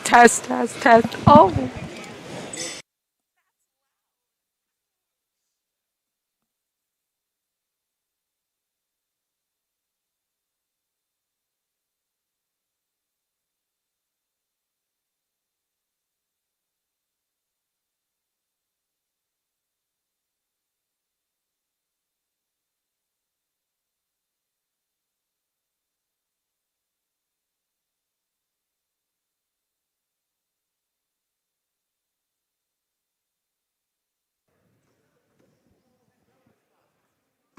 Test, test, test. Oh.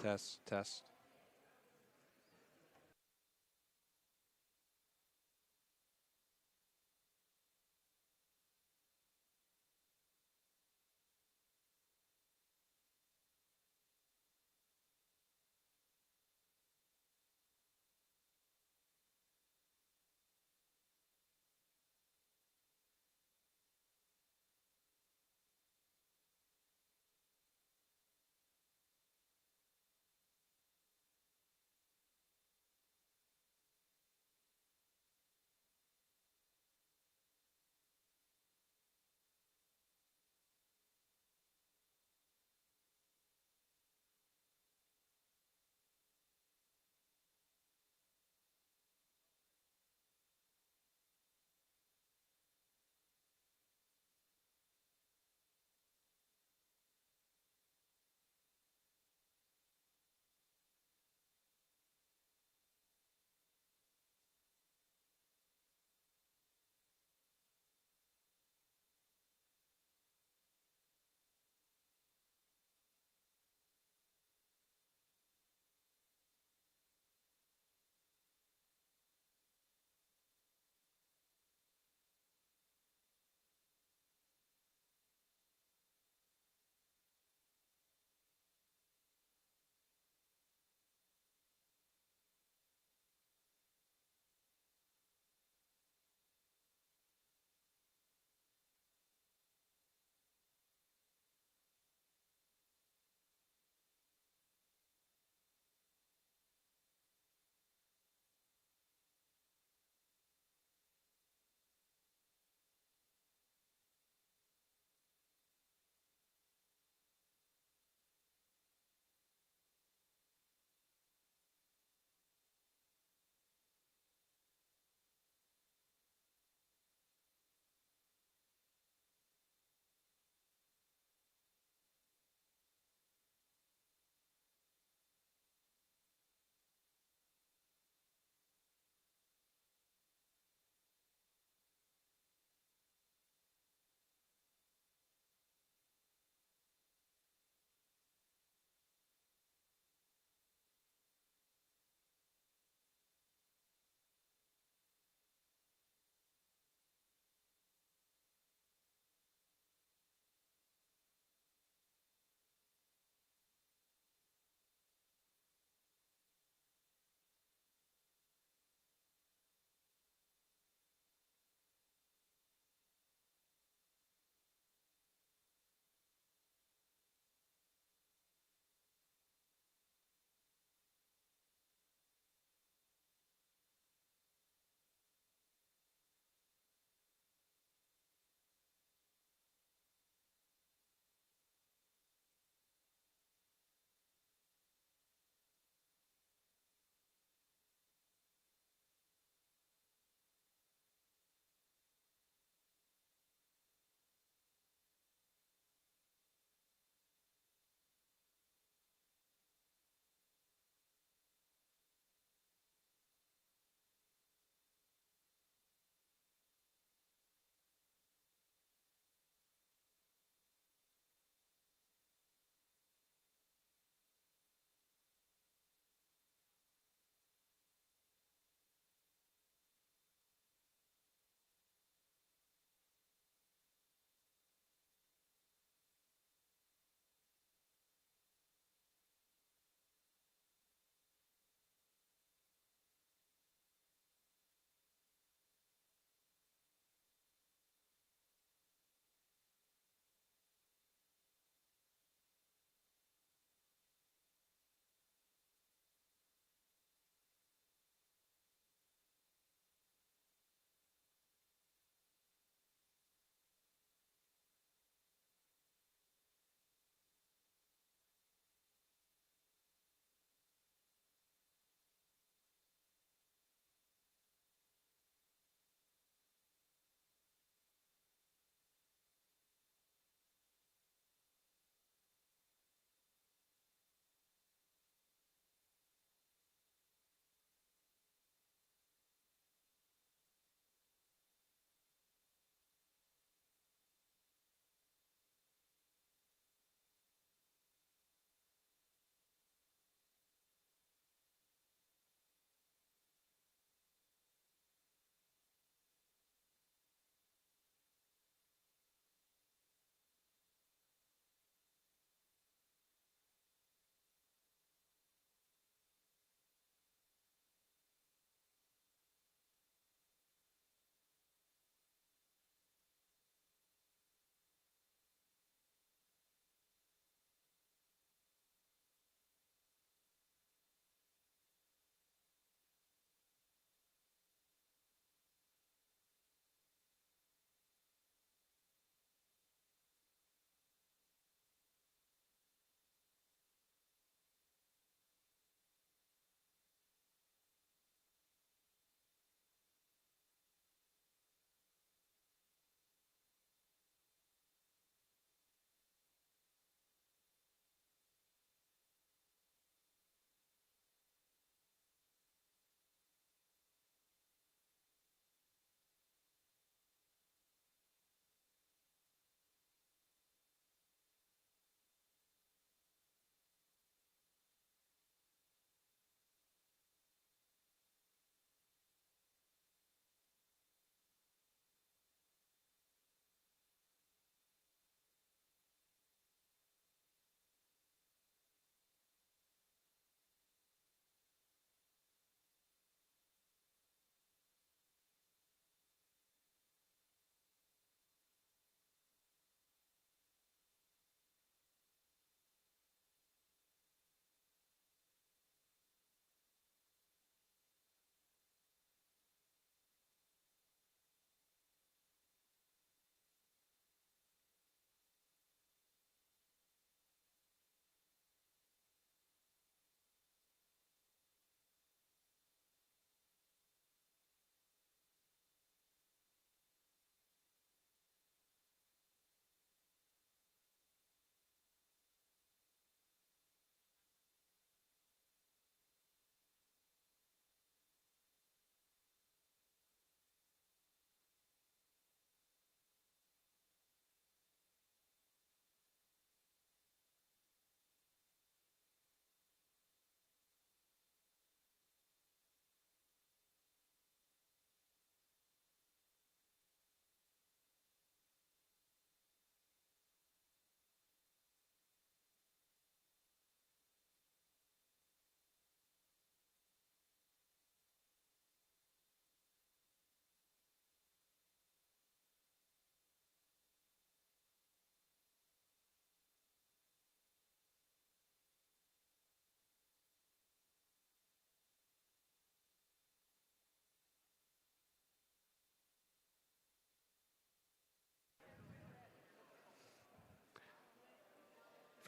Test, test.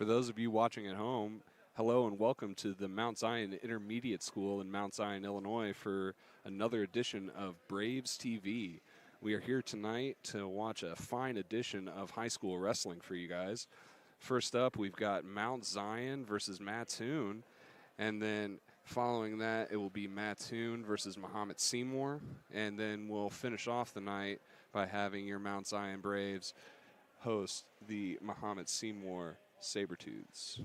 For those of you watching at home, hello and welcome to the Mount Zion Intermediate School in Mount Zion, Illinois for another edition of Braves TV. We are here tonight to watch a fine edition of high school wrestling for you guys. First up, we've got Mount Zion versus Mattoon, and then following that, it will be Mattoon versus Mahomet-Seymour, and then we'll finish off the night by having your Mount Zion Braves host the Mahomet-Seymour Sabretooths.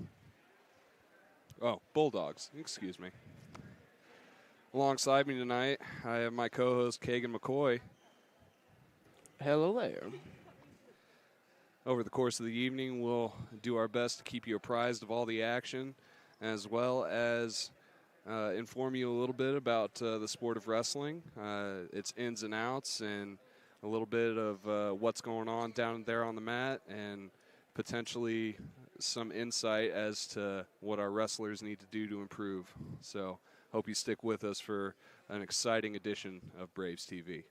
Oh, Bulldogs, excuse me. Alongside me tonight, I have my co-host, Kagan McCoy. Hello there. Over the course of the evening, we'll do our best to keep you apprised of all the action, as well as inform you a little bit about the sport of wrestling, its ins and outs, and a little bit of what's going on down there on the mat, and potentially some insight as to what our wrestlers need to do to improve. So hope you stick with us for an exciting edition of Braves TV.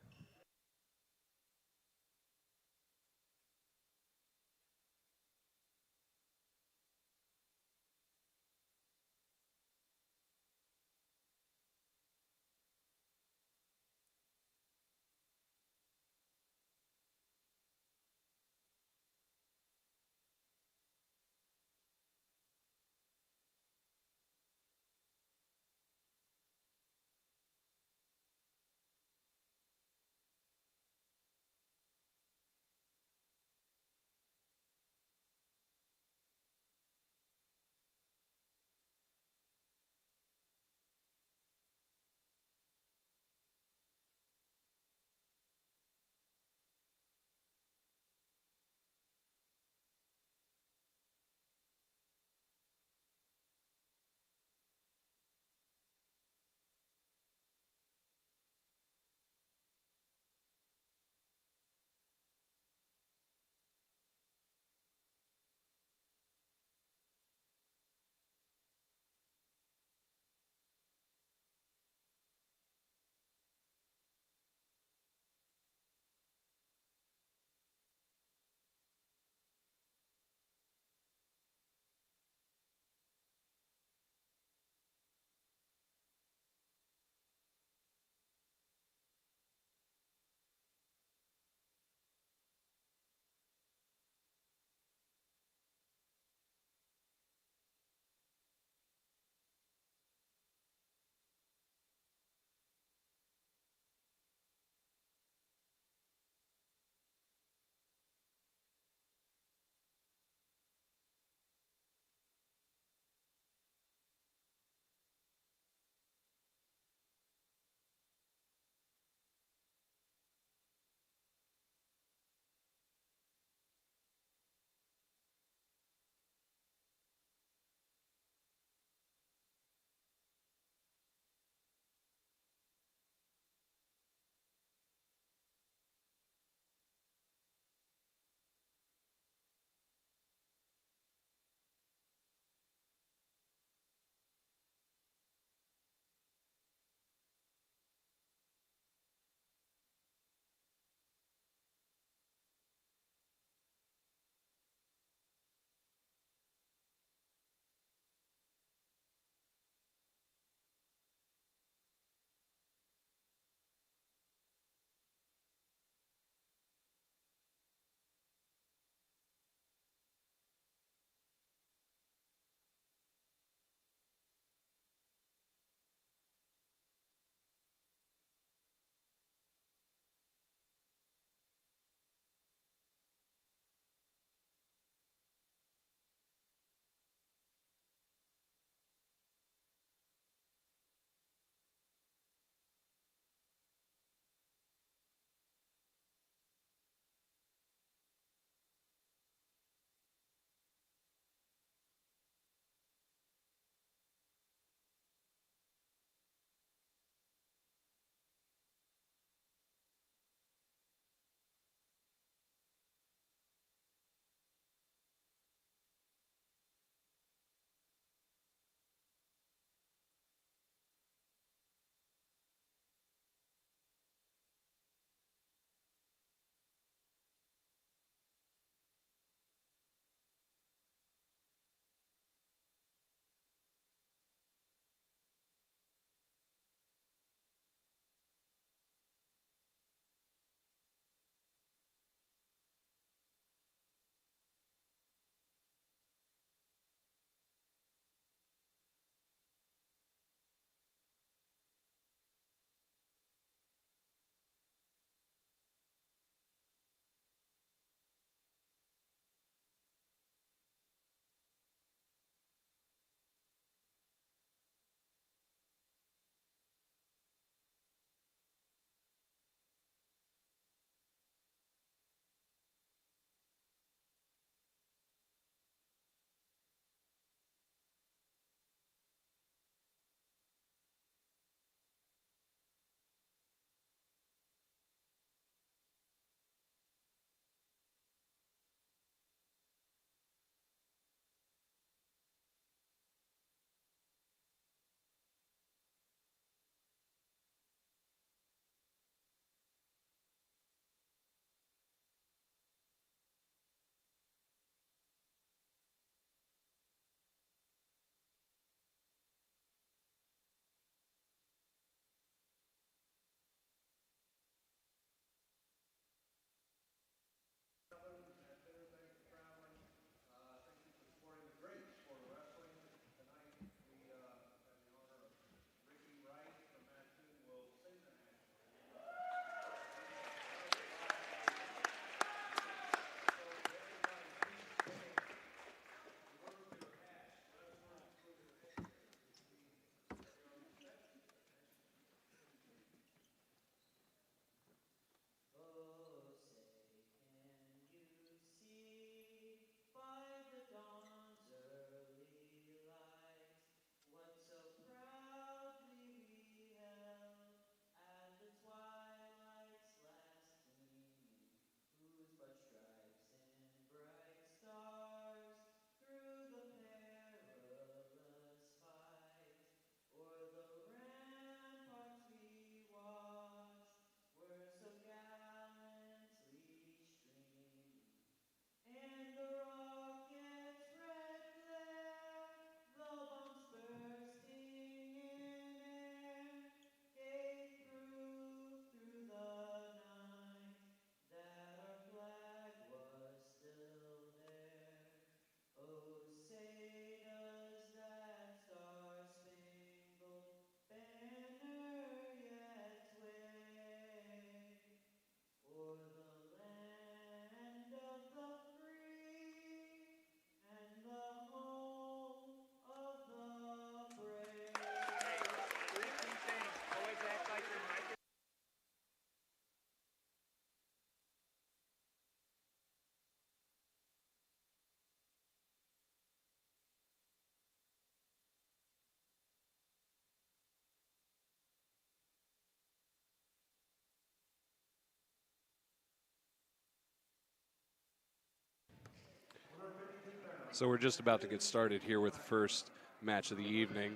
So we're just about to get started here with the first match of the evening.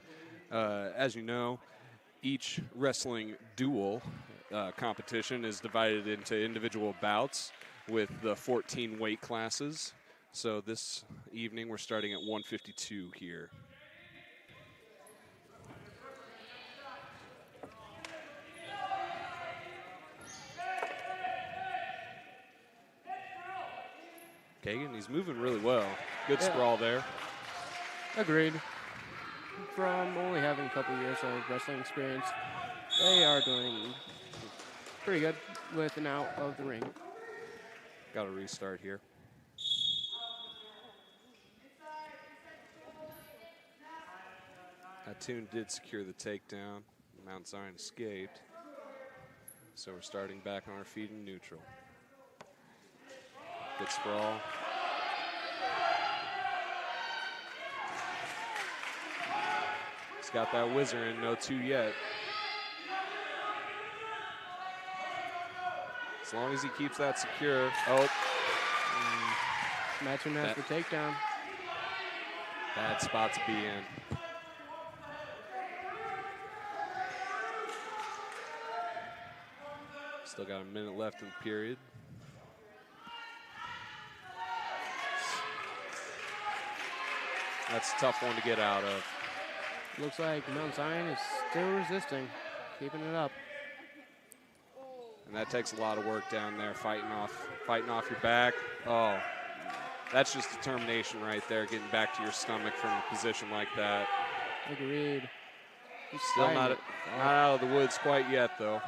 As you know, each wrestling duel competition is divided into individual bouts with the 14 weight classes. So this evening we're starting at 152 here. Kagan, he's moving really well. Good sprawl there. Agreed. From only having a couple years of wrestling experience, they are doing pretty good with and out of the ring. Got to restart here. Mattoon did secure the takedown. Mount Zion escaped. So we're starting back on our feet in neutral. Good sprawl. He's got that whizzer in, no two yet. As long as he keeps that secure. Oh. Mattoon has the takedown. Bad spot to be in. Still got a minute left in the period. That's a tough one to get out of. Looks like Mount Zion is still resisting, keeping it up. And that takes a lot of work down there, fighting off your back. Oh, that's just determination right there, getting back to your stomach from a position like that. Agreed. He's still not out of the woods quite yet, though.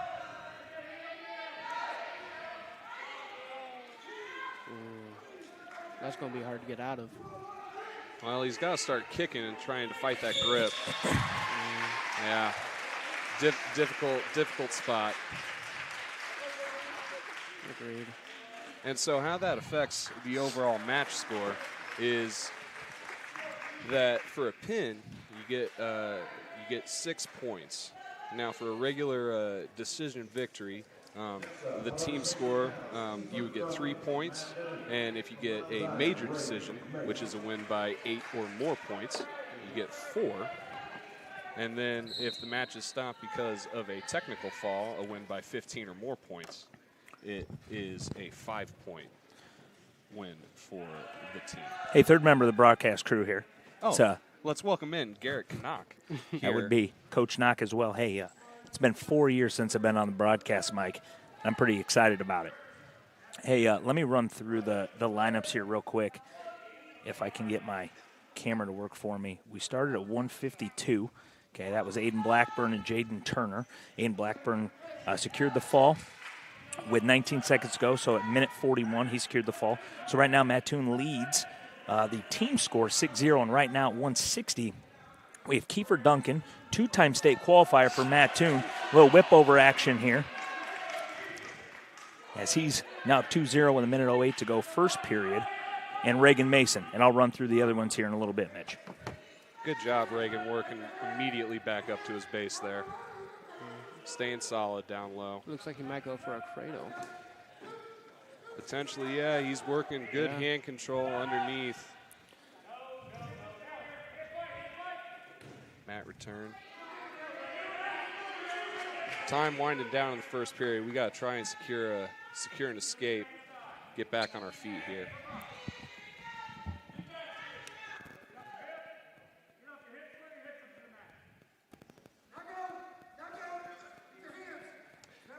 That's going to be hard to get out of. Well, he's got to start kicking and trying to fight that grip. Yeah, difficult spot. Agreed. And so how that affects the overall match score is that for a pin, you get 6 points. Now for a regular decision victory, the team score, you would get 3 points, and if you get a major decision, which is a win by 8 or more points, you get 4. And then if the match is stopped because of a technical fall, a win by 15 or more points, it is a 5-point win for the team. Hey, third member of the broadcast crew here. Oh, let's welcome in Garrett Knock. That would be Coach Knock as well. Hey, it's been 4 years since I've been on the broadcast mic. I'm pretty excited about it. Hey, let me run through the lineups here real quick, if I can get my camera to work for me. We started at 152. Okay, that was Aiden Blackburn and Jaden Turner. Aiden Blackburn secured the fall with 19 seconds to go, so at minute 41, he secured the fall. So right now, Mattoon leads the team score 6-0, and right now at 160, we have Kiefer Duncan, two-time state qualifier for Mattoon. A little whip-over action here, as he's now 2-0 with a minute 08 to go, first period, and Reagan Mason. And I'll run through the other ones here in a little bit, Mitch. Good job, Reagan, working immediately back up to his base there. Staying solid down low. Looks like he might go for a cradle. Potentially, yeah, he's working good hand control underneath. Mat return. Time winding down in the first period. We got to try and secure an escape. Get back on our feet here.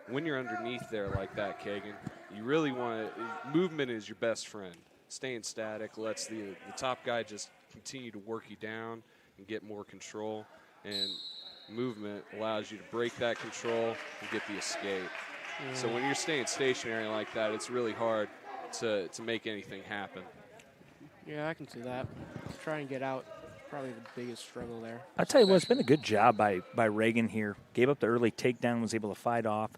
When you're underneath there like that, Kagan, you really want to, movement is your best friend. Staying static lets the top guy just continue to work you down and get more control, and movement allows you to break that control and get the escape. So when you're staying stationary like that, it's really hard to make anything happen. Yeah, I can see that. Try and get out, probably the biggest struggle there. I'll tell you what, it's been a good job by Reagan here. Gave up the early takedown, was able to fight off,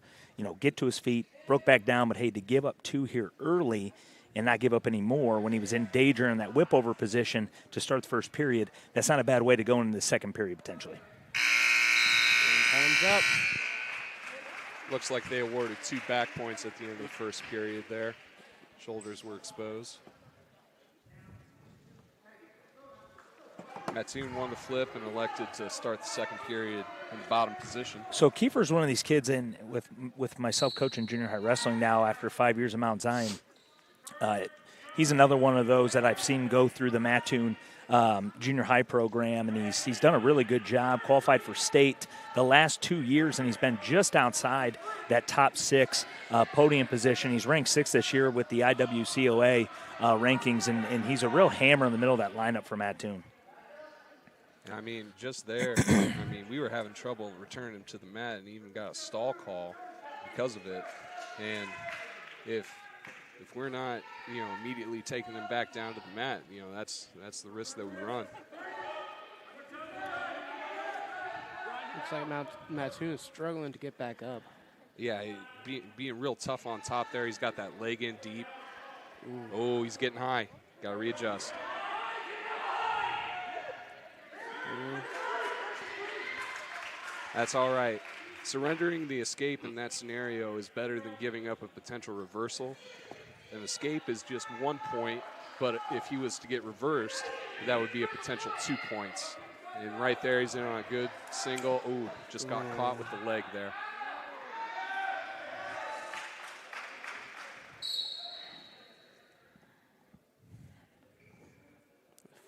get to his feet, broke back down, but hey, to give up 2 here early and not give up any more when he was in danger in that whip-over position to start the first period, that's not a bad way to go into the second period potentially. And time's up. Looks like they awarded 2 back points at the end of the first period there. Shoulders were exposed. Mattoon won the flip and elected to start the second period in the bottom position. So Kiefer's one of these kids, and with myself coaching junior high wrestling now after 5 years of Mount Zion, he's another one of those that I've seen go through the Mattoon junior high program, and he's done a really good job, qualified for state the last 2 years, and he's been just outside that top 6 podium position. He's ranked 6th this year with the IWCOA rankings, and he's a real hammer in the middle of that lineup for Mattoon. I mean, just there, I mean, we were having trouble returning him to the mat and even got a stall call because of it. And if we're not, immediately taking him back down to the mat, that's the risk that we run. Looks like Mattoon is struggling to get back up. Yeah, being real tough on top there. He's got that leg in deep. Ooh. Oh, he's getting high. Got to readjust. That's all right. Surrendering the escape in that scenario is better than giving up a potential reversal. An escape is just 1 point, but if he was to get reversed, that would be a potential 2 points. And right there, he's in on a good single. Ooh, just got caught with the leg there.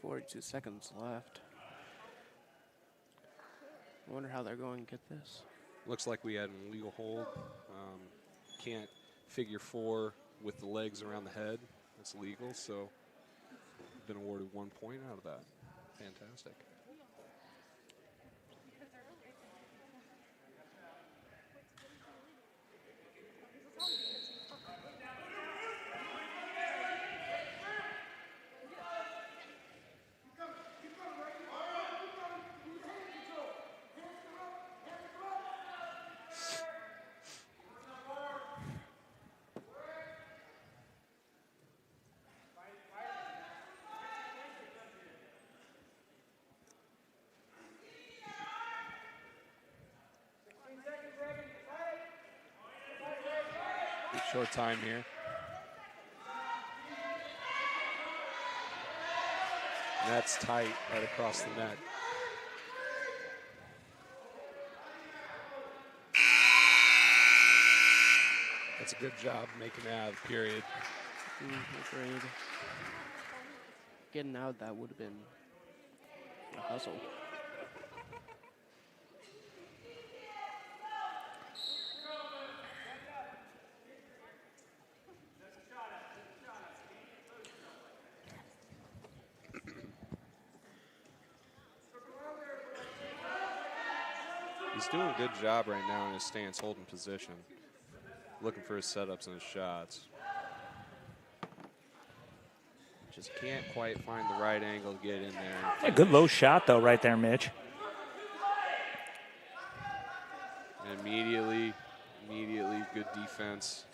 42 seconds left. I wonder how they're going to get this. Looks like we had an illegal hold. Can't figure 4 with the legs around the head. That's legal, so been awarded 1 point out of that. Fantastic. Short time here. And that's tight right across the net. That's a good job making it out of the period. Agreed. Getting out, that would have been a hustle. He's doing a good job right now in his stance, holding position, looking for his setups and his shots. Just can't quite find the right angle to get in there. Yeah, good low shot, though, right there, Mitch. And immediately, good defense.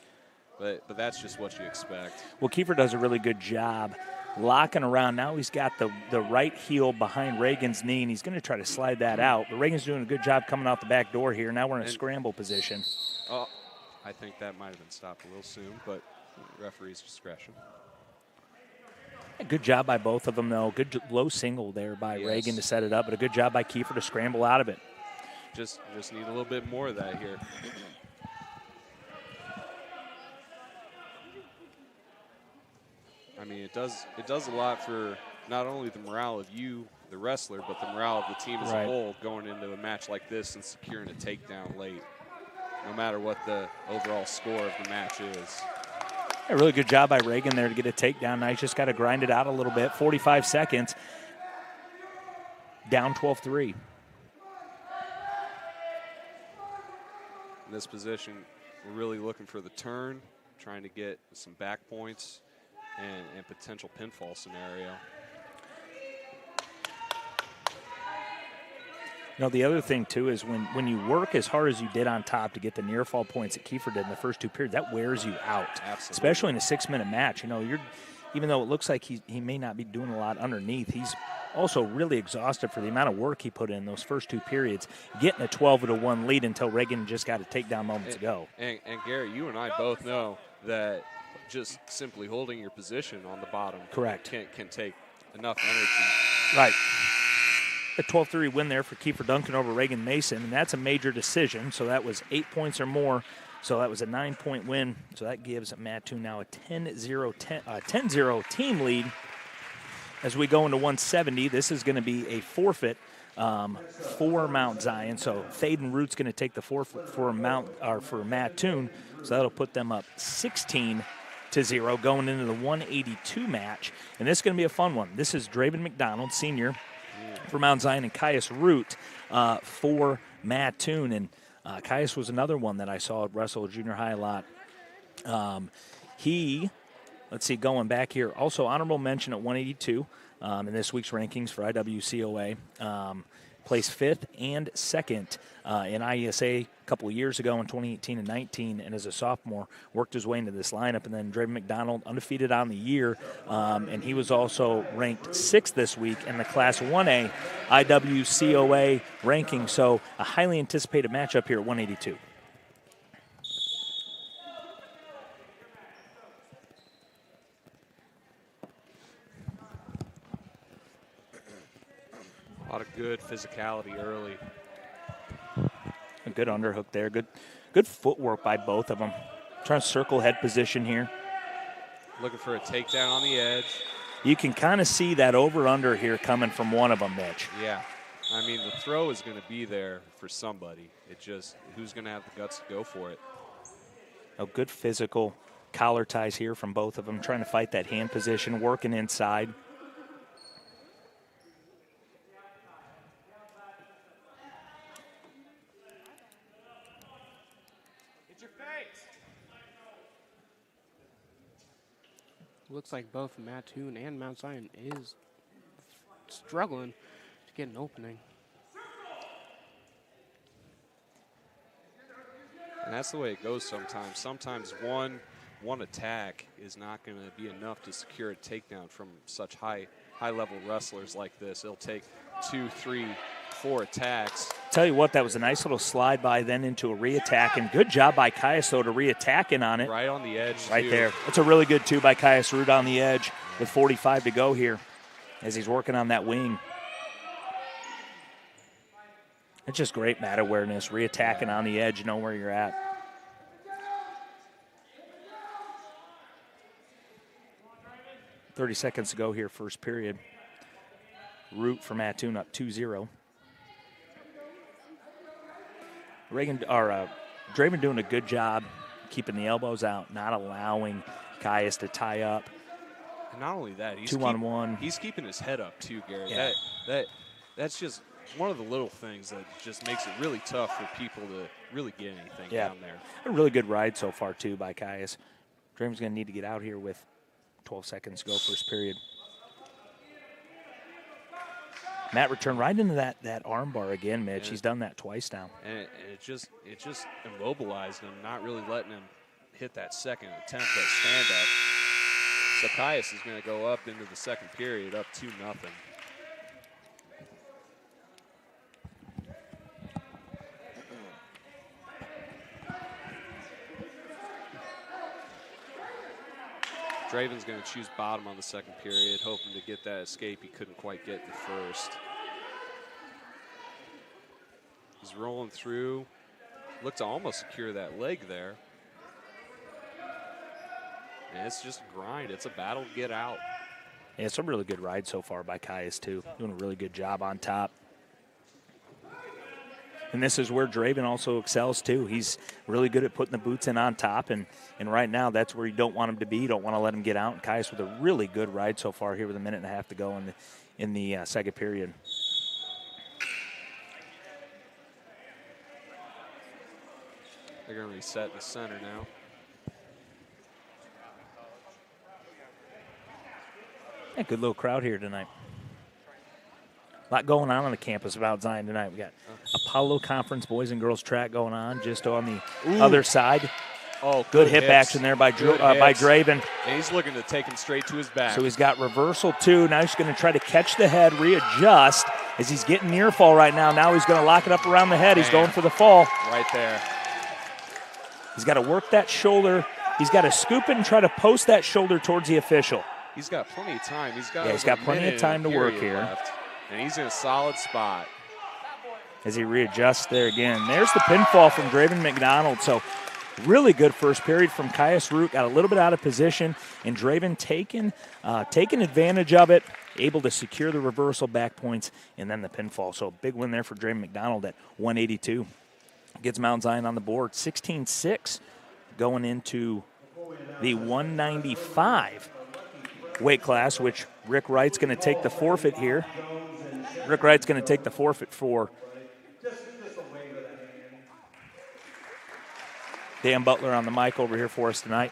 But that's just what you expect. Well, Kiefer does a really good job locking around. Now he's got the right heel behind Reagan's knee, and he's going to try to slide that out. But Reagan's doing a good job coming out the back door here. Now we're in a scramble position. Oh, I think that might have been stopped a little soon, but referee's discretion. A good job by both of them, though. Good low single there by Reagan to set it up, but a good job by Kiefer to scramble out of it. Just need a little bit more of that here. I mean, it does a lot for not only the morale of you, the wrestler, but the morale of the team as a whole going into a match like this and securing a takedown late, no matter what the overall score of the match is. A really good job by Reagan there to get a takedown. Now he's just got to grind it out a little bit. 45 seconds. Down 12-3. In this position, we're really looking for the turn, trying to get some back points and potential pinfall scenario. You know, the other thing, too, is when you work as hard as you did on top to get the near fall points that Kiefer did in the first 2 periods, that wears you out. Absolutely. Especially in a 6-minute match. You know, even though it looks like he may not be doing a lot underneath, he's also really exhausted for the amount of work he put in those first 2 periods, getting a 12-1 lead until Reagan just got a takedown moments ago. And Gary, you and I both know that just simply holding your position on the bottom Correct. can take enough energy. Right. A 12-3 win there for Kiefer Duncan over Reagan Mason, and that's a major decision. So that was 8 points or more. So that was a 9-point win. So that gives Mattoon now a 10-0 team lead. As we go into 170, this is going to be a forfeit for Mount Zion. So Thaden Root's going to take the forfeit for Mattoon. So that'll put them up 16-0 going into the 182 match. And this is going to be a fun one. This is Draven McDonald, senior, for Mount Zion, and Caius Root for Mattoon. And Caius was another one that I saw wrestle junior high a lot. Let's see, going back here, also honorable mention at 182 in this week's rankings for IWCOA. Placed 5th and 2nd in IESA a couple of years ago in 2018 and 19, and as a sophomore, worked his way into this lineup. And then Draven McDonald, undefeated on the year, and he was also ranked 6th this week in the Class 1A IWCOA ranking. So a highly anticipated matchup here at 182. A lot of good physicality early. A good underhook there. Good footwork by both of them. Trying to circle head position here. Looking for a takedown on the edge. You can kind of see that over-under here coming from one of them, Mitch. Yeah. I mean, the throw is going to be there for somebody. It just, who's going to have the guts to go for it? A good physical collar ties here from both of them, trying to fight that hand position, working inside. Looks like both Mattoon and Mount Zion is struggling to get an opening. And that's the way it goes sometimes. Sometimes one attack is not going to be enough to secure a takedown from such high-level wrestlers like this. It'll take 2, 3, 4 attacks. Tell you what, that was a nice little slide by then into a re-attack, and good job by Caius, though, to re-attack in on it. Right on the edge, right too. there. That's a really good two by Caius Root on the edge with 45 to go here as he's working on that wing. It's just great mat awareness, re-attacking on the edge, you know where you're at. .30 to go here, first period. Root for Mattoon up 2-0. Draven doing a good job keeping the elbows out, not allowing Caius to tie up. And not only that, he's 2-on-1. He's keeping his head up too, Gary. Yeah. That's just one of the little things that just makes it really tough for people to really get anything down there. A really good ride so far too by Caius. Draven's going to need to get out here with 12 seconds to go, first period. Matt returned right into that arm bar again, Mitch. He's done that twice now. And it just immobilized him, not really letting him hit that second attempt at stand-up. So Caius is going to go up into the second period, up 2-0. Draven's going to choose bottom on the second period, hoping to get that escape he couldn't quite get in the first. He's rolling through. Looked to almost secure that leg there. And it's just a grind. It's a battle to get out. Yeah, it's a really good ride so far by Caius, too. Doing a really good job on top. And this is where Draven also excels, too. He's really good at putting the boots in on top, and right now that's where you don't want him to be. You don't want to let him get out. And Caius with a really good ride so far here with a minute and a half to go in the second period. They're going to reset in the center now. Yeah, good little crowd here tonight. A lot going on the campus about Zion tonight. We got Apollo Conference boys and girls track going on just on the other side. Oh, good hip action there by Draven. And he's looking to take him straight to his back. So he's got reversal too. Now he's going to try to catch the head, readjust as he's getting near fall right now. Now he's going to lock it up around the head. He's going for the fall. Right there. He's got to work that shoulder. He's got to scoop it and try to post that shoulder towards the official. He's got plenty of time. He's got plenty of time to work here. Left. And he's in a solid spot. As he readjusts there again. There's the pinfall from Draven McDonald. So really good first period from Caius Root. Got a little bit out of position, and Draven taking advantage of it, able to secure the reversal back points, and then the pinfall. So a big win there for Draven McDonald at 182. Gets Mount Zion on the board. 16-6 going into the 195 weight class, which Rick Wright's going to take the forfeit here. Rick Wright's going to take the forfeit for Dan Butler on the mic over here for us tonight.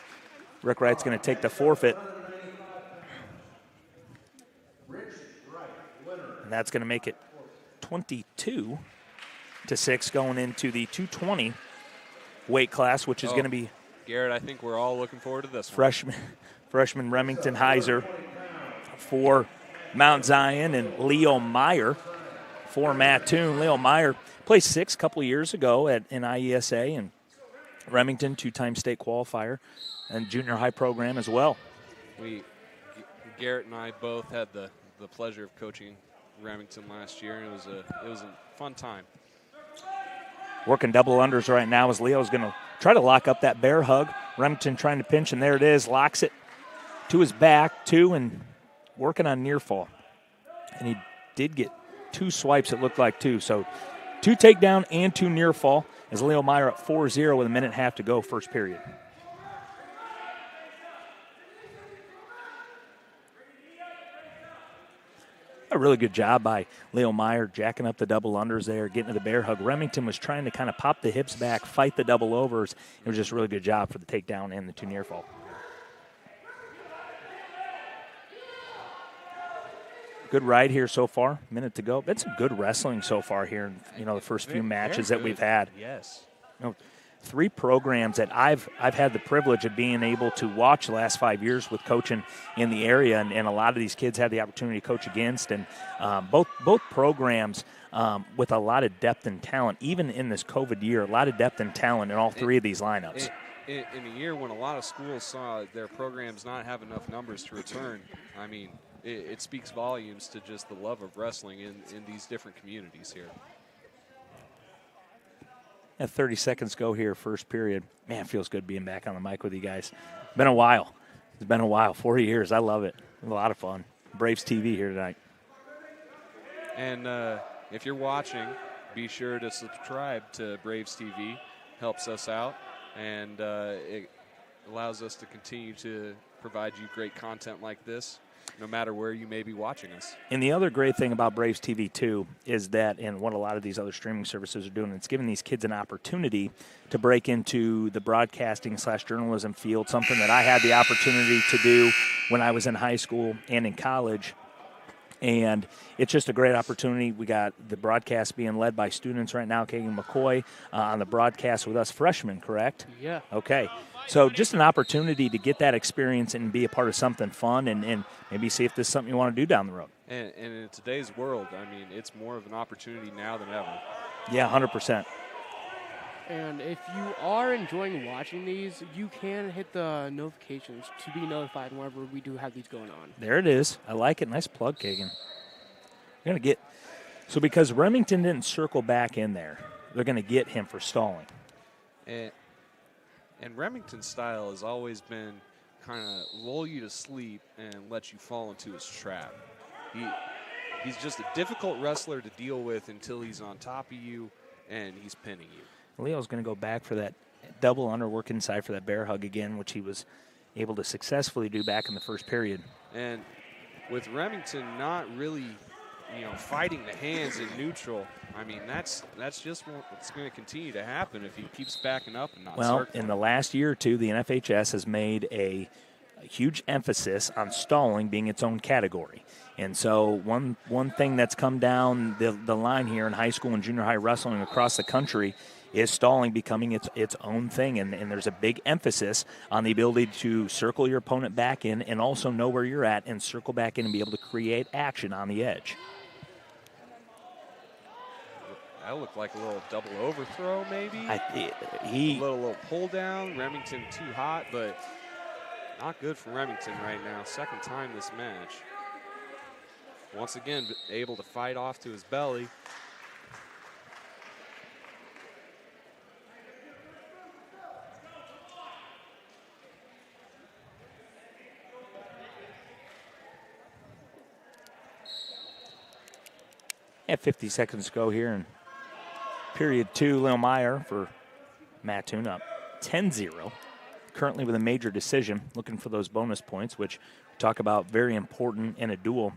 Rick Wright's going to take the forfeit. And that's going to make it 22-6 going into the 220 weight class, which is going to be Garrett, I think we're all looking forward to this one. Freshman Remington Heiser for Mount Zion and Leo Meyer for Mattoon. Leo Meyer played 6 a couple of years ago in IESA, and Remington, 2-time state qualifier and junior high program as well. Garrett and I both had the pleasure of coaching Remington last year, and it was a fun time. Working double unders right now as Leo's going to try to lock up that bear hug. Remington trying to pinch, and there it is. Locks it to his back, 2, and working on near fall. And he did get 2 swipes, it looked like, too. So 2 takedown and 2 near fall as Leo Meyer up 4-0 with a minute and a half to go first period. A really good job by Leo Meyer, jacking up the double unders there, getting to the bear hug. Remington was trying to kind of pop the hips back, fight the double overs. It was just a really good job for the takedown and the 2 near fall. Good ride here so far. Minute to go. Been some good wrestling so far here in the first few matches that we've had. Yes. 3 programs that I've had the privilege of being able to watch the last 5 years with coaching in the area, and a lot of these kids had the opportunity to coach against, and both programs with a lot of depth and talent, even in this COVID year, a lot of depth and talent in all 3 of these lineups. In a year when a lot of schools saw their programs not have enough numbers to return, I mean, it speaks volumes to just the love of wrestling in these different communities here. 30 seconds go here, first period. Man, it feels good being back on the mic with you guys. Been a while. It's been a while, 4 years. I love it. A lot of fun. Braves TV here tonight. And if you're watching, be sure to subscribe to Braves TV. Helps us out, and it allows us to continue to provide you great content like this, no matter where you may be watching us. And the other great thing about Braves TV, too, is that, and what a lot of these other streaming services are doing, it's giving these kids an opportunity to break into the broadcasting/journalism field, something that I had the opportunity to do when I was in high school and in college. And it's just a great opportunity. We got the broadcast being led by students right now, Kagan McCoy, on the broadcast with us freshmen, correct? Yeah. Okay. So just an opportunity to get that experience and be a part of something fun, and maybe see if this is something you want to do down the road. And in today's world, I mean, it's more of an opportunity now than ever. Yeah, 100%. And if you are enjoying watching these, you can hit the notifications to be notified whenever we do have these going on. There it is. I like it. Nice plug, Kagan. You're going to get – so because Remington didn't circle back in there, they're going to get him for stalling. And Remington's style has always been kind of lull you to sleep and let you fall into his trap. He's just a difficult wrestler to deal with until he's on top of you and he's pinning you. Leo's going to go back for that double underwork inside for that bear hug again, which he was able to successfully do back in the first period. And with Remington not really, fighting the hands in neutral, I mean, that's just what's going to continue to happen if he keeps backing up and not circling. In the last year or two, the NFHS has made a huge emphasis on stalling being its own category. And so one thing that's come down the line here in high school and junior high wrestling across the country is stalling becoming its own thing. And there's a big emphasis on the ability to circle your opponent back in and also know where you're at and circle back in and be able to create action on the edge. That looked like a little double overthrow, maybe. A little pull down. Remington too hot, but not good for Remington right now. Second time this match. once again able to fight off to his belly. Yeah, 50 seconds to go here in period 2. Leo Meyer for Mattoon up 10-0. Currently with a major decision, looking for those bonus points, which we talk about very important in a duel.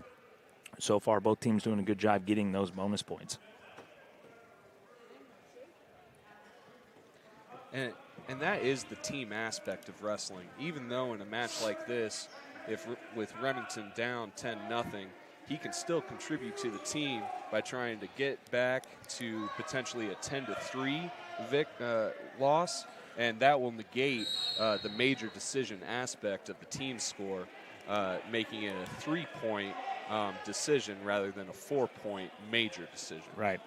So far, both teams doing a good job getting those bonus points. And that is the team aspect of wrestling. Even though in a match like this, if with Remington down 10-0, he can still contribute to the team by trying to get back to potentially a 10-3 loss, and that will negate the major decision aspect of the team score, making it a 3-point decision rather than a 4-point major decision. Right.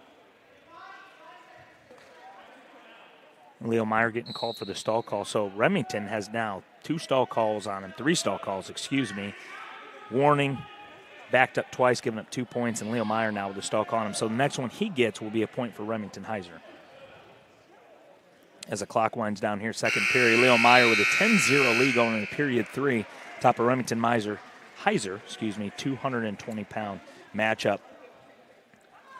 Leo Meyer getting called for the stall call. So Remington has now 2 stall calls on him, 3 stall calls, excuse me. Warning, backed up twice, giving up 2 points, and Leo Meyer now with a stall call on him. So the next one he gets will be a point for Remington Heiser. As the clock winds down here, second period, Leo Meyer with a 10-0 lead going into period 3. Top of Remington Heiser, 220-pound matchup.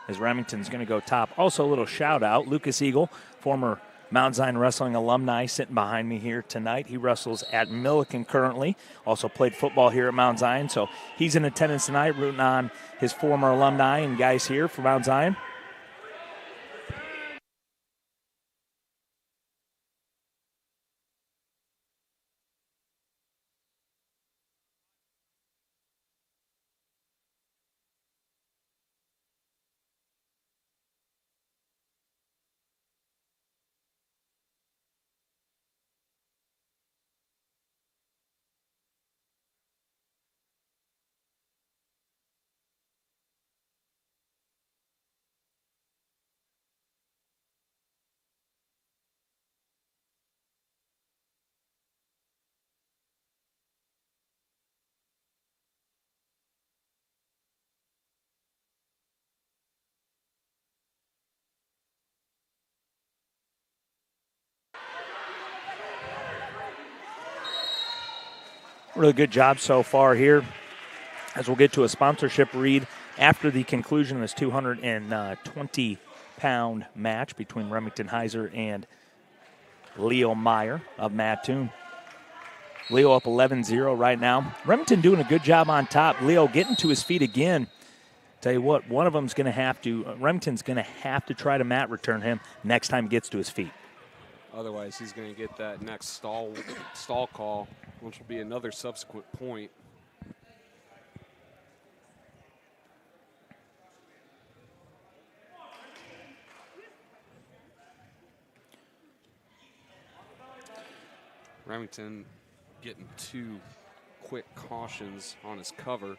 As Remington's going to go top. Also a little shout out, Lucas Eagle, former Mount Zion Wrestling alumni, sitting behind me here tonight. He wrestles at Milliken currently. Also played football here at Mount Zion, so he's in attendance tonight, rooting on his former alumni and guys here for Mount Zion. Really good job so far here, as we'll get to a sponsorship read after the conclusion of this 220-pound match between Remington Heiser and Leo Meyer of Mattoon. Leo up 11-0 right now. Remington doing a good job on top. Leo getting to his feet again. Tell you what, one of them's going to have to, Remington's going to have to try to mat return him next time he gets to his feet. Otherwise, he's going to get that next stall call, which will be another subsequent point. Remington getting 2 quick cautions on his cover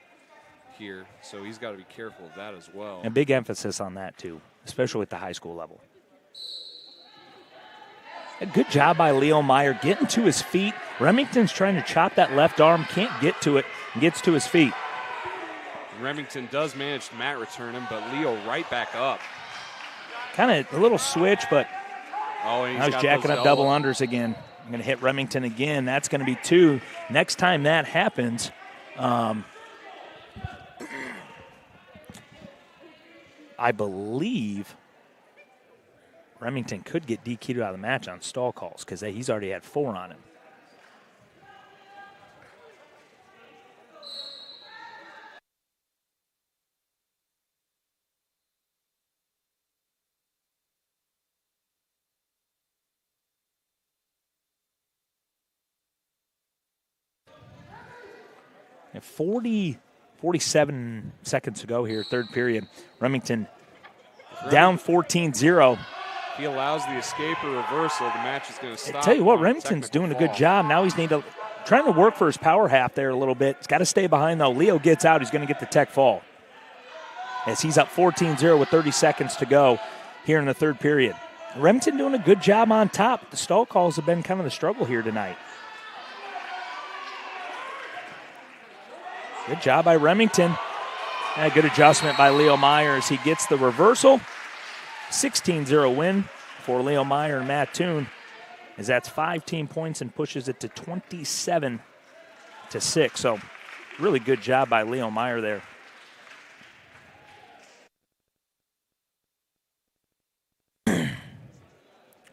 here, so he's got to be careful of that as well. And big emphasis on that, too, especially at the high school level. A good job by Leo Meyer getting to his feet. Remington's trying to chop that left arm, can't get to it, and gets to his feet. Remington does manage to mat return him, but Leo right back up. Kind of a little switch, but now he's jacking up double unders again. I'm going to hit Remington again. That's going to be 2. Next time that happens, I believe Remington could get DQ'd out of the match on stall calls because he's already had 4 on him. And 47 seconds to go here, third period. Remington down 14-0. If he allows the escape or reversal, the match is going to stop. I tell you what, Remington's doing a good job. Now he's trying to work for his power half there a little bit. He's got to stay behind, though. Leo gets out. He's going to get the tech fall. As he's up 14-0 with 30 seconds to go here in the third period. Remington doing a good job on top. The stall calls have been kind of the struggle here tonight. Good job by Remington. A good adjustment by Leo Myers. He gets the reversal. 16-0 win for Leo Meyer and Mattoon, as that's 5 team points and pushes it to 27-6. So really good job by Leo Meyer there.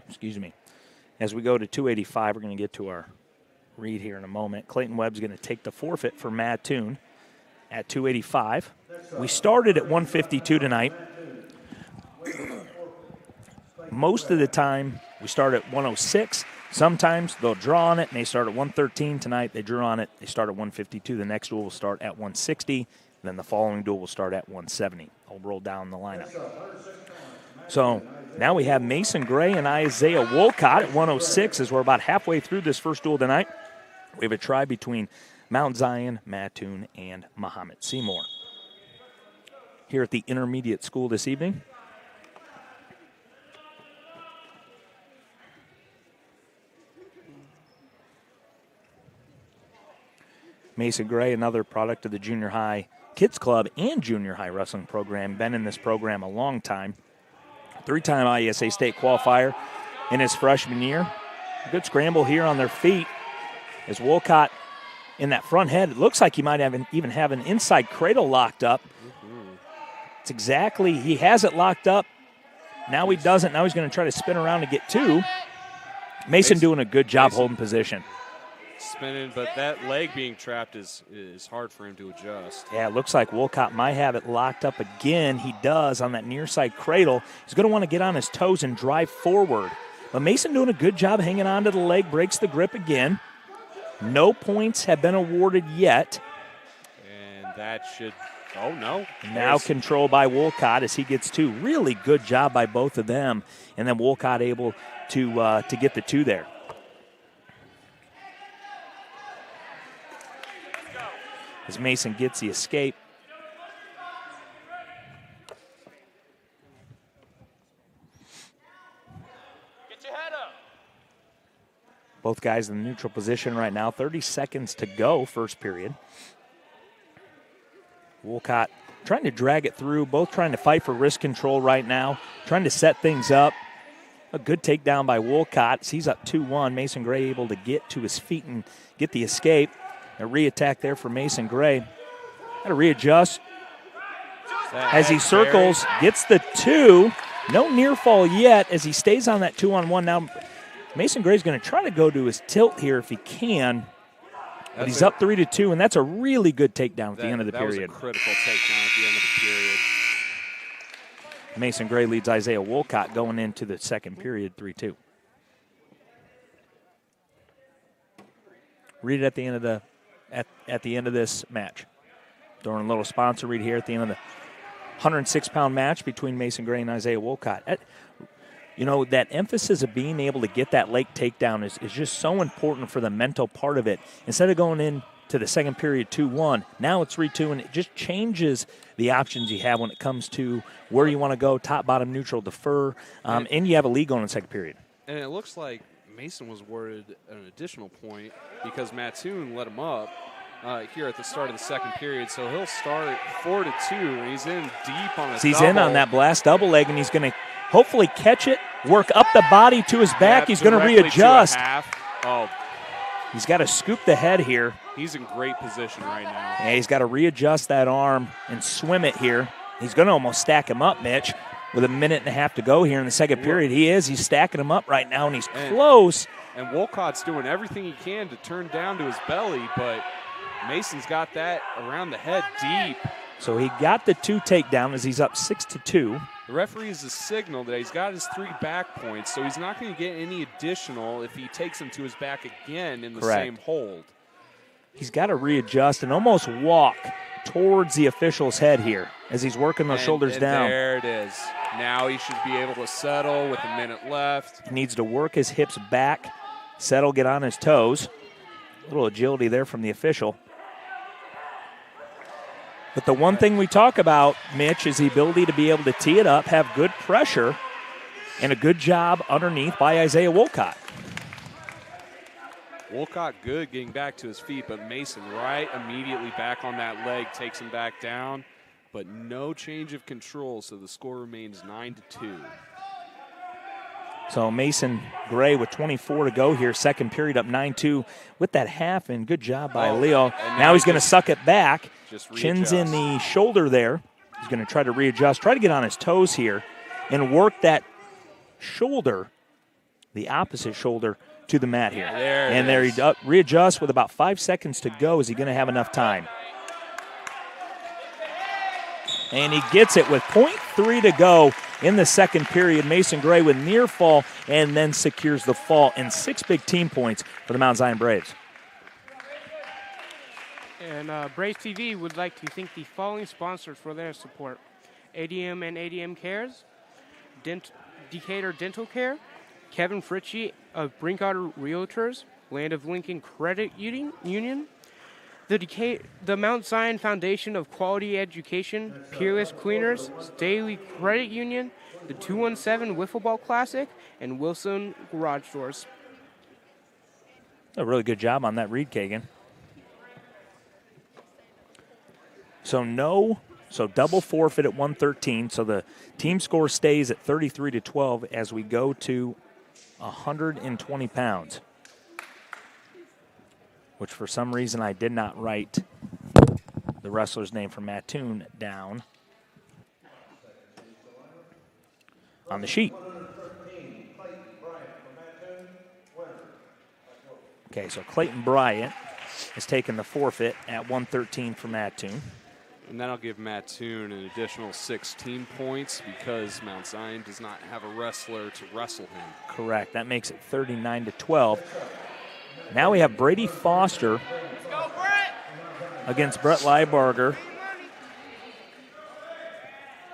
Excuse me. As we go to 285, we're going to get to our read here in a moment. Clayton Webb's going to take the forfeit for Mattoon at 285. We started at 152 tonight. Most of the time, we start at 106. Sometimes they'll draw on it, and they start at 113. Tonight, they drew on it. They start at 152. The next duel will start at 160. Then the following duel will start at 170. I'll roll down the lineup. So now we have Mason Gray and Isaiah Wolcott at 106 as we're about halfway through this first duel tonight. We have a try between Mount Zion, Mattoon, and Mahomet-Seymour. Here at the intermediate school this evening. Mason Gray, another product of the junior high kids club and junior high wrestling program, been in this program a long time. 3-time ISA state qualifier in his freshman year. Good scramble here on their feet as Wolcott in that front head. It looks like he might even have an inside cradle locked up. It's exactly, he has it locked up. Now he doesn't. Now he's going to try to spin around to get 2. Mason doing a good job holding position. Spinning, but that leg being trapped is hard for him to adjust. Yeah, it looks like Wolcott might have it locked up again. He does on that near side cradle. He's going to want to get on his toes and drive forward. But Mason doing a good job hanging on to the leg, breaks the grip again. No points have been awarded yet. And that should, oh no. Now controlled by Wolcott as he gets 2. Really good job by both of them. And then Wolcott able to get the 2 there. As Mason gets the escape. Get your head up. Both guys in the neutral position right now. 30 seconds to go, first period. Wolcott trying to drag it through, both trying to fight for wrist control right now, trying to set things up. A good takedown by Wolcott. He's up 2-1. Mason Gray able to get to his feet and get the escape. A re-attack there for Mason Gray. Got to readjust as he circles, gets the 2. No near fall yet as he stays on that 2-on-1. Now Mason Gray's going to try to go to his tilt here if he can. But he's up 3-2, and that's a really good takedown at the end of the period. That was a critical takedown at the end of the period. Mason Gray leads Isaiah Wolcott going into the second period, 3-2. Read it at the end of the at the end of this match. During a little sponsor read here at the end of the 106-pound match between Mason Gray and Isaiah Wolcott. That emphasis of being able to get that leg takedown is just so important for the mental part of it. Instead of going into the second period 2-1, now it's 3-2, and it just changes the options you have when it comes to where you want to go, top, bottom, neutral, defer, and you have a lead going in the second period. And it looks like Mason was awarded an additional point because Mattoon let him up here at the start of the second period. So he'll start 4-2, and he's in deep on a double. He's in on that blast double leg, and he's going to hopefully catch it, work up the body to his back. He's going to readjust. Oh, he's got to scoop the head here. He's in great position right now. Yeah, he's got to readjust that arm and swim it here. He's going to almost stack him up, Mitch, with a minute and a half to go here in the second period. He's stacking him up right now, and he's close. And Wolcott's doing everything he can to turn down to his belly, but Mason's got that around the head deep. So he got the 2 takedown as he's up 6-2. The referee has a signal that he's got his 3 back points, so he's not going to get any additional if he takes him to his back again in the same hold. He's got to readjust and almost walk towards the official's head here as he's working those shoulders down. There it is. Now he should be able to settle with a minute left. He needs to work his hips back, settle, get on his toes. A little agility there from the official. But the one thing we talk about, Mitch, is the ability to be able to tee it up, have good pressure, and a good job underneath by Isaiah Wolcott. Wolcott good getting back to his feet, but Mason right immediately back on that leg, takes him back down. but no change of control, so the score remains 9-2. So Mason Gray with 24 to go here, second period up 9-2 with that half, and good job by Leo. Now he's going to suck it back. Chins in the shoulder there. He's going to try to readjust, try to get on his toes here and work that shoulder, the opposite shoulder, to the mat here. There he readjusts with about 5 seconds to go. Is he going to have enough time? And he gets it with 0.3 to go in the second period. Mason Gray with near fall and then secures the fall and 6 big team points for the Mount Zion Braves. And Braves TV would like to thank the following sponsors for their support: ADM and ADMCares, Decatur Dental Care, Kevin Fritzsche of Brinkoetter Realtors, Land of Lincoln Credit Union, the Mount Zion Foundation of Quality Education, Peerless Cleaners, Staley Credit Union, the 217 Wiffleball Classic, and Wilson Garage Doors. A really good job on that read, Kagan. So double forfeit at 113. So the team score stays at 33-12 as we go to 120 pounds, which for some reason I did not write the wrestler's name for Mattoon down on the sheet. Okay, so Clayton Bryant has taken the forfeit at 113 for Mattoon. And that'll give Mattoon an additional 16 points because Mount Zion does not have a wrestler to wrestle him. Correct. That makes it 39-12. Now we have Brady Foster against Brett Liebarger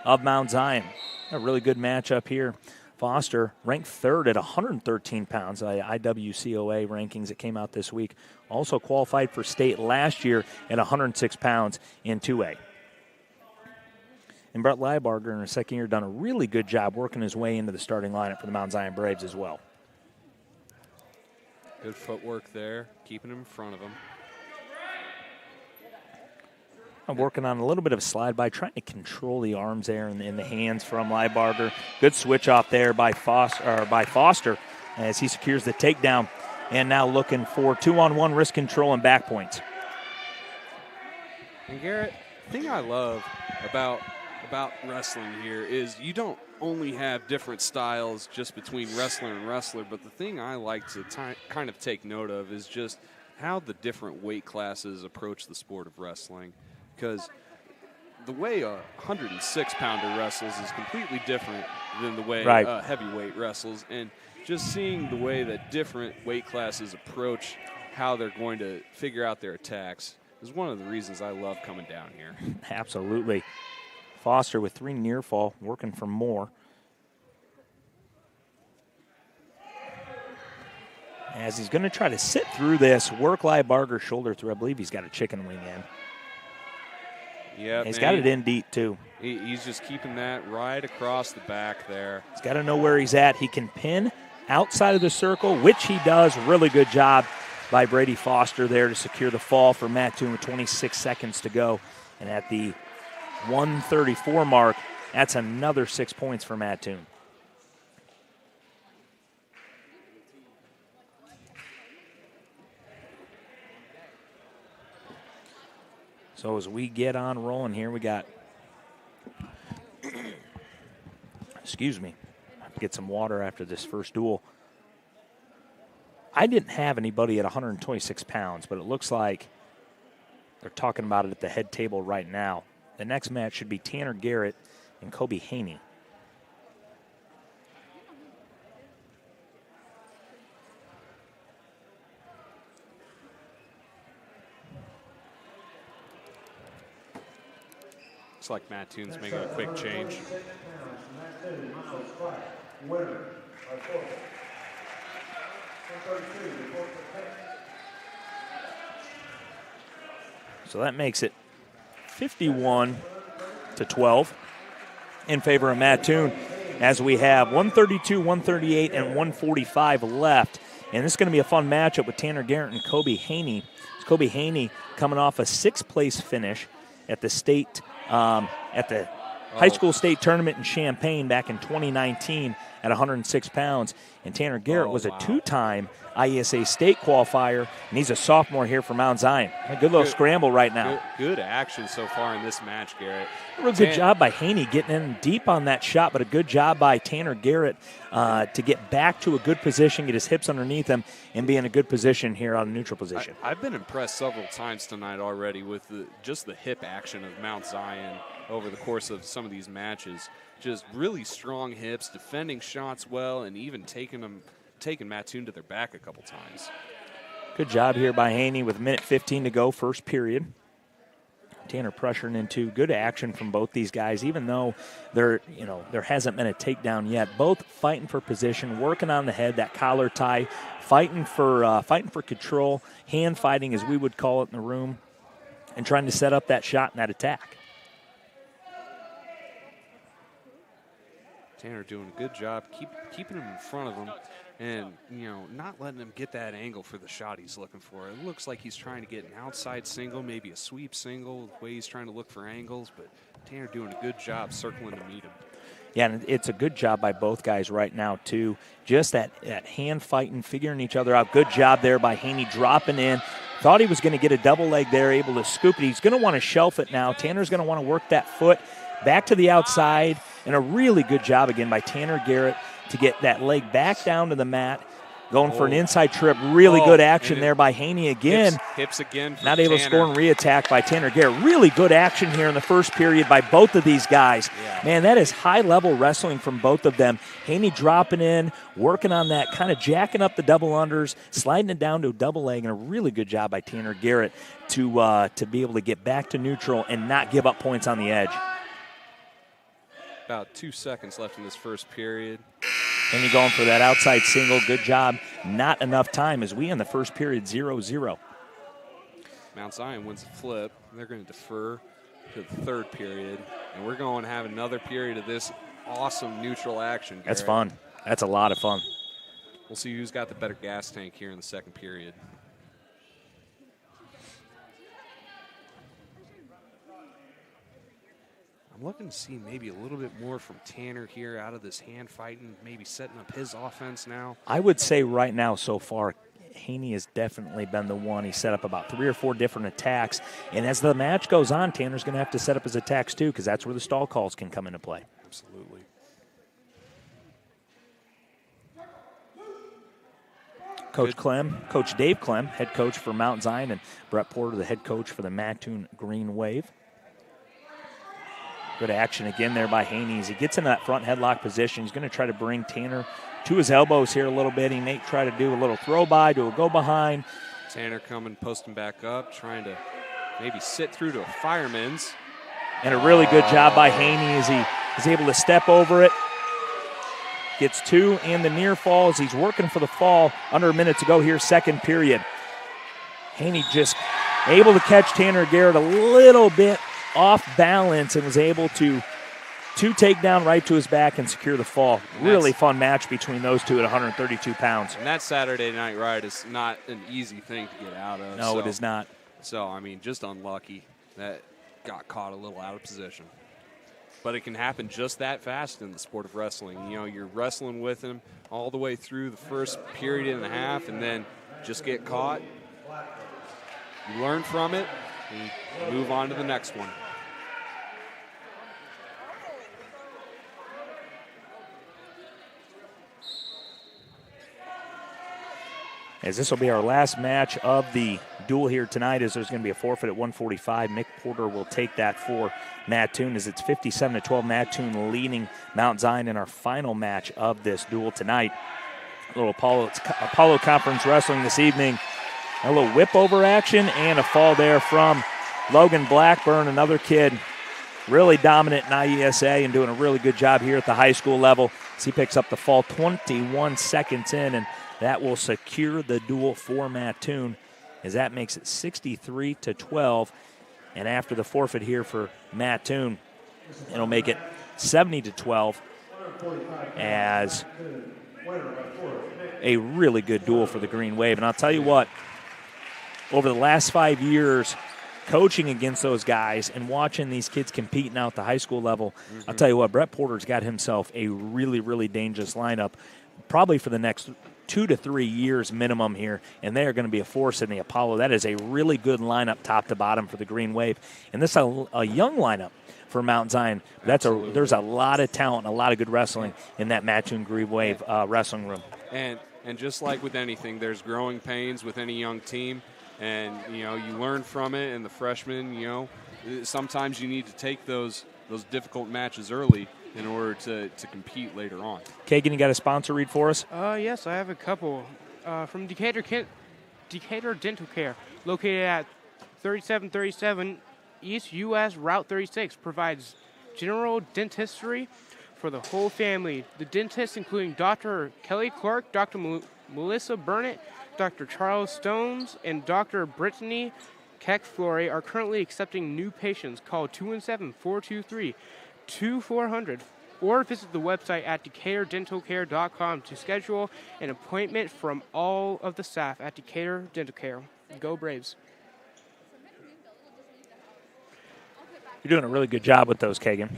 of Mount Zion. A really good matchup here. Foster ranked third at 113 pounds, IWCOA rankings that came out this week. Also qualified for state last year at 106 pounds in 2A. And Brett Liebarger in his second year done a really good job working his way into the starting lineup for the Mount Zion Braves as well. Good footwork there, keeping him in front of him. I'm working on a little bit of a slide by trying to control the arms there and the hands from Liebarger. Good switch off there by Foster as he secures the takedown. And now looking for 2-on-1 wrist control and back points. And Garrett, the thing I love about wrestling here is you don't only have different styles just between wrestler and wrestler, but the thing I like to kind of take note of is just how the different weight classes approach the sport of wrestling. Because the way a 106-pounder wrestles is completely different than the way a heavyweight wrestles. And just seeing the way that different weight classes approach how they're going to figure out their attacks is one of the reasons I love coming down here. Absolutely. Foster with 3 near fall, working for more. As he's going to try to sit through this, work Liebarger's shoulder through. I believe he's got a chicken wing in. Yeah, he's got it in deep, too. He's just keeping that right across the back there. He's got to know where he's at. He can pin outside of the circle, which he does. Really good job by Brady Foster there to secure the fall for Mattoon with 26 seconds to go. And at the 134 mark, that's another 6 points for Mattoon. So as we get on rolling here, we got, excuse me, get some water after this first duel. I didn't have anybody at 126 pounds, but it looks like they're talking about it at the head table right now. The next match should be Tanner Garrett and Kobe Haney. Looks like Mattoon's making a quick change. So that makes it 51-12 in favor of Mattoon as we have 132, 138, and 145 left. And this is going to be a fun matchup with Tanner Garrett and Kobe Haney. Kobe Haney coming off a 6th place finish at the state at the high school state tournament in Champaign back in 2019 at 106 pounds. And Tanner Garrett was a two-time IESA state qualifier, and he's a sophomore here for Mount Zion. A good little scramble right now. Good action so far in this match, Garrett. A real good job by Haney getting in deep on that shot, but a good job by Tanner Garrett to get back to a good position, get his hips underneath him, and be in a good position here on a neutral position. I've been impressed several times tonight already with just the hip action of Mount Zion over the course of some of these matches. Just really strong hips, defending shots well, and even taking Mattoon to their back a couple times. Good job here by Haney with 1:15 to go, first period. Tanner pressuring into good action from both these guys, even though there hasn't been a takedown yet. Both fighting for position, working on the head, that collar tie, fighting for control, hand fighting as we would call it in the room, and trying to set up that shot and that attack. Tanner doing a good job keeping him in front of him and, not letting him get that angle for the shot he's looking for. It looks like he's trying to get an outside single, maybe a sweep single, the way he's trying to look for angles, but Tanner doing a good job circling to meet him. Yeah, and it's a good job by both guys right now, too. Just that hand fighting, figuring each other out. Good job there by Haney dropping in. Thought he was going to get a double leg there, able to scoop it. He's going to want to shelf it now. Tanner's going to want to work that foot back to the outside. And a really good job again by Tanner Garrett to get that leg back down to the mat, going for an inside trip. Really good action there by Haney again. Hips again. Not able to score and re-attack by Tanner Garrett. Really good action here in the first period by both of these guys. Yeah. Man, that is high-level wrestling from both of them. Haney dropping in, working on that, kind of jacking up the double unders, sliding it down to a double leg, and a really good job by Tanner Garrett to be able to get back to neutral and not give up points on the edge. About 2 seconds left in this first period. And you're going for that outside single. Good job. Not enough time as we in the first period 0-0. Mount Zion wins the flip. They're going to defer to the third period. And we're going to have another period of this awesome neutral action, Garrett. That's fun. That's a lot of fun. We'll see who's got the better gas tank here in the second period. I'm looking to see maybe a little bit more from Tanner here out of this hand fighting, maybe setting up his offense now. I would say right now so far, Haney has definitely been the one. He set up about 3 or 4 different attacks. And as the match goes on, Tanner's going to have to set up his attacks too, because that's where the stall calls can come into play. Absolutely. Coach Dave Clem, head coach for Mount Zion, and Brett Porter, the head coach for the Mattoon Green Wave. Good action again there by Haney. As he gets in that front headlock position, he's going to try to bring Tanner to his elbows here a little bit. He may try to do a little throw by, do a go behind. Tanner coming, posting back up, trying to maybe sit through to a fireman's. And a really good job by Haney as he is able to step over it. Gets 2 and the near fall as he's working for the fall. Under a minute to go here, second period. Haney just able to catch Tanner Garrett a little bit off balance and was able to take down right to his back and secure the fall. Really fun match between those two at 132 pounds. And that Saturday night ride is not an easy thing to get out of. No, it is not. So, I mean, just unlucky that got caught a little out of position. But it can happen just that fast in the sport of wrestling. You're wrestling with him all the way through the first period and a half and then just get caught. You learn from it and move on to the next one. As this will be our last match of the duel here tonight, as there's going to be a forfeit at 145. Mick Porter will take that for Mattoon as it's 57-12. Mattoon leading Mount Zion in our final match of this duel tonight. A little Apollo Conference Wrestling this evening. A little whip over action and a fall there from Logan Blackburn, another kid really dominant in IESA and doing a really good job here at the high school level. As he picks up the fall 21 seconds in, and that will secure the duel for Mattoon, as that makes it 63-12. And after the forfeit here for Mattoon, it'll make it 70-12 as a really good duel for the Green Wave. And I'll tell you what, over the last 5 years, coaching against those guys and watching these kids compete now at the high school level, I'll tell you what, Brett Porter's got himself a really, really dangerous lineup, probably for the next 2 to 3 years minimum here, and they are going to be a force in the Apollo. That is a really good lineup top to bottom for the Green Wave. And this is a young lineup for Mount Zion. There's a lot of talent and a lot of good wrestling in that Mattoon Green Wave wrestling room. And just like with anything, there's growing pains with any young team. And, you learn from it. And the freshmen, sometimes you need to take those difficult matches early in order to compete later on. Kagan, you got a sponsor read for us? Yes, I have a couple. From Decatur Dental Care, located at 3737 East US Route 36, provides general dentistry for the whole family. The dentists, including Dr. Kelly Clark, Dr. Melissa Burnett, Dr. Charles Stones, and Dr. Brittany Keck-Flory, are currently accepting new patients. Call 217-423-2400 or visit the website at decaturdentalcare.com to schedule an appointment from all of the staff at Decatur Dental Care. Go Braves. You're doing a really good job with those, Kagan.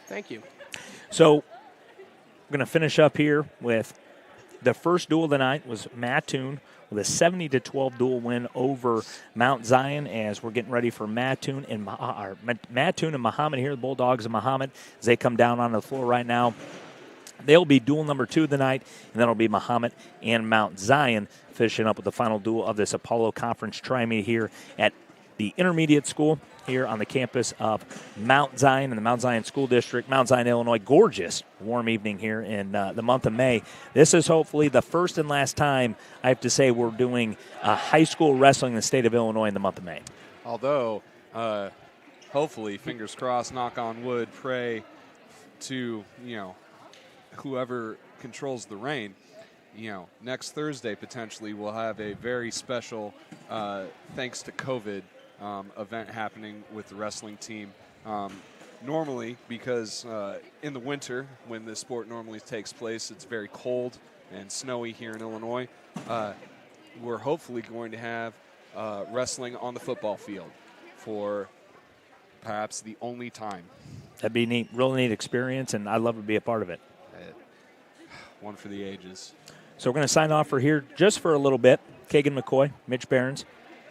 Thank you. So we're going to finish up here with the first duel of the night was Mattoon with a 70-12 duel win over Mount Zion, as we're getting ready for Mattoon and Mahomet here, the Bulldogs of Mahomet, as they come down onto the floor right now. They'll be duel number 2 of the night, and then it'll be Mahomet and Mount Zion finishing up with the final duel of this Apollo Conference tri-meet here at the intermediate school here on the campus of Mount Zion in the Mount Zion School District, Mount Zion, Illinois. Gorgeous, warm evening here in the month of May. This is hopefully the first and last time, I have to say, we're doing high school wrestling in the state of Illinois in the month of May. Although, hopefully, fingers crossed, knock on wood, pray to, whoever controls the rain. Next Thursday, potentially, we'll have a very special, thanks to COVID, event happening with the wrestling team. Normally, because in the winter, when the sport normally takes place, it's very cold and snowy here in Illinois. We're hopefully going to have wrestling on the football field for perhaps the only time. That'd be neat, real neat experience, and I'd love to be a part of it. One for the ages. So we're going to sign off for here just for a little bit. Kagan McCoy, Mitch Behrens,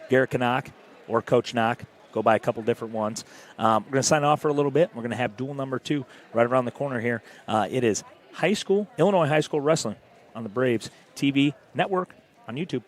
Garrett Knock, or Coach Knock. Go by a couple different ones. We're going to sign off for a little bit. We're going to have duel number 2 right around the corner here. It is Illinois high school wrestling on the Braves TV network on YouTube.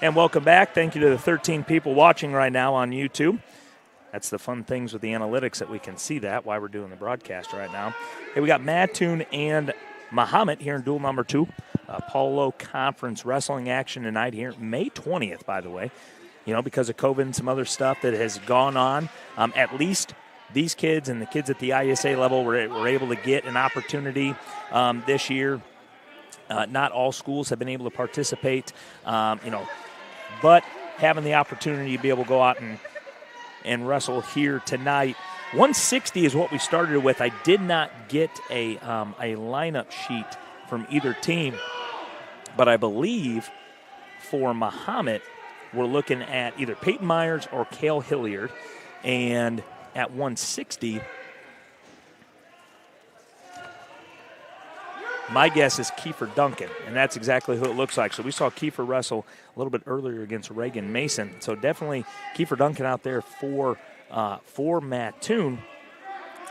And welcome back. Thank you to the 13 people watching right now on YouTube. That's the fun things with the analytics that we can see that while we're doing the broadcast right now. Hey, we got Mattoon and Mahomet here in duel number 2. Polo Conference wrestling action tonight here, May 20th, by the way. You know, because of COVID and some other stuff that has gone on, at least these kids and the kids at the ISA level were able to get an opportunity this year. Not all schools have been able to participate, but having the opportunity to be able to go out and wrestle here tonight. 160 is what we started with. I did not get a lineup sheet from either team, but I believe for Mahomet, we're looking at either Peyton Myers or Cale Hilliard. And at 160, my guess is Kiefer Duncan, and that's exactly who it looks like. So we saw Kiefer wrestle a little bit earlier against Reagan Mason. So definitely Kiefer Duncan out there for Mattoon.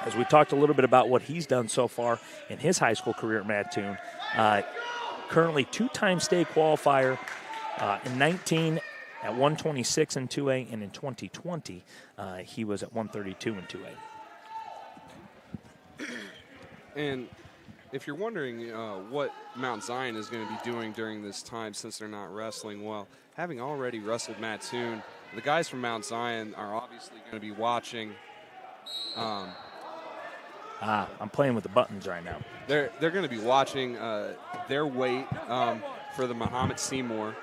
As we talked a little bit about what he's done so far in his high school career at Mattoon. Currently two-time state qualifier in 19 at 126 in 2A, and in 2020 he was at 132 in 2A. And if you're wondering what Mount Zion is going to be doing during this time since they're not wrestling, well, having already wrestled Mattoon, the guys from Mount Zion are obviously going to be watching. I'm playing with the buttons right now. They're going to be watching their weight for the Mahomet-Seymour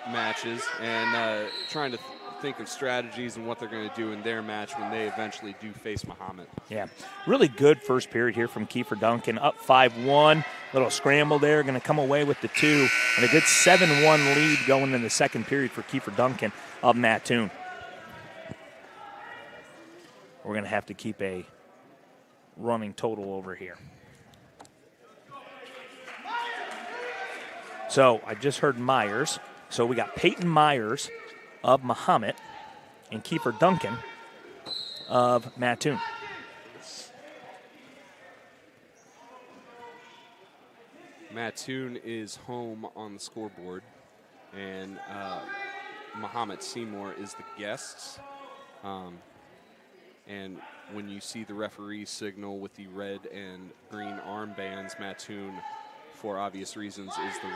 matches and trying to think of strategies and what they're going to do in their match when they eventually do face Mahomet. Yeah, really good first period here from Kiefer Duncan. Up 5-1, little scramble there, going to come away with the 2, and a good 7-1 lead going in the second period for Kiefer Duncan of Mattoon. We're going to have to keep a running total over here. So I just heard Myers. So we got Peyton Myers of Mahomet and Kiefer Duncan of Mattoon. Mattoon is home on the scoreboard, and Mahomet-Seymour is the guests. And when you see the referee signal with the red and green armbands, Mattoon, for obvious reasons, is the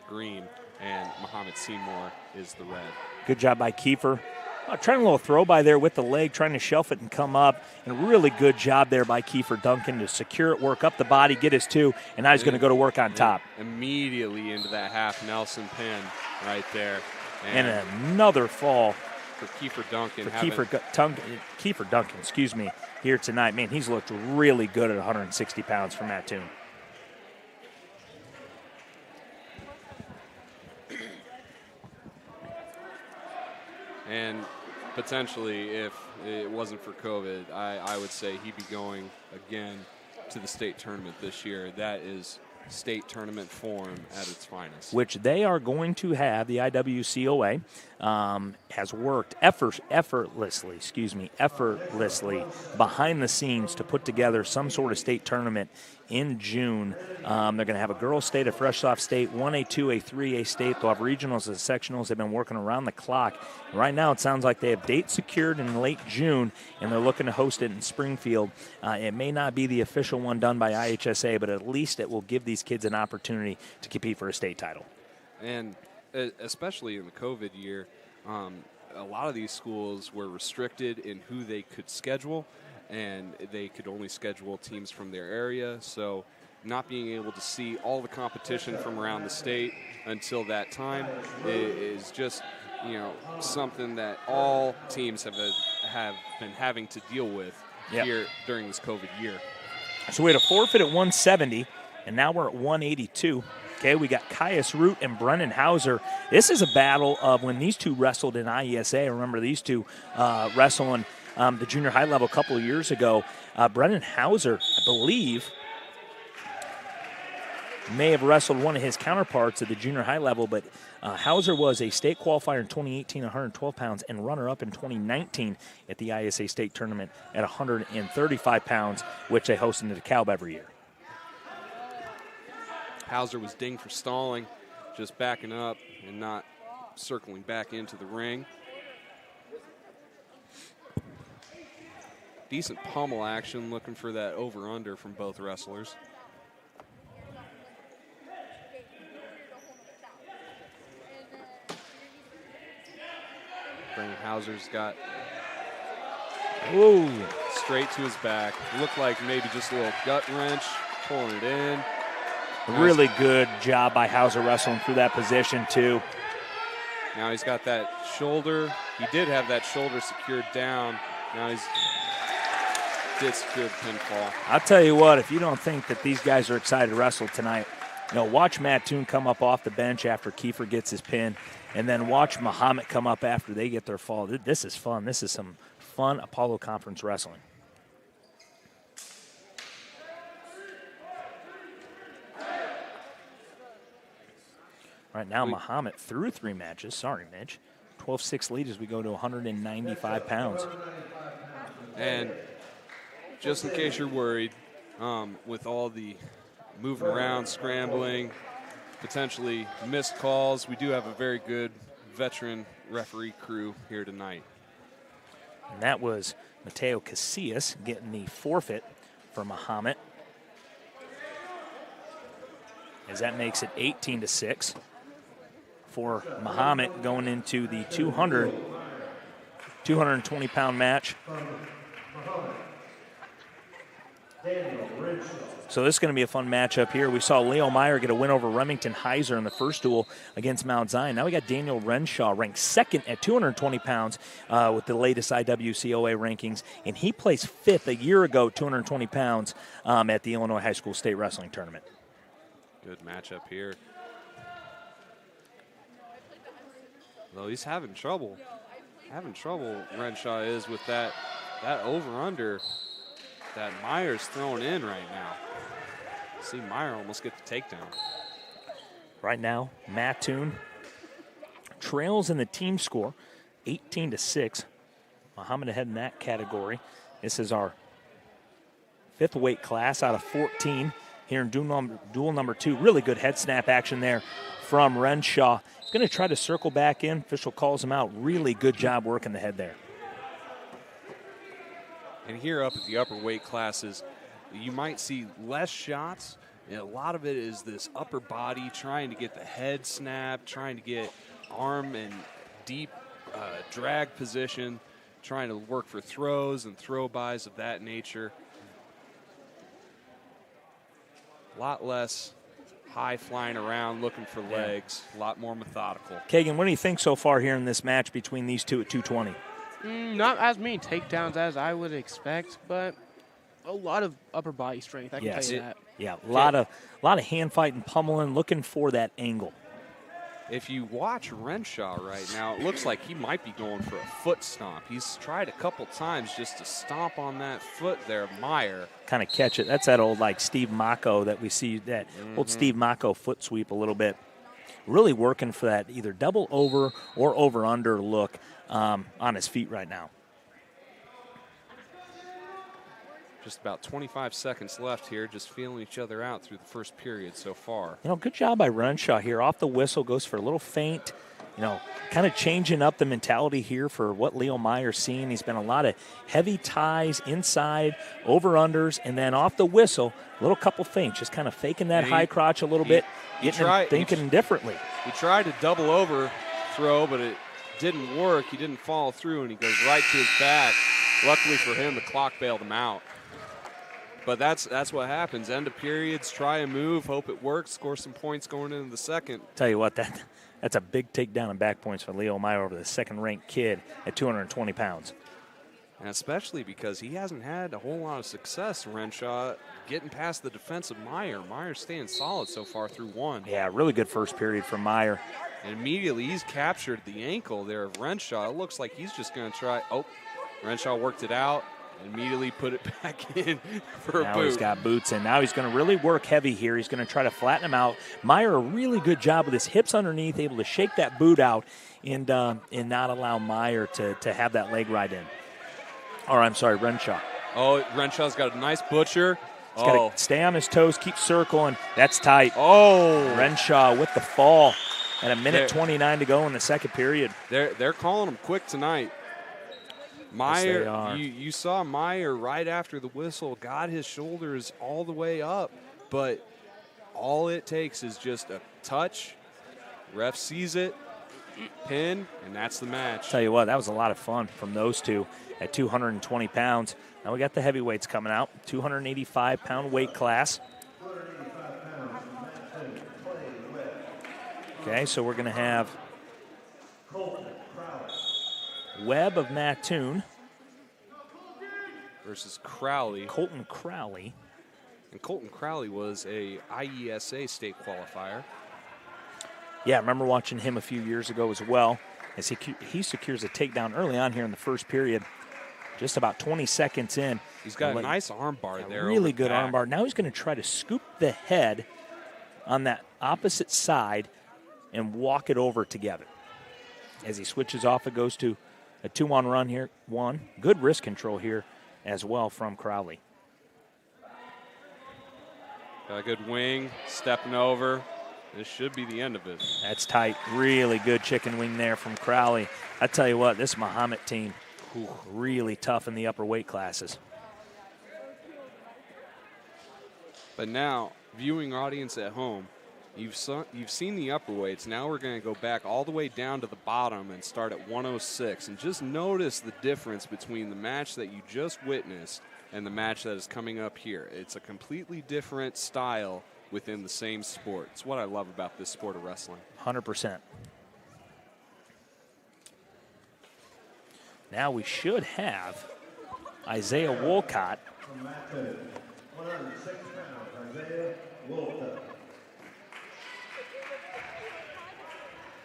green, and Mahomet-Seymour is the red. Good job by Kiefer. Trying a little throw by there with the leg, trying to shelf it and come up. And really good job there by Kiefer Duncan to secure it, work up the body, get his 2, and now he's going to go to work on top. Immediately into that half Nelson pin right there. And another fall for Kiefer Duncan. Kiefer Duncan, here tonight. Man, he's looked really good at 160 pounds for Mattoon. And potentially, if it wasn't for COVID, I would say he'd be going again to the state tournament this year. That is state tournament form at its finest. Which they are going to have. The IWCOA has worked effortlessly behind the scenes to put together some sort of state tournament in June. They're going to have a girls' state, a fresh-off state, 1A, 2A, 3A state. They'll have regionals and sectionals. They've been working around the clock. Right now it sounds like they have dates secured in late June, and they're looking to host it in Springfield. It may not be the official one done by IHSA, but at least it will give these kids an opportunity to compete for a state title. And especially in the COVID year, a lot of these schools were restricted in who they could schedule, and they could only schedule teams from their area. So not being able to see all the competition from around the state until that time is just, something that all teams have been having to deal with here during this COVID year. So we had a forfeit at 170, and now we're at 182. Okay, we got Caius Root and Brennan Hauser. This is a battle of when these two wrestled in IESA. I remember these two wrestling the junior high level a couple of years ago. Brennan Hauser, I believe, may have wrestled one of his counterparts at the junior high level, but Hauser was a state qualifier in 2018, 112 pounds, and runner-up in 2019 at the ISA state tournament at 135 pounds, which they host in the DeKalb every year. Hauser was dinged for stalling, just backing up and not circling back into the ring. Decent pummel action, looking for that over-under from both wrestlers. Brandon Hauser's got straight to his back. Looked like maybe just a little gut wrench, pulling it in. Really good job by Hauser wrestling through that position, too. Now he's got that shoulder. He did have that shoulder secured down. Now he's did secure the pinfall. I'll tell you what, if you don't think that these guys are excited to wrestle tonight, watch Mattoon come up off the bench after Kiefer gets his pin, and then watch Mahomet come up after they get their fall. This is fun. This is some fun Apollo Conference wrestling. Right now, Mahomet through 3 matches. Sorry, Mitch. 12-6 lead as we go to 195 pounds. And just in case you're worried, with all the moving around, scrambling, potentially missed calls, we do have a very good veteran referee crew here tonight. And that was Mateo Casillas getting the forfeit for Mahomet, as that makes it 18-6 for Mahomet going into the 220-pound match. So this is going to be a fun matchup here. We saw Leo Meyer get a win over Remington Heiser in the first duel against Mount Zion. Now we got Daniel Renshaw ranked second at 220 pounds with the latest IWCOA rankings, and he placed 5th a year ago, 220 pounds at the Illinois High School State Wrestling Tournament. Good matchup here. Though he's having trouble. Renshaw is with that over-under that Meyer's throwing in right now. See Meyer almost get the takedown. Right now, Mattoon trails in the team score, 18-6. Mahomet ahead in that category. This is our 5th weight class out of 14 here in duel number 2. Really good head snap action there from Renshaw. He's going to try to circle back in. Official calls him out. Really good job working the head there. And here up at the upper weight classes, you might see less shots. And a lot of it is this upper body trying to get the head snap, trying to get arm and deep drag position, trying to work for throws and throw-bys of that nature. A lot less high flying around looking for legs, a lot more methodical. Kagan, what do you think so far here in this match between these two at 220? Not as many takedowns as I would expect, but a lot of upper body strength, I can tell you that. Yeah, a lot of hand fighting, pummeling, looking for that angle. If you watch Renshaw right now, it looks like he might be going for a foot stomp. He's tried a couple times just to stomp on that foot there, Meyer. Kind of catch it. That's that old Steve Mocco that we see, that old Steve Mocco foot sweep a little bit. Really working for that either double over or over under look on his feet right now. Just about 25 seconds left here, just feeling each other out through the first period so far. Good job by Renshaw here. Off the whistle, goes for a little feint. Kind of changing up the mentality here for what Leo Meyer's seen. He's been a lot of heavy ties inside, over-unders, and then off the whistle, a little couple feints, just kind of faking that high crotch a little bit, thinking differently. He tried to double over throw, but it didn't work. He didn't follow through, and he goes right to his back. Luckily for him, the clock bailed him out. But that's what happens. End of periods, try a move, hope it works, score some points going into the second. Tell you what, that's a big takedown and back points for Leo Meyer over the second-ranked kid at 220 pounds. And especially because he hasn't had a whole lot of success, Renshaw, getting past the defense of Meyer. Meyer's staying solid so far through one. Yeah, really good first period from Meyer. And immediately he's captured the ankle there of Renshaw. It looks like he's just going to try. Oh, Renshaw worked it out. Immediately put it back in for a boot. Now he's got boots in. Now he's going to really work heavy here. He's going to try to flatten him out. Meyer, a really good job with his hips underneath, able to shake that boot out and not allow Meyer to have that leg right in. Or I'm sorry, Renshaw. Oh, Renshaw's got a nice butcher. He's got to stay on his toes, keep circling. That's tight. Oh. Renshaw with the fall. And a minute 29 to go in the second period. They're calling him quick tonight. Meyer, yes, you saw Meyer right after the whistle, got his shoulders all the way up, but all it takes is just a touch. Ref sees it, pin, and that's the match. Tell you what, that was a lot of fun from those two at 220 pounds. Now we got the heavyweights coming out, 285-pound weight class. Okay, so we're going to have Webb of Mattoon versus Crowley. Colton Crowley. And Colton Crowley was a IESA state qualifier. Yeah, I remember watching him a few years ago as well, as he secures a takedown early on here in the first period, just about 20 seconds in. He's got a nice arm bar there. Really good arm bar. Now he's going to try to scoop the head on that opposite side and walk it over together. As he switches off, it goes to a 2-on run here. One. Good wrist control here as well from Crowley. Got a good wing, stepping over. This should be the end of it. That's tight. Really good chicken wing there from Crowley. I tell you what, this Mahomet team, really tough in the upper weight classes. But now, viewing audience at home, you've seen the upper weights. Now we're going to go back all the way down to the bottom and start at 106. And just notice the difference between the match that you just witnessed and the match that is coming up here. It's a completely different style within the same sport. It's what I love about this sport of wrestling. 100%. Now we should have Isaiah Wolcott. From Mattoon, 106 pounds, Isaiah Wolcott.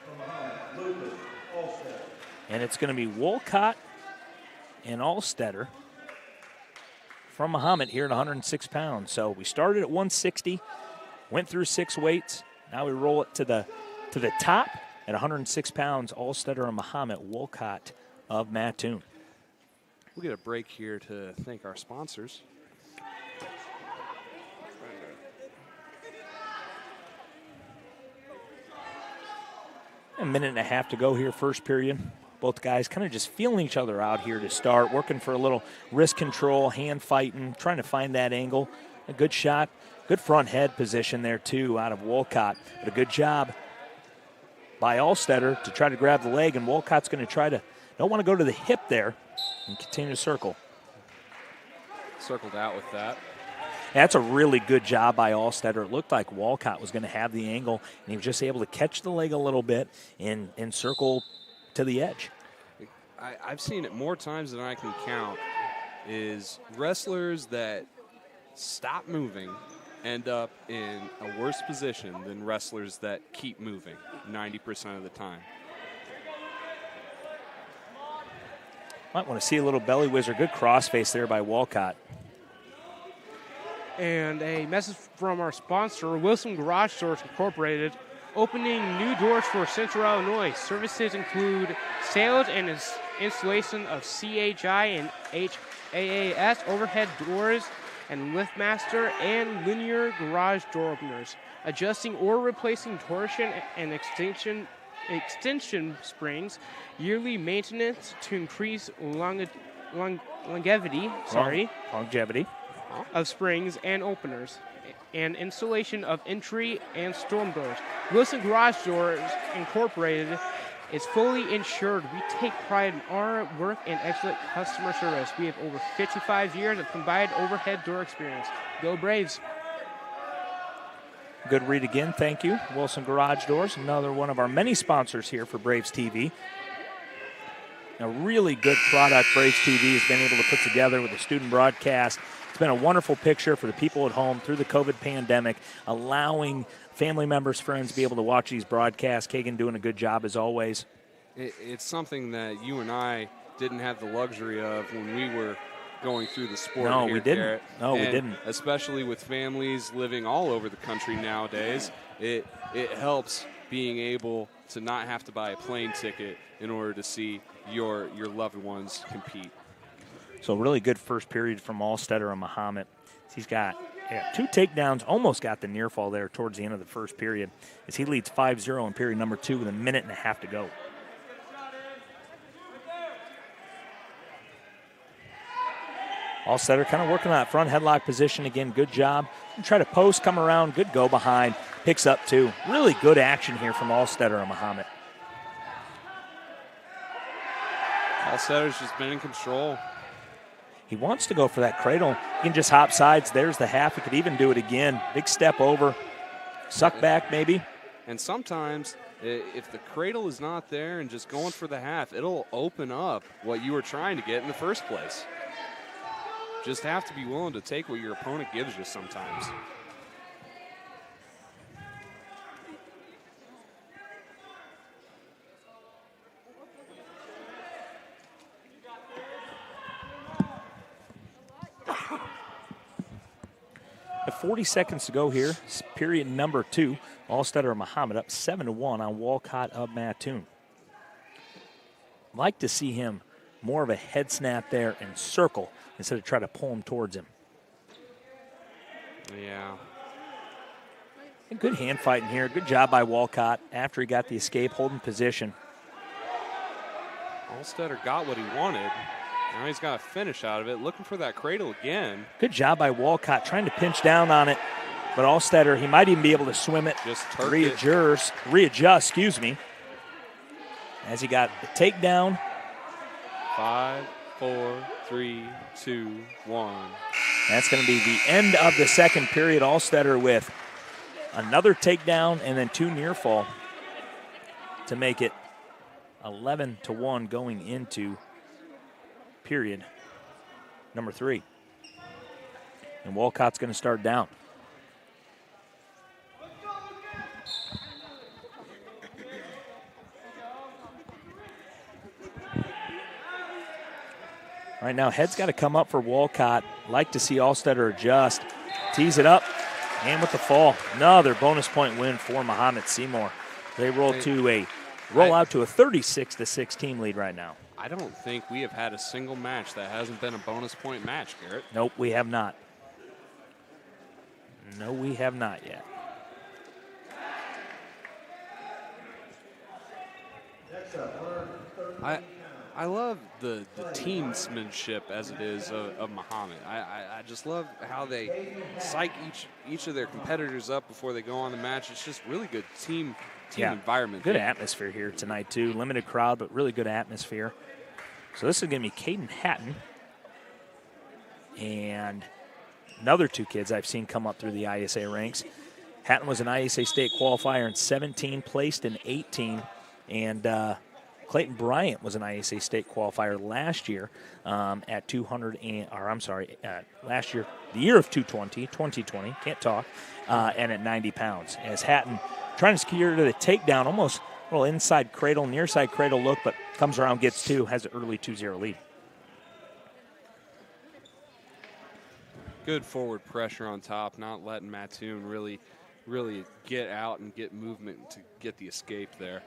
From Mahomet, Lucas Olstetter. And it's going to be Wolcott and Olstetter from Mahomet here at 106 pounds. So we started at 160, went through 6 weights. Now we roll it to the top at 106 pounds. Olstetter and Mahomet, Wolcott of Mattoon. We'll get a break here to thank our sponsors. A minute and a half to go here, first period. Both guys kind of just feeling each other out here to start, working for a little wrist control, hand fighting, trying to find that angle. A good shot, good front head position there too out of Wolcott. But a good job by Olstetter to try to grab the leg, and Wolcott's going to try to, don't want to go to the hip there, and continue to circle. Circled out with that. That's a really good job by Olstetter. It looked like Wolcott was going to have the angle, and he was just able to catch the leg a little bit and circle to the edge. I've seen it more times than I can count, is wrestlers that stop moving end up in a worse position than wrestlers that keep moving 90% of the time. Might want to see a little belly whizzer. Good crossface there by Wolcott. And a message from our sponsor, Wilson Garage Doors Incorporated, opening new doors for Central Illinois. Services include sales and installation of CHI and HAAS overhead doors and LiftMaster and linear garage door openers, adjusting or replacing torsion and extension springs, yearly maintenance to increase longevity. Longevity Of springs and openers, and installation of entry and storm doors. Wilson Garage Doors Incorporated is fully insured. We take pride in our work and excellent customer service. We have over 55 years of combined overhead door experience. Go Braves. Good read again, thank you. Wilson Garage Doors, another one of our many sponsors here for Braves TV. A really good product Braves TV has been able to put together with the student broadcast. It's been a wonderful picture for the people at home through the COVID pandemic, allowing family members, friends to be able to watch these broadcasts. Kagan doing a good job as always. It's something that you and I didn't have the luxury of when we were going through the sport. No, here, we didn't. Garrett. No, we And didn't. Especially with families living all over the country nowadays, it helps being able to not have to buy a plane ticket in order to see your loved ones compete. So really good first period from Olstetter and Mahomet. He's got Yeah, 2 takedowns, almost got the near fall there towards the end of the first period as he leads 5-0 in period number 2 with a minute and a half to go. Allstetter kind of working on that front headlock position again. Good job. Try to post, come around, good go behind. Picks up 2. Really good action here from Allstetter and Mahomet. Allstetter's just been in control. He wants to go for that cradle. He can just hop sides. There's the half. He could even do it again. Big step over. Suck back maybe. And sometimes if the cradle is not there and just going for the half, it'll open up what you were trying to get in the first place. Just have to be willing to take what your opponent gives you sometimes. At 40 seconds to go here, period number 2. Allstetter and Mahomet up 7-1 on Walcott of Mattoon. Like to see him more of a head snap there and circle instead of try to pull him towards him. Yeah. A good hand fighting here. Good job by Walcott after he got the escape, holding position. Allstetter got what he wanted. Now he's got a finish out of it, looking for that cradle again. Good job by Walcott trying to pinch down on it, but Allstetter, he might even be able to swim it. Just readjust, as he got the takedown. 5, 4, 3, 2, 1. That's going to be the end of the second period. Allstetter with another takedown and then 2 near fall to make it 11-1 going into period number 3. And Walcott's going to start down. Right now, head's got to come up for Walcott. Like to see Allstetter adjust. Tees it up, and with the fall, another bonus point win for Mahomet-Seymour. They roll out to a 36-6 team lead right now. I don't think we have had a single match that hasn't been a bonus point match, Garrett. Nope, we have not. No, we have not yet. I love the teamsmanship as it is of Mahomet. I just love how they psych each of their competitors up before they go on the match. It's just really good team environment. Good atmosphere here tonight, too. Limited crowd, but really good atmosphere. So this is going to be Caden Hatton and another 2 kids I've seen come up through the ISA ranks. Hatton was an ISA state qualifier in 17, placed in 18, and Clayton Bryant was an ISA state qualifier last year at 200 last year, the year of 2020, can't talk, and at 90 pounds. As Hatton trying to secure the takedown, almost a little inside cradle, near side cradle look, but comes around, gets 2, has an early 2-0 lead. Good forward pressure on top, not letting Mattoon really get out and get movement to get the escape there.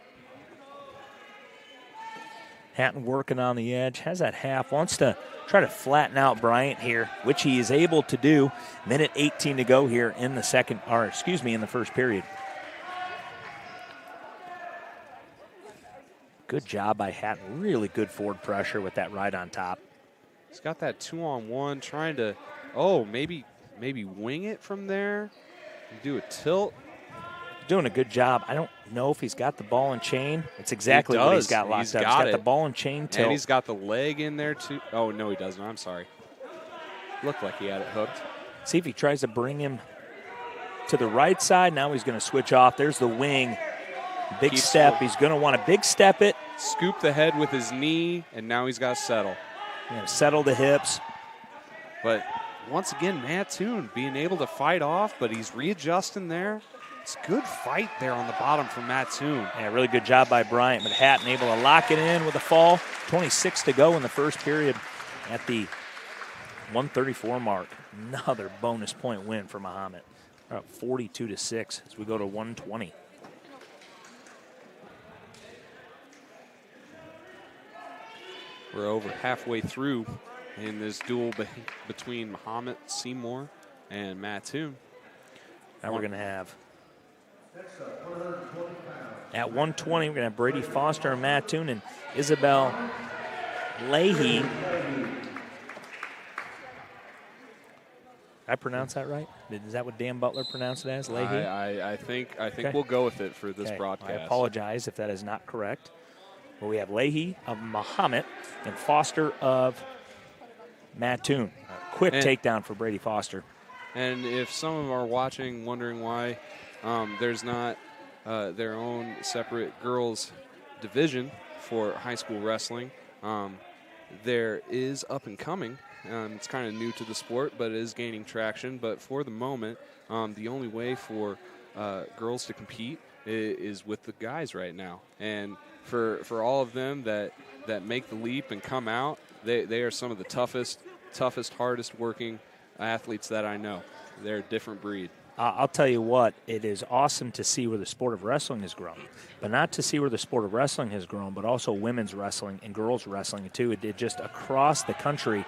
Hatton working on the edge, has that half, wants to try to flatten out Bryant here, which he is able to do. Minute 18 to go here in the in the first period. Good job by Hatton. Really good forward pressure with that right on top. He's got that 2-on-1, trying to, maybe wing it from there, and do a tilt. Doing a good job. I don't know if he's got the ball and chain. It's exactly what he's got locked up. He's got the ball and chain tilt. And he's got the leg in there too. Oh, no, he doesn't. I'm sorry. Looked like he had it hooked. See if he tries to bring him to the right side. Now he's going to switch off. There's the wing. Big step. He's going to want to big step it. Scoop the head with his knee, and now he's got to settle. Settle the hips. But once again, Mattoon being able to fight off, but he's readjusting there. It's a good fight there on the bottom from Mattoon. Yeah, really good job by Bryant, but Hatton able to lock it in with a fall. 26 to go in the first period at the 134 mark. Another bonus point win for Mahomet. We're up 42-6 as we go to 120. We're over halfway through in this duel between Mahomet-Seymour and Mattoon. Now we're going to have, at 120, we're going to have Brady Foster and Mattoon and Isabel Leahy. I pronounce that right? Is that what Dan Butler pronounced it as, Leahy? I think Okay. we'll go with it for this Okay. broadcast. I apologize if that is not correct. But we have Leahy of Mahomet and Foster of Mattoon. A quick takedown for Brady Foster. And if some of them are watching, wondering why there's not their own separate girls division for high school wrestling, there is up and coming. It's kind of new to the sport, but it is gaining traction. But for the moment, the only way for girls to compete is with the guys right now. And for all of them that make the leap and come out, they are some of the toughest, hardest working athletes that I know. They're a different breed. I'll tell you what, it is awesome to see where the sport of wrestling has grown. But not to see where the sport of wrestling has grown, but also women's wrestling and girls wrestling too. It did just across the country.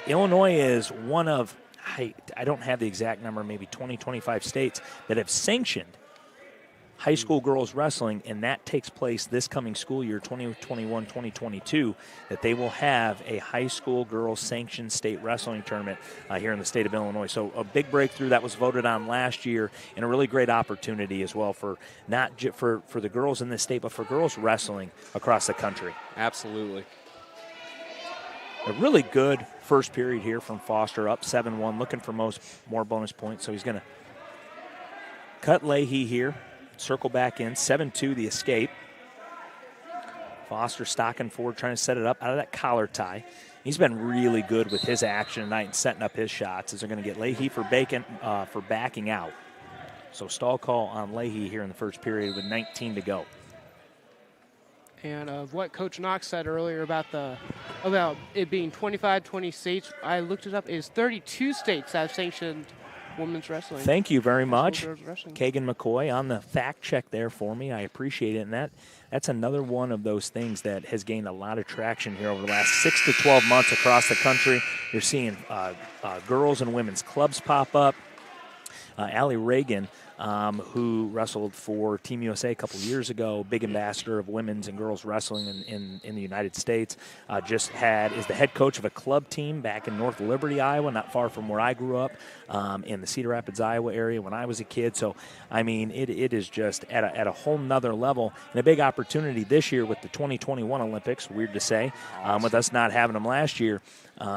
Illinois is one of, I don't have the exact number, maybe 20, 25 states that have sanctioned high school girls wrestling, and that takes place this coming school year, 2021-2022, that they will have a high school girls sanctioned state wrestling tournament here in the state of Illinois. So a big breakthrough that was voted on last year, and a really great opportunity as well for not for the girls in this state, but for girls wrestling across the country. Absolutely. A really good first period here from Foster, up 7-1, looking for more bonus points. So he's going to cut Leahy here. Circle back in, 7-2 the escape. Foster stocking forward, trying to set it up out of that collar tie. He's been really good with his action tonight and setting up his shots as they're going to get Leahy for backing out. So stall call on Leahy here in the first period with 19 to go. And of what Coach Knox said earlier about it being 20 states, I looked it up, is 32 states that have sanctioned women's wrestling. Thank you very much, Kagan McCoy, on the fact check there for me. I appreciate it. And that's another one of those things that has gained a lot of traction here over the last 6 to 12 months across the country. You're seeing girls and women's clubs pop up. Allie Reagan, who wrestled for Team USA a couple years ago, big ambassador of women's and girls wrestling in the United States, is the head coach of a club team back in North Liberty, Iowa, not far from where I grew up, in the Cedar Rapids, Iowa area when I was a kid. So, I mean, it is just at a whole nother level, and a big opportunity this year with the 2021 Olympics, weird to say, with us not having them last year.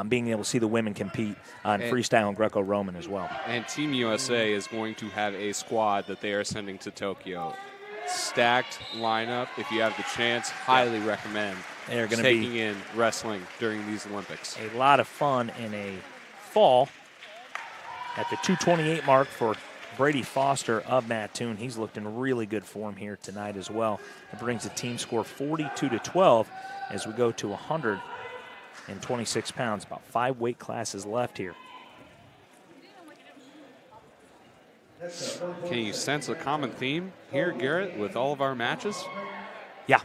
Being able to see the women compete on freestyle and Greco-Roman as well. And Team USA is going to have a squad that they are sending to Tokyo. Stacked lineup. If you have the chance, highly recommend They're going to taking in wrestling during these Olympics. A lot of fun in a fall at the 2:28 mark for Brady Foster of Mattoon. He's looked in really good form here tonight as well. It brings the team score 42-12 as we go to 126 pounds. About 5 weight classes left here. Can you sense a common theme here, Garrett, with all of our matches? Yeah.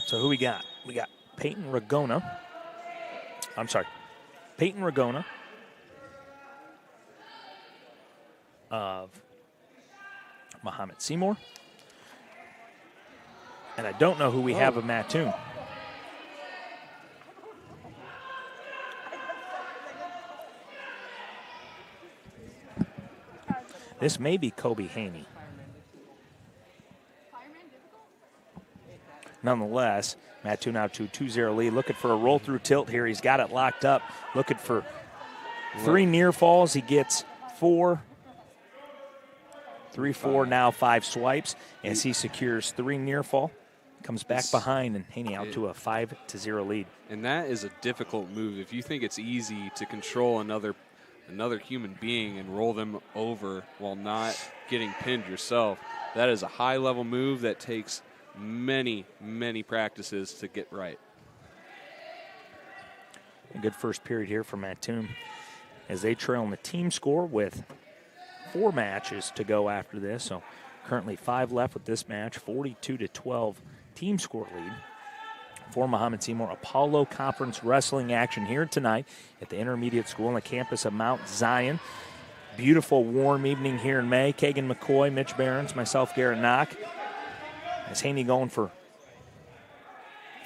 So who we got? We got Peyton Ragona of Mahomet-Seymour. And I don't know who we have of Mattoon. This may be Kobe Haney. Nonetheless, Mattoon now to 2-0 lead. Looking for a roll-through tilt here. He's got it locked up. Looking for 3 near falls. He gets 4. 3-4, now 5 swipes as he secures 3 near fall. Comes back behind, and Haney out to a 5-0 lead. And that is a difficult move. If you think it's easy to control another human being and roll them over while not getting pinned yourself, that is a high-level move that takes many, many practices to get right. A good first period here for Mattoon as they trail in the team score with 4 matches to go after this. So currently 5 left with this match, 42-12 team score lead for Mahomet-Seymour. Apollo Conference Wrestling action here tonight at the Intermediate School on the campus of Mount Zion. Beautiful, warm evening here in May. Kagan McCoy, Mitch Behrens, myself, Garrett Knock. Is Haney going for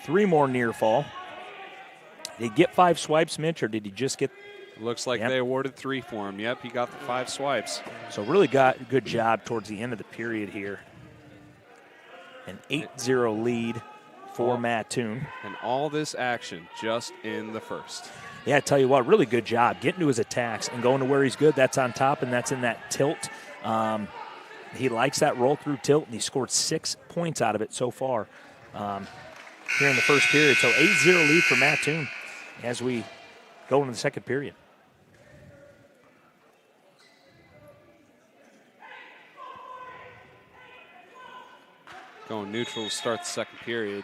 3 more near fall? Did he get 5 swipes, Mitch, or did he just get? Looks like they awarded 3 for him. Yep, he got the 5 swipes. So really got a good job towards the end of the period here. An 8-0 lead for Mattoon. And all this action just in the first. Yeah, I tell you what, really good job getting to his attacks and going to where he's good. That's on top, and that's in that tilt. He likes that roll-through tilt, and he scored 6 points out of it so far here in the first period. So 8-0 lead for Mattoon as we go into the second period. Going neutral to start the second period.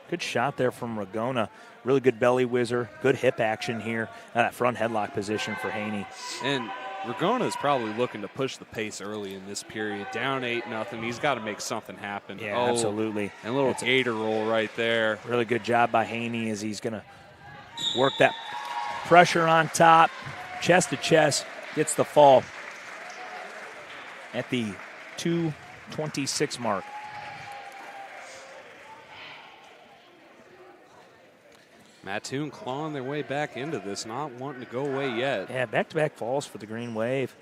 Good shot there from Ragona. Really good belly whizzer. Good hip action here. That front headlock position for Haney. And Ragona is probably looking to push the pace early in this period. Down 8-0. He's got to make something happen. Yeah, absolutely. And a little gator roll right there. Really good job by Haney as he's going to work that pressure on top. Chest to chest. Gets the fall at the 2:26 mark. Mattoon clawing their way back into this, not wanting to go away yet. Yeah, back-to-back falls for the Green Wave.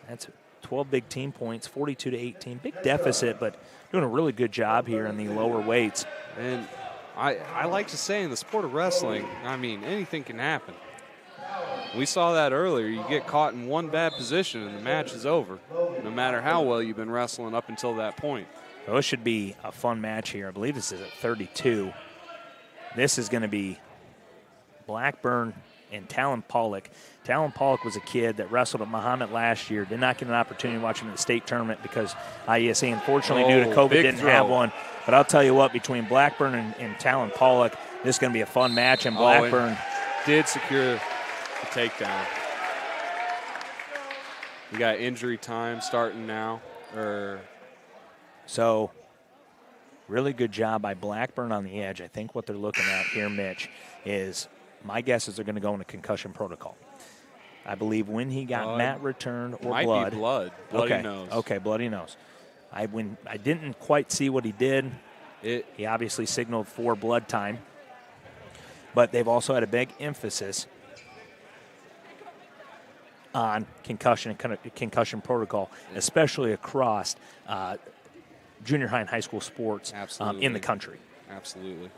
That's 12 big team points, 42-18. Big deficit, but doing a really good job here in the lower weights. And I like to say in the sport of wrestling, I mean, anything can happen. We saw that earlier. You get caught in one bad position and the match is over, no matter how well you've been wrestling up until that point. So this should be a fun match here. I believe this is at 32. This is going to be Blackburn and Talon Pollock. Talon Pollock was a kid that wrestled at Mahomet last year. Did not get an opportunity to watch him in the state tournament because IESA, unfortunately, due to COVID, didn't have one. But I'll tell you what, between Blackburn and Talon Pollock, this is going to be a fun match. And Blackburn did secure the takedown. We got injury time starting now. So really good job by Blackburn on the edge. I think what they're looking at here, Mitch, is my guess is they're going to go into concussion protocol. I believe when he got mat returned or might blood. Be blood. Bloody nose. Okay, bloody nose. I didn't quite see what he did. He obviously signaled for blood time. But they've also had a big emphasis on concussion and concussion protocol, especially across junior high and high school sports in the country. Absolutely.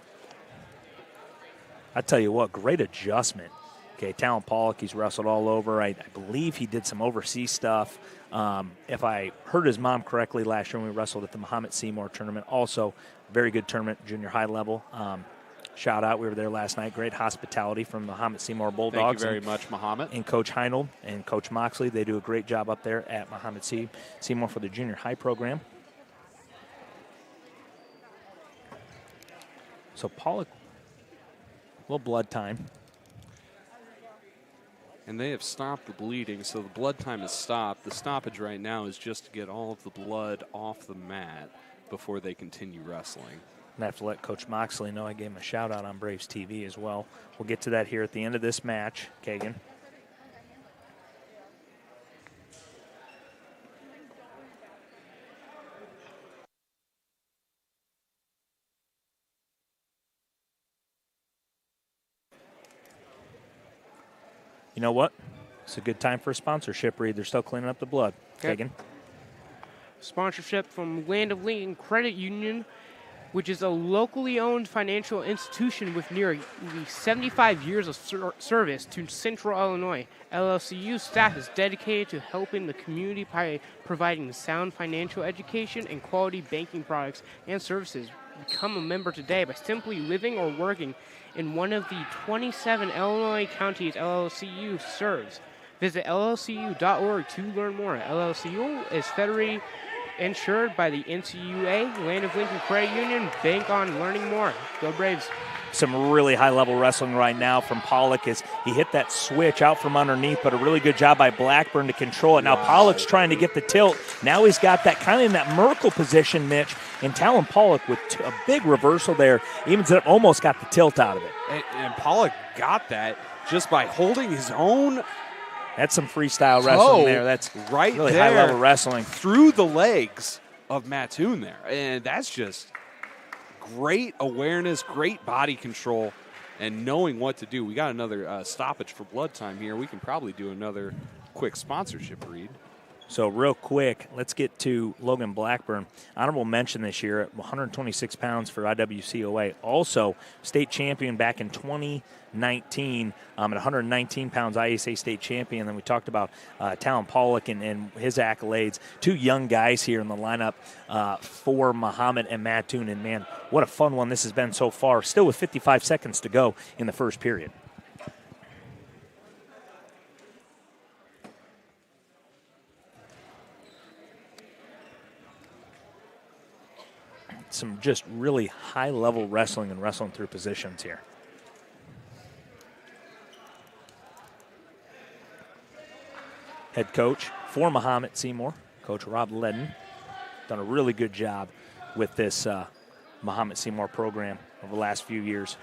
I tell you what, great adjustment. Okay, Talon Pollock, he's wrestled all over. I believe he did some overseas stuff. If I heard his mom correctly, last year when we wrestled at the Mahomet-Seymour tournament, also very good tournament, junior high level. Shout out, we were there last night. Great hospitality from the Mahomet-Seymour Bulldogs. Thank you very much, Mahomet. And Coach Heinold and Coach Moxley, they do a great job up there at Mahomet-Seymour for the junior high program. So Pollock, a little blood time. And they have stopped the bleeding, so the blood time has stopped. The stoppage right now is just to get all of the blood off the mat before they continue wrestling. I have to let Coach Moxley know I gave him a shout-out on Braves TV as well. We'll get to that here at the end of this match, Kagan. You know what? It's a good time for a sponsorship read. They're still cleaning up the blood. Okay. Kagan. Sponsorship from Land of Lincoln Credit Union, which is a locally owned financial institution with nearly 75 years of service to Central Illinois. LLCU staff is dedicated to helping the community by providing sound financial education and quality banking products and services. Become a member today by simply living or working in one of the 27 Illinois counties LLCU serves. Visit llcu.org to learn more. LLCU is federally insured by the NCUA, Land of Lincoln Credit Union. Bank on learning more. Go Braves. some really high-level wrestling right now from Pollock as he hit that switch out from underneath, but a really good job by Blackburn to control it. Now Pollock's trying to get the tilt. Now he's got that kind of in that Merkle position, Mitch, and Talon Pollock with a big reversal there, evens it up, almost got the tilt out of it. And Pollock got that just by holding his own That's some freestyle wrestling there. That's right really there high-level wrestling. Through the legs of Mattoon there. And that's just great awareness, great body control, and knowing what to do. We got another stoppage for blood time here. We can probably do another quick sponsorship read. So real quick, let's get to Logan Blackburn. Honorable mention this year at 126 pounds for IWCOA. Also state champion back in 2019 at 119 pounds, ISA state champion. Then we talked about Talon Pollock and his accolades. Two young guys here in the lineup for Mahomet and Mattoon. And, man, what a fun one this has been so far. Still with 55 seconds to go in the first period. Some just really high-level wrestling and wrestling through positions here. Head coach for Mahomet-Seymour, Coach Rob Ledden, done a really good job with this Mahomet-Seymour program over the last few years.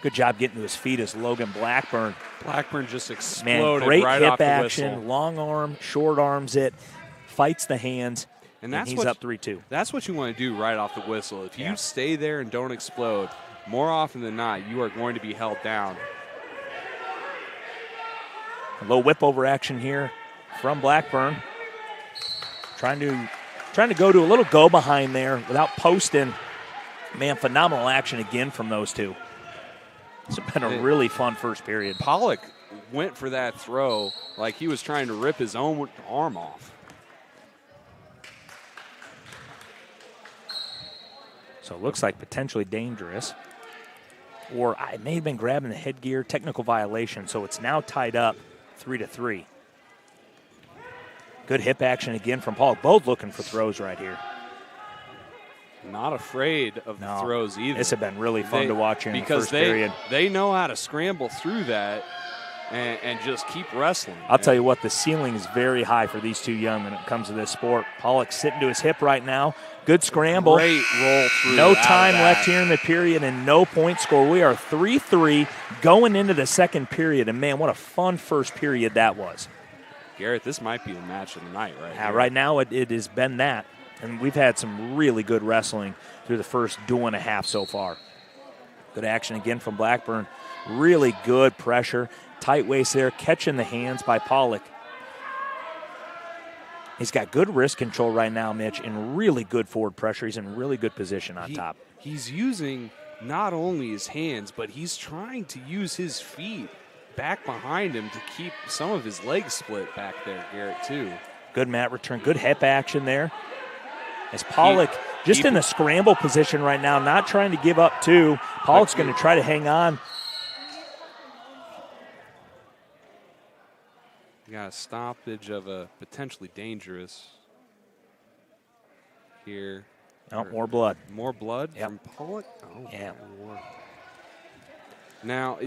Good job getting to his feet as Logan Blackburn. Blackburn just exploded. Man, great right hip off the action, whistle. long arm, short arms it, fights the hands. And that's he's up 3-2. That's what you want to do right off the whistle. If you stay there and don't explode, more often than not, you are going to be held down. A low whip over action here from Blackburn. Trying to go to a little go behind there without posting. Man, phenomenal action again from those two. It's been a really fun first period. Pollock went for that throw like he was trying to rip his own arm off. So it looks like potentially dangerous. Or it may have been grabbing the headgear, technical violation. So it's now tied up 3-3. Good hip action again from Paul. Both looking for throws right here. Not afraid of the throws either. This has been really fun to watch here in the first period. period. They know how to scramble through that and just keep wrestling. I'll tell you what, the ceiling is very high for these two young when it comes to this sport. Pollock sitting to his hip right now. Good scramble. Great roll through. No time left here in the period and no point score. We are 3-3 going into the second period. And, man, what a fun first period that was. Garrett, this might be the match of the night right here. Right now it has been that. And we've had some really good wrestling through the first duel and a half so far. Good action again from Blackburn. Really good pressure. Tight waist there, catching the hands by Pollock. He's got good wrist control right now, Mitch, and really good forward pressure. He's in really good position on top. He's using not only his hands, but he's trying to use his feet back behind him to keep some of his legs split back there, Garrett, too. Good mat return, good hip action there. As Pollock just in the scramble position right now, not trying to give up too. Pollock's going to try to hang on. Got a stoppage of a potentially dangerous here. Oh, more blood. More blood from Pollock? Oh, yeah. Lord. Now,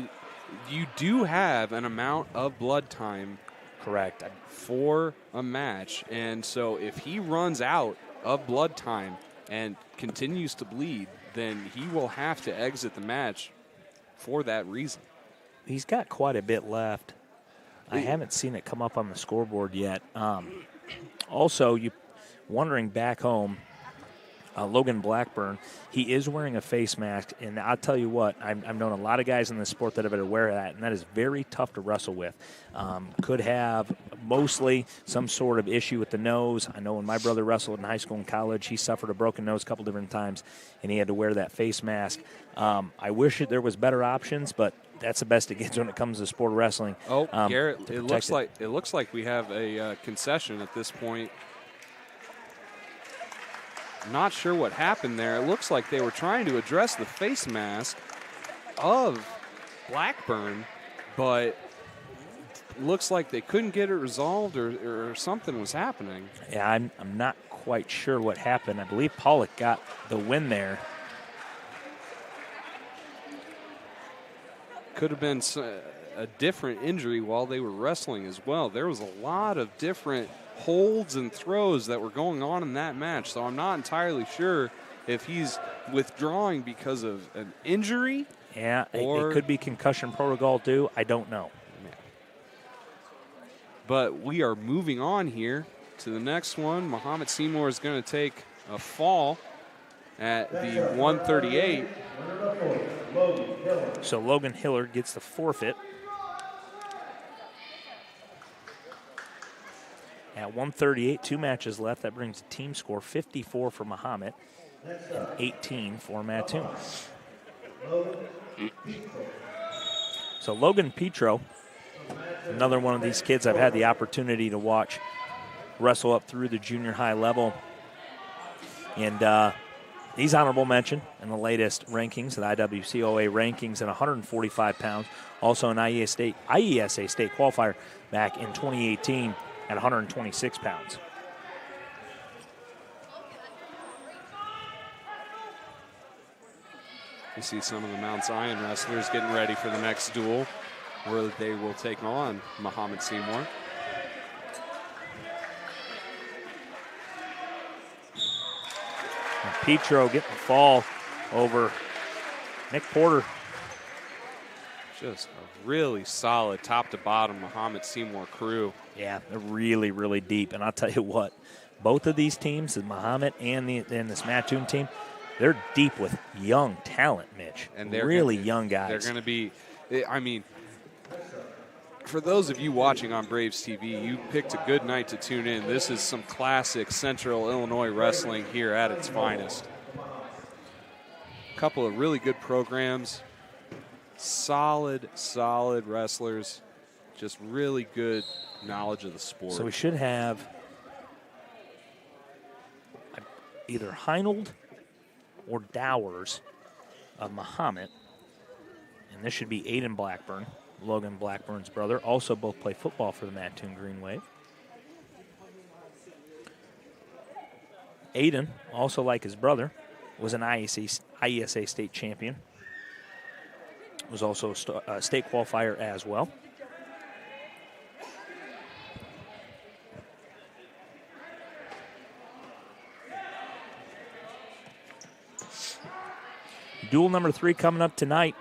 you do have an amount of blood time. Correct. For a match. And so if he runs out of blood time and continues to bleed, then he will have to exit the match for that reason. He's got quite a bit left. I haven't seen it come up on the scoreboard yet. Also, you wondering back home, Logan Blackburn, he is wearing a face mask, and I'll tell you what, I've known a lot of guys in this sport that have been aware of that, and that is very tough to wrestle with. Could have mostly some sort of issue with the nose. I know when my brother wrestled in high school and college, he suffered a broken nose a couple different times, and he had to wear that face mask. I wish there was better options, but that's the best it gets when it comes to sport wrestling. Oh, Garrett, it looks like we have a concession at this point. Not sure what happened there. It looks like they were trying to address the face mask of Blackburn, but looks like they couldn't get it resolved or something was happening. Yeah, I'm not quite sure what happened. I believe Pollock got the win there. could have been a different injury while they were wrestling as well. There was a lot of different holds and throws that were going on in that match, so I'm not entirely sure if he's withdrawing because of an injury. Yeah, or it could be concussion protocol too. I don't know. But we are moving on here to the next one. Mahomet-Seymour is going to take a fall at the 138. So Logan Hillard gets the forfeit. At 138, 2 matches left. That brings the team score 54 for Mahomet and 18 for Mattoon. So Logan Petro, another one of these kids I've had the opportunity to watch wrestle up through the junior high level. And he's honorable mention in the latest rankings, the IWCOA rankings at 145 pounds. Also an IESA state qualifier back in 2018 at 126 pounds. You see some of the Mount Zion wrestlers getting ready for the next duel where they will take on Mahomet-Seymour. Petro getting the fall over Nick Porter. Just a really solid top to bottom Mahomet-Seymour crew. Yeah, they're really, really deep. And I'll tell you what, both of these teams, the Mahomet and this Mattoon team, they're deep with young talent, Mitch. And they're really young guys. They're going to be, I mean, for those of you watching on Braves TV, you picked a good night to tune in. This is some classic Central Illinois wrestling here at its finest. A couple of really good programs, solid wrestlers, just really good knowledge of the sport. So we should have either Heinold or Dowers of Mahomet, and this should be Aiden Blackburn, Logan Blackburn's brother. Also both play football for the Mattoon Green Wave. Aiden, also like his brother, was an IESA state champion. Was also a state qualifier as well. Duel number 3 coming up tonight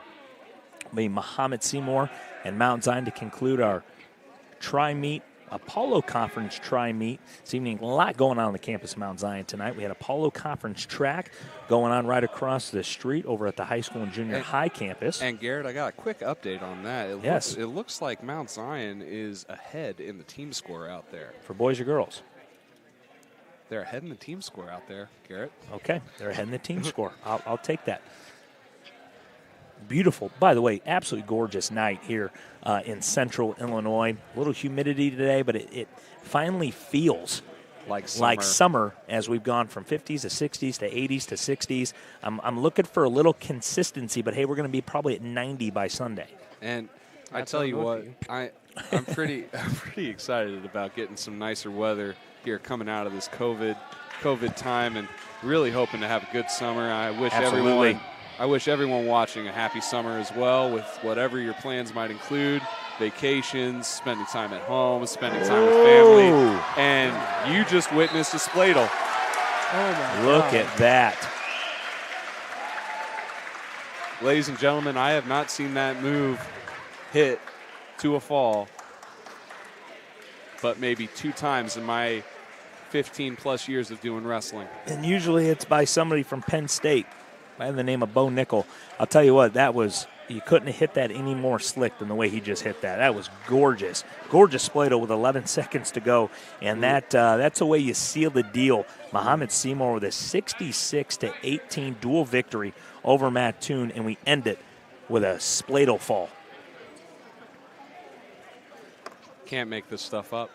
will be Mahomet-Seymour and Mount Zion to conclude our tri-meet, Apollo Conference tri-meet. This evening, a lot going on the campus of Mount Zion tonight. We had Apollo Conference track going on right across the street over at the high school and junior high campus. And Garrett, I got a quick update on that. It looks like Mount Zion is ahead in the team score out there. For boys or girls? They're ahead in the team score out there, Garrett. Okay, they're ahead in the team score. I'll take that. Beautiful. By the way, absolutely gorgeous night here in central Illinois. A little humidity today, but it finally feels like summer as we've gone from 50s to 60s to 80s to 60s. I'm looking for a little consistency, but hey, we're going to be probably at 90 by Sunday. And I tell you what, I'm pretty excited about getting some nicer weather here coming out of this COVID time, and really hoping to have a good summer. I wish everyone watching a happy summer as well, with whatever your plans might include. Vacations, spending time at home, spending time with family. And you just witnessed a spladle. Oh my Look God. at that. Ladies and gentlemen, I have not seen that move hit to a fall, but maybe 2 times in my 15-plus years of doing wrestling. And usually it's by somebody from Penn State by the name of Bo Nickel. I'll tell you what, you couldn't have hit that any more slick than the way he just hit that. That was gorgeous. Gorgeous spladle with 11 seconds to go. And that's the way you seal the deal. Mahomet-Seymour with a 66-18 dual victory over Mattoon, and we end it with a spladle fall. Can't make this stuff up.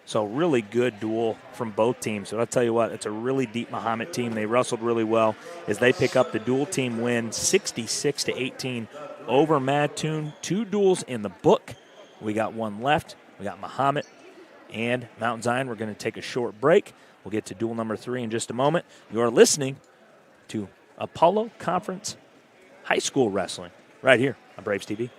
So really good duel from both teams. So I'll tell you what, it's a really deep Mahomet team. They wrestled really well as they pick up the dual team win 66-18 over Mattoon. 2 duels in the book. We got 1 left. We got Mahomet and Mount Zion. We're going to take a short break. We'll get to duel number 3 in just a moment. You're listening to Apollo Conference High School Wrestling right here on Braves TV.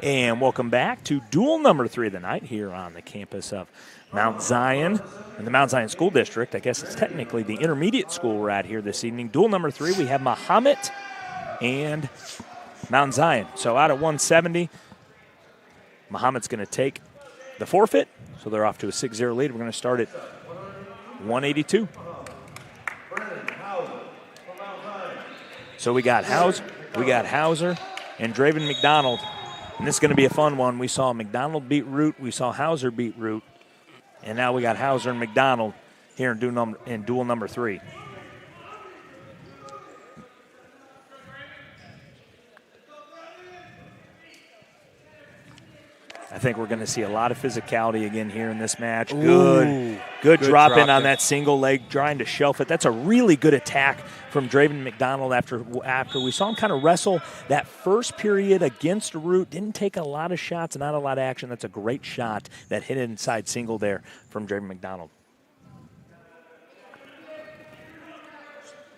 And welcome back to duel number 3 of the night here on the campus of Mount Zion in the Mount Zion School District. I guess it's technically the intermediate school we're at here this evening. Duel number 3, we have Mahomet and Mount Zion. So out at 170, Mahomet's going to take the forfeit. So they're off to a 6-0 lead. We're going to start at 182. So we got Hauser and Draven McDonald. And this is going to be a fun one. We saw McDonald beat Root. We saw Hauser beat Root. And now we got Hauser and McDonald here in duel number 3. I think we're going to see a lot of physicality again here in this match. Good drop in on that single leg, trying to shelf it. That's a really good attack from Draven McDonald after we saw him kind of wrestle that first period against Root. Didn't take a lot of shots, not a lot of action. That's a great shot that hit inside single there from Draven McDonald.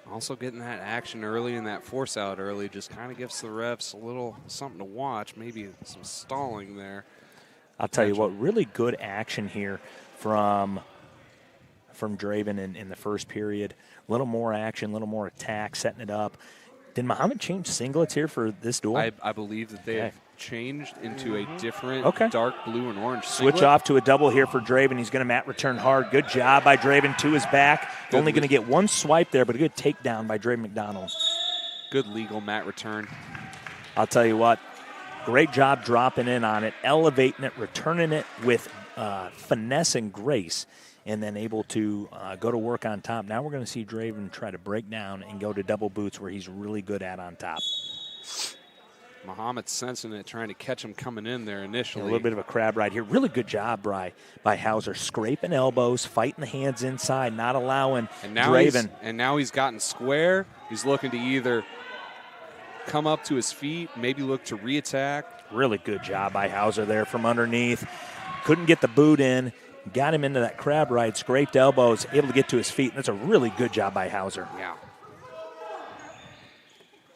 Also getting that action early and that force out early just kind of gives the refs a little something to watch, maybe some stalling there. I'll tell you what, really good action here from Draven in the first period. A little more action, a little more attack, setting it up. Did Mahomet change singlets here for this duel? I believe that they have changed into a different dark blue and orange Switch off to a double here for Draven. He's going to mat return hard. Good job by Draven to his back. Only going to get one swipe there, but a good takedown by Draven McDonald. Good legal mat return. I'll tell you what, great job dropping in on it, elevating it, returning it with finesse and grace, and then able to go to work on top. Now we're going to see Draven try to break down and go to double boots where he's really good at on top. Mahomet's sensing it, trying to catch him coming in there initially. A little bit of a crab ride here. Really good job by Hauser. Scraping elbows, fighting the hands inside, not allowing Draven. And now he's gotten square. He's looking to either come up to his feet, maybe look to re-attack. Really good job by Hauser there from underneath. Couldn't get the boot in. Got him into that crab ride, scraped elbows, able to get to his feet. That's a really good job by Hauser. Yeah.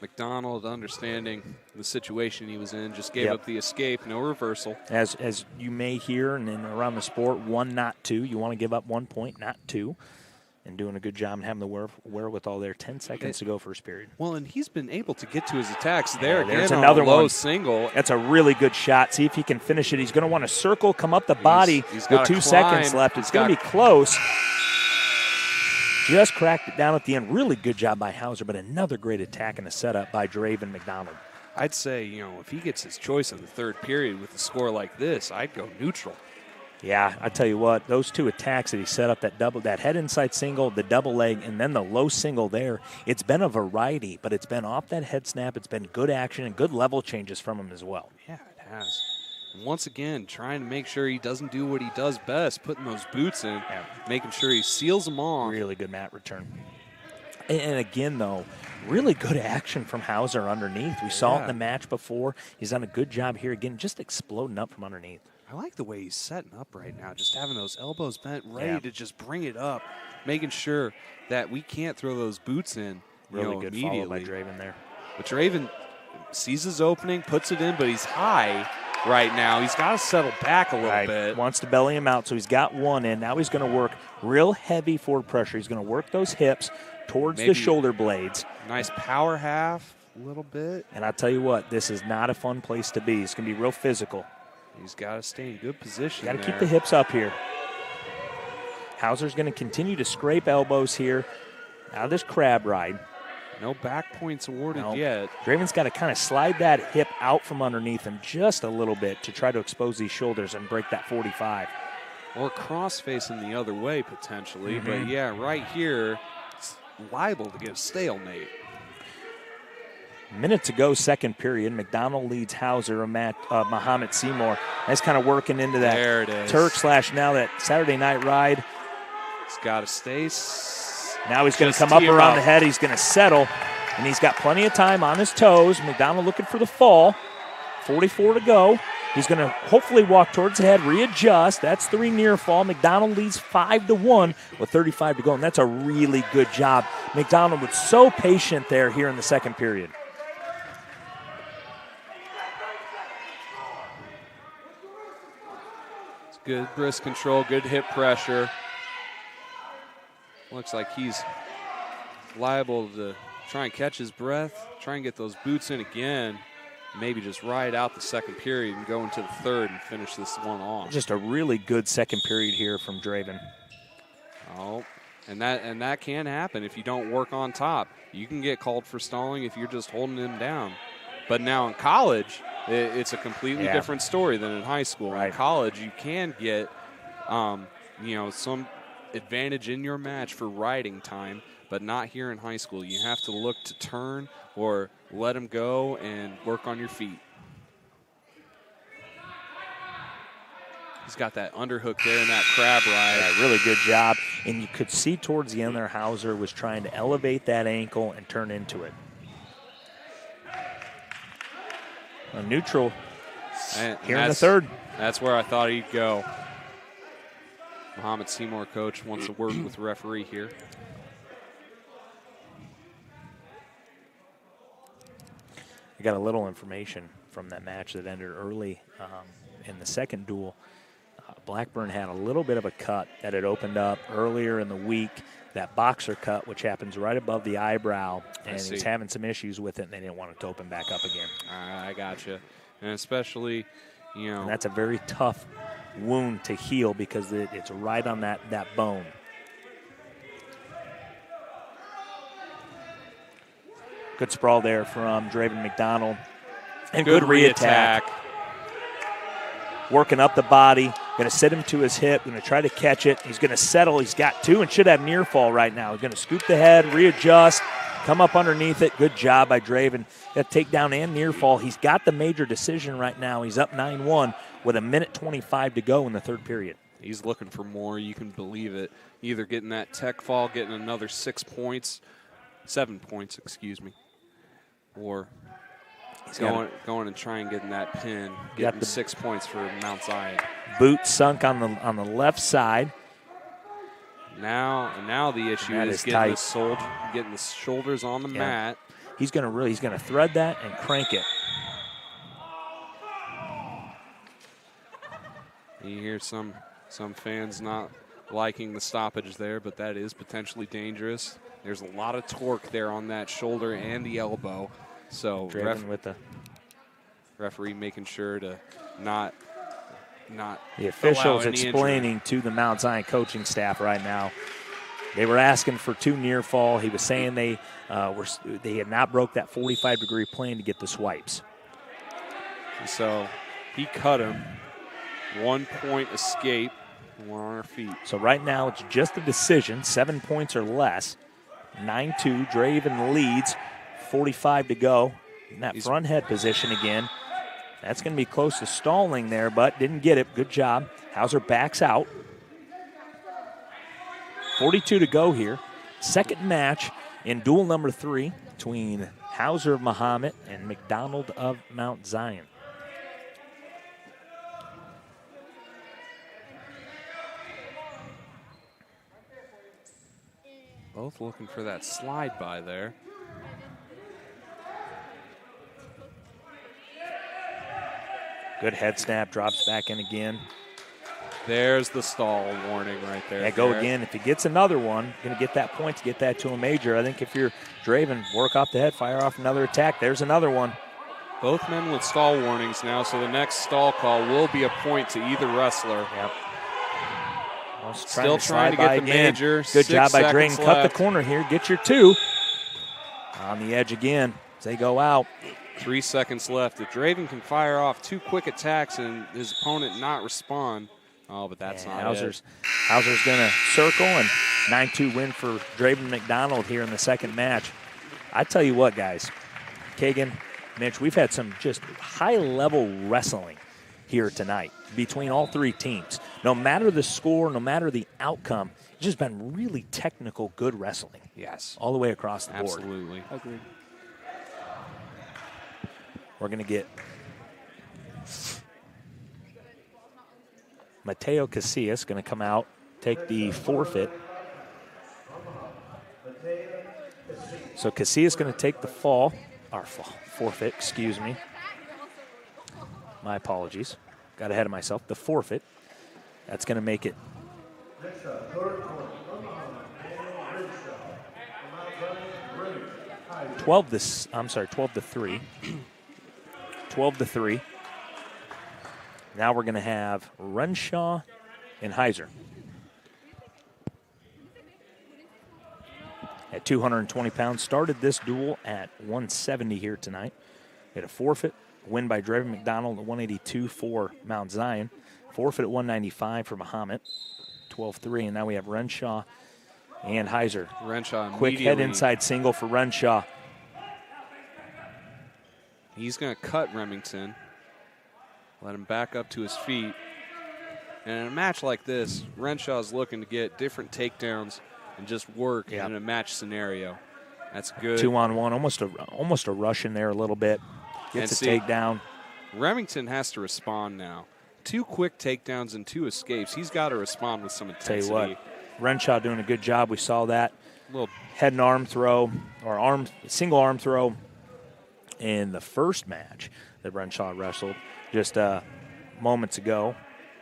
McDonald, understanding the situation he was in, just gave up the escape, no reversal. As you may hear and around the sport, 1, not 2. You want to give up 1 point, not 2. And doing a good job and having the wherewithal there. 10 seconds to go first period. Well, and he's been able to get to his attacks there. There's another low one. Single. That's a really good shot. See if he can finish it. He's going to want to circle, come up the body with 2 seconds left. It's going to be close. Just cracked it down at the end. Really good job by Hauser, but another great attack and a setup by Draven McDonald. I'd say, if he gets his choice in the third period with a score like this, I'd go neutral. Yeah, I tell you what, those 2 attacks that he set up, that head inside single, the double leg, and then the low single there, it's been a variety, but it's been off that head snap. It's been good action and good level changes from him as well. Yeah, it has. And once again, trying to make sure he doesn't do what he does best, putting those boots in, making sure he seals them off. Really good mat return. And again, though, really good action from Hauser underneath. We saw it in the match before. He's done a good job here again, just exploding up from underneath. I like the way he's setting up right now, just having those elbows bent, ready to just bring it up, making sure that we can't throw those boots in really good immediately. Follow by Draven there. But Draven sees his opening, puts it in, but he's high right now. He's got to settle back a little bit. Wants to belly him out, so he's got one in. Now he's going to work real heavy forward pressure. He's going to work those hips towards the shoulder blades. Nice power half, a little bit. And I'll tell you what, this is not a fun place to be. It's going to be real physical. He's got to stay in good position. Got to keep the hips up here. Hauser's going to continue to scrape elbows here out of this crab ride. No back points awarded yet. Draven's got to kind of slide that hip out from underneath him just a little bit to try to expose these shoulders and break that 45. Or cross facing the other way potentially. But yeah, right here, it's liable to get a stalemate. Minute to go, second period. McDonald leads Hauser and Mahomet-Seymour. That's kind of working into that there it is. Turk / now that Saturday night ride. He's got to stay. Now he's going to come up around the head. He's going to settle, and he's got plenty of time on his toes. McDonald looking for the fall. 44 to go. He's going to hopefully walk towards the head, readjust. That's 3 near fall. McDonald leads 5-1 with 35 to go, and that's a really good job. McDonald was so patient there here in the second period. Good wrist control, good hip pressure. Looks like he's liable to try and catch his breath, try and get those boots in again, maybe just ride out the second period and go into the third and finish this one off. Just a really good second period here from Draven. Oh, and that can happen if you don't work on top. You can get called for stalling if you're just holding him down. But now in college, it's a completely different story than in high school. Right. In college, you can get, some advantage in your match for riding time, but not here in high school. You have to look to turn or let him go and work on your feet. He's got that underhook there and that crab ride. Yeah, really good job. And you could see towards the end there, Hauser was trying to elevate that ankle and turn into it. A neutral here in the third. That's where I thought he'd go. Mahomet-Seymour coach wants to work with the referee here. I got a little information from that match that ended early in the second duel. Blackburn had a little bit of a cut that had opened up earlier in the week, that boxer cut, which happens right above the eyebrow, and he's having some issues with it, and they didn't want it to open back up again. I gotcha. And especially, And that's a very tough wound to heal because it's right on that bone. Good sprawl there from Draven McDonald. And good re-attack. Working up the body. Going to sit him to his hip. Going to try to catch it. He's going to settle. He's got two and should have near fall right now. He's going to scoop the head, readjust, come up underneath it. Good job by Draven. Got takedown and near fall. He's got the major decision right now. He's up 9-1 with 1:25 to go in the third period. He's looking for more. You can believe it. Either getting that tech fall, getting another 7 points, or going and trying getting that pin, getting 6 points for Mount Zion. Boot sunk on the left side. Now the issue is getting the shoulders on the mat. He's gonna thread that and crank it. You hear some fans not liking the stoppage there, but that is potentially dangerous. There's a lot of torque there on that shoulder and the elbow. So referee making sure to not the officials explaining injury to the Mount Zion coaching staff right now. They were asking for 2 near fall. He was saying they had not broke that 45-degree plane to get the swipes. So he cut him. 1 point escape. We're on our feet. So right now it's just a decision, 7 points or less. 9-2, Draven leads, 45 to go. In that front head position again. That's going to be close to stalling there, but didn't get it. Good job. Hauser backs out. 42 to go here. Second match in duel number 3 between Hauser of Mahomet and McDonald of Mount Zion. Both looking for that slide by there. Good head snap, drops back in again. There's the stall warning right there. Yeah, go again. If he gets another one, going to get that point to get that to a major. I think if you're Draven, work off the head, fire off another attack. There's another one. Both men with stall warnings now, so the next stall call will be a point to either wrestler. Yep. Still trying to get the major. Good job by Draven. Cut the corner here. Get your 2. On the edge again as they go out. 3 seconds left. If Draven can fire off 2 quick attacks and his opponent not respond, but that's not Hauser's going to circle, and 9-2 win for Draven McDonald here in the second match. I tell you what, guys, Kagan, Mitch, we've had some just high-level wrestling here tonight between all 3 teams. No matter the score, no matter the outcome, it's just been really technical, good wrestling. Yes. All the way across the board. Absolutely. Agreed. We're going to get Mateo Casillas going to come out, take the forfeit. So Casillas going to take the forfeit, excuse me. My apologies. Got ahead of myself. The forfeit. That's going to make it Next up, third corner, from Mahomet, Daniel Rinshaw. From Mount Zion, Brady. 12 to 3. 12 to 3. Now we're going to have Renshaw and Heiser. At 220 pounds, started this duel at 170 here tonight. Had a forfeit, win by Dreven McDonald at 182 for Mount Zion. Forfeit at 195 for Mahomet, 12-3. And now we have Renshaw and Heiser. Renshaw Quick head inside single for Renshaw. He's going to cut Remington. Let him back up to his feet. And in a match like this, Renshaw's looking to get different takedowns and just work in a match scenario. That's good. 2-on-1, almost a rush in there a little bit. Gets a takedown. Remington has to respond now. 2 quick takedowns and 2 escapes. He's got to respond with some intensity. Tell you what, Renshaw doing a good job. We saw that. Little head and arm throw, or single arm throw in the first match that Renshaw wrestled just moments ago,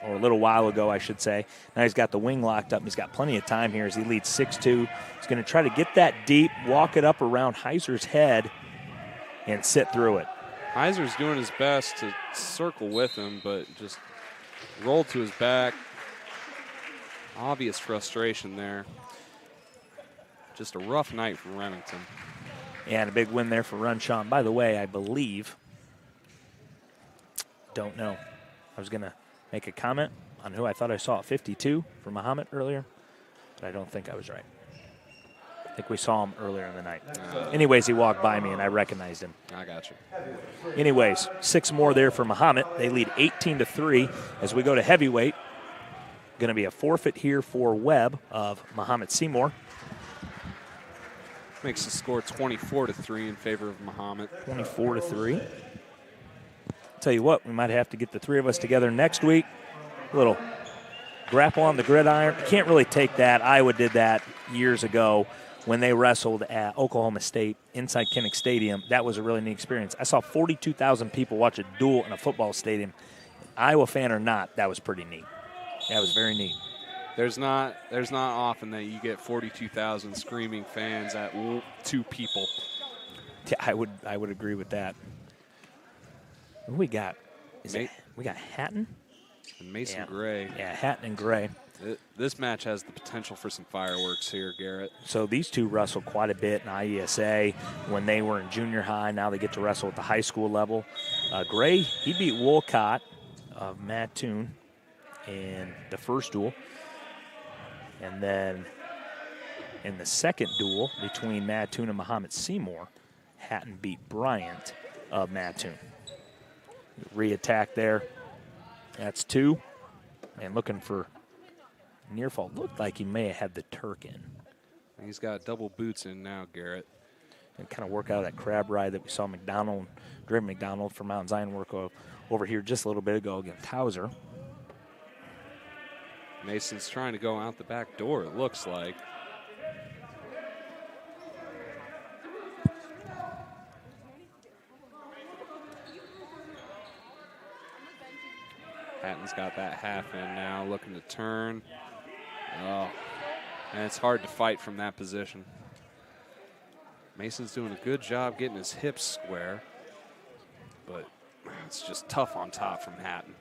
or a little while ago, I should say. Now he's got the wing locked up. He's got plenty of time here as he leads 6-2. He's going to try to get that deep, walk it up around Heiser's head, and sit through it. Heiser's doing his best to circle with him, but just rolled to his back. Obvious frustration there. Just a rough night for Remington. Yeah, and a big win there for Renshaw. By the way, I believe, don't know. I was going to make a comment on who I thought I saw at 52 for Mahomet earlier, but I don't think I was right. I think we saw him earlier in the night. Anyways, he walked by me, and I recognized him. I got you. Anyways, 6 more there for Mahomet. They lead 18-3 as we go to heavyweight. Going to be a forfeit here for Webb of Mahomet-Seymour. Makes the score 24-3 in favor of Mahomet. 24-3. Tell you what, we might have to get the 3 of us together next week. A little grapple on the gridiron. I can't really take that. Iowa did that years ago when they wrestled at Oklahoma State inside Kinnick Stadium. That was a really neat experience. I saw 42,000 people watch a duel in a football stadium. Iowa fan or not, that was pretty neat. That was very neat. There's not often that you get 42,000 screaming fans at 2 people. Yeah, I would agree with that. Who we got? We got Hatton and Mason Gray. Yeah, Hatton and Gray. This match has the potential for some fireworks here, Garrett. So these two wrestled quite a bit in IESA when they were in junior high. Now they get to wrestle at the high school level. Gray, he beat Wolcott of Mattoon in the first duel. And then in the second duel between Mattoon and Mahomet-Seymour, Hatton beat Bryant of Mattoon. Re-attack there. That's 2. And looking for near fall. Looked like he may have had the Turk in. He's got double boots in now, Garrett. And kind of work out that crab ride that we saw Dreven McDonald from Mount Zion work over here just a little bit ago against Hauser. Mason's trying to go out the back door, it looks like. Hatton's got that half in now, looking to turn. Oh, and it's hard to fight from that position. Mason's doing a good job getting his hips square, but it's just tough on top from Hatton.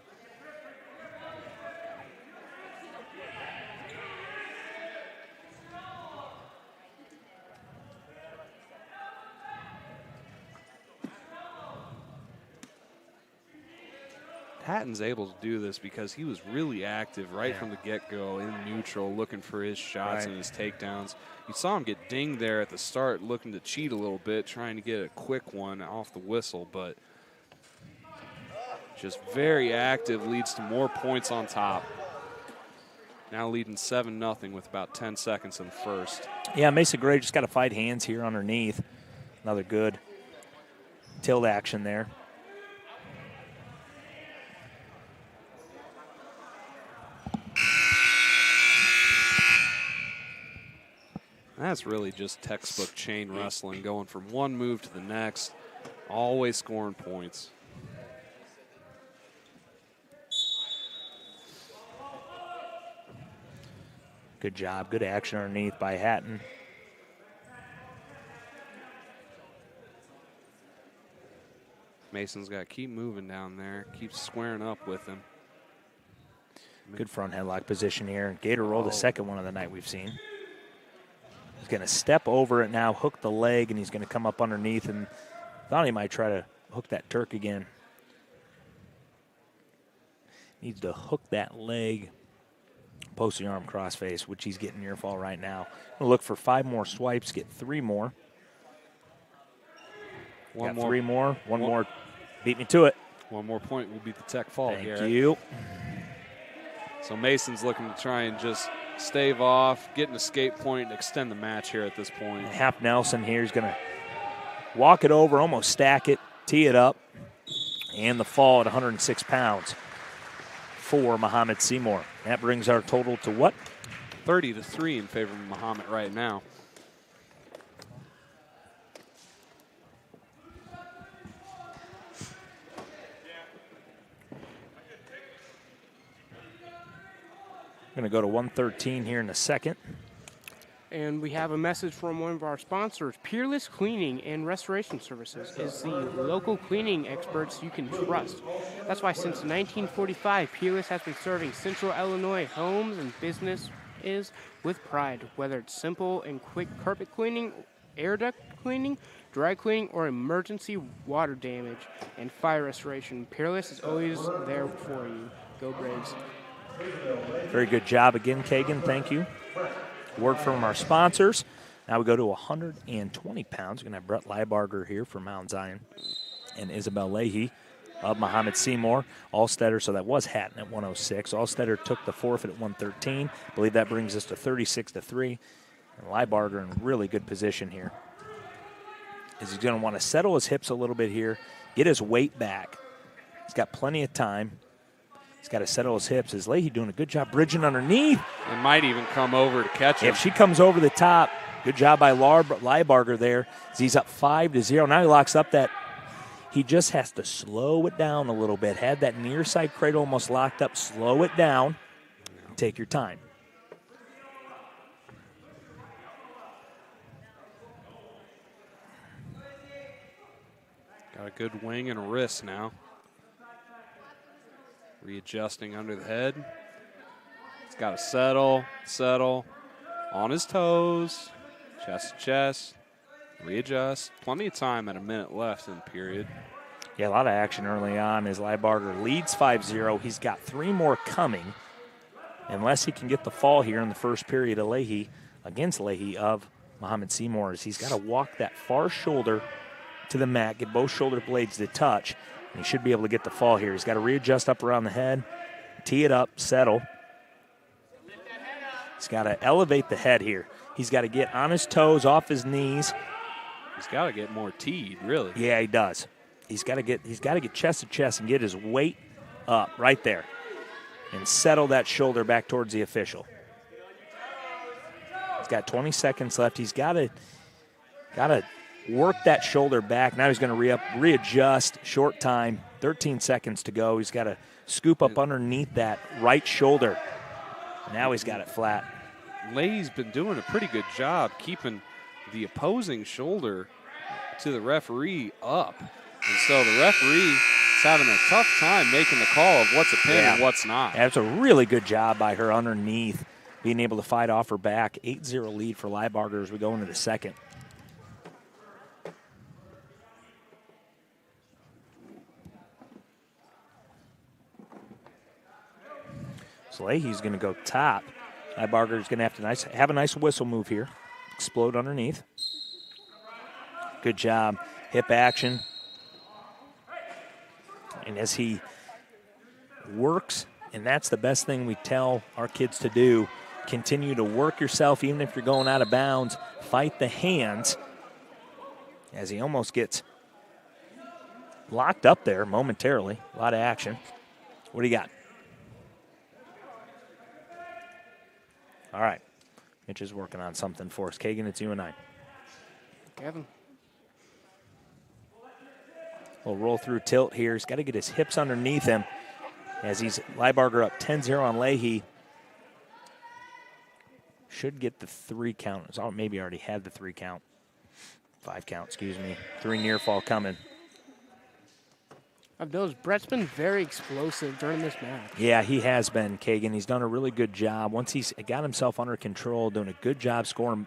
Hatton's able to do this because he was really active right from the get-go in neutral, looking for his shots and his takedowns. You saw him get dinged there at the start, looking to cheat a little bit, trying to get a quick one off the whistle, but just very active, leads to more points on top. Now leading 7-0 with about 10 seconds in the first. Yeah, Mason Gray just got to fight hands here underneath. Another good tilt action there. That's really just textbook chain wrestling, going from one move to the next, always scoring points. Good job. Good action underneath by Hatton. Mason's got to keep moving down there, keep squaring up with him. Good front headlock position here. Gator rolled the second one of the night we've seen. He's going to step over it now, hook the leg, and he's going to come up underneath, and thought he might try to hook that Turk again. Needs to hook that leg, posting arm crossface, which he's getting near fall right now. We'll look for 5 more swipes, get 3 more. Got 3 more. One more. Beat me to it. 1 more point will beat the tech fall. Thank you. So Mason's looking to try and just stave off, get an escape point, and extend the match here at this point. Half Nelson here. He's going to walk it over, almost stack it, tee it up, and the fall at 106 pounds for Mahomet-Seymour. That brings our total to what? 30-3 in favor of Mahomet right now. Going to go to 113 here in a second. And we have a message from one of our sponsors. Peerless Cleaning and Restoration Services is the local cleaning experts you can trust. That's why since 1945, Peerless has been serving Central Illinois homes and businesses with pride. Whether it's simple and quick carpet cleaning, air duct cleaning, dry cleaning, or emergency water damage and fire restoration, Peerless is always there for you. Go Braves. Very good job again, Kagan. Thank you. Word from our sponsors. Now we go to 120 pounds. We're going to have Brett Liebarger here for Mount Zion and Isabel Leahy of Mahomet-Seymour. Allstetter, so that was Hatton at 106. Allstetter took the forfeit at 113. I believe that brings us to 36-3. And Liebarger in really good position here. He's going to want to settle his hips a little bit here, get his weight back. He's got plenty of time. He's got to settle his hips. Is Leahy doing a good job bridging underneath? It might even come over to catch him. If she comes over the top, good job by Liebarger there. He's up 5-0. Now he locks up that. He just has to slow it down a little bit. Had that near side cradle almost locked up. Slow it down. Take your time. Got a good wing and a wrist now. Readjusting under the head. He's got to settle, on his toes, chest to chest, readjust. Plenty of time at a minute left in the period. Yeah, a lot of action early on as Liebarger leads 5-0. He's got 3 more coming. Unless he can get the fall here in the first period of Leahy, against Leahy of Mahomet-Seymour, he's got to walk that far shoulder to the mat, get both shoulder blades to touch. He should be able to get the fall here. He's got to readjust up around the head, tee it up, settle. He's got to elevate the head here. He's got to get on his toes, off his knees. He's got to get more teed, really. Yeah, he does. He's got to get chest to chest and get his weight up right there and settle that shoulder back towards the official. He's got 20 seconds left. He's got to work that shoulder back. Now he's going to readjust. Short time, 13 seconds to go. He's got to scoop up underneath that right shoulder. Now he's got it flat. Leahy's been doing a pretty good job keeping the opposing shoulder to the referee up. And so the referee is having a tough time making the call of what's a pin and what's not. That's a really good job by her underneath, being able to fight off her back. 8-0 lead for Liebarger as we go into the second. So Leahy's going to go top. Liebarger's going to have a nice whistle move here. Explode underneath. Good job. Hip action. And as he works, and that's the best thing we tell our kids to do, continue to work yourself even if you're going out of bounds. Fight the hands. As he almost gets locked up there momentarily. A lot of action. What do you got? All right. Mitch is working on something for us. Kagan, it's you and I. Kevin. We'll roll through tilt here. He's got to get his hips underneath him as he's Liebarger up 10-0 on Leahy. Should get the 3 count. Oh, maybe already had the 3 count. 5 count, excuse me. 3 near fall coming. I've noticed Brett's been very explosive during this match. Yeah, he has been, Kagan. He's done a really good job. Once he's got himself under control, doing a good job scoring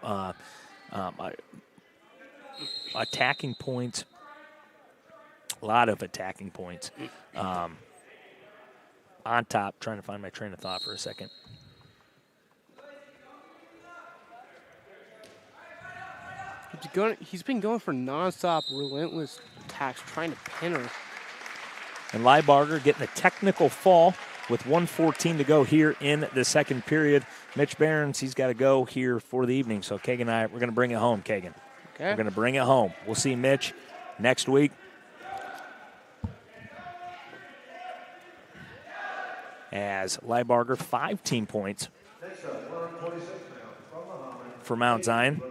attacking points. A lot of attacking points. On top, trying to find my train of thought for a second. He's been going for nonstop, relentless attacks, trying to pin her. And Leibarger getting a technical fall with 1:14 to go here in the second period. Mitch Barons, he's got to go here for the evening. So Kagan and I, we're going to bring it home, Kagan. Okay. We're going to bring it home. We'll see Mitch next week. As Leibarger, 5 team points Next up, 126 pounds from Mahomet. for Mount Zion.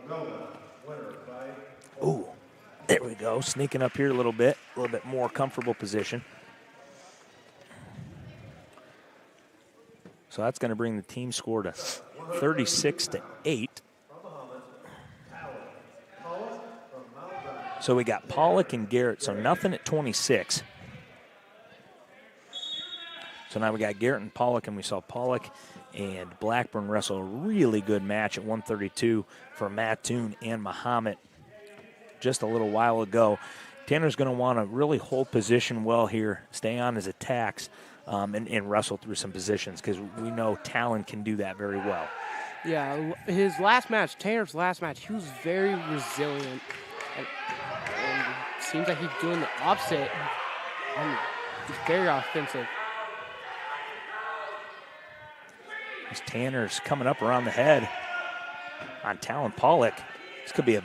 Winner by Ooh, there we go. Sneaking up here a little bit more comfortable position. So that's going to bring the team score to 36-8. So we got Pollock and Garrett, so nothing at 26. So now we got Garrett and Pollock, and we saw Pollock and Blackburn wrestle a really good match at 132 for Mattoon and Mahomet just a little while ago. Tanner's going to want to really hold position well here, stay on his attacks, and wrestle through some positions because we know Talon can do that very well. Yeah, his last match, Tanner's last match, he was very resilient. And it seems like he's doing the opposite. He's very offensive. As Tanner's coming up around the head on Talon Pollock. This could be a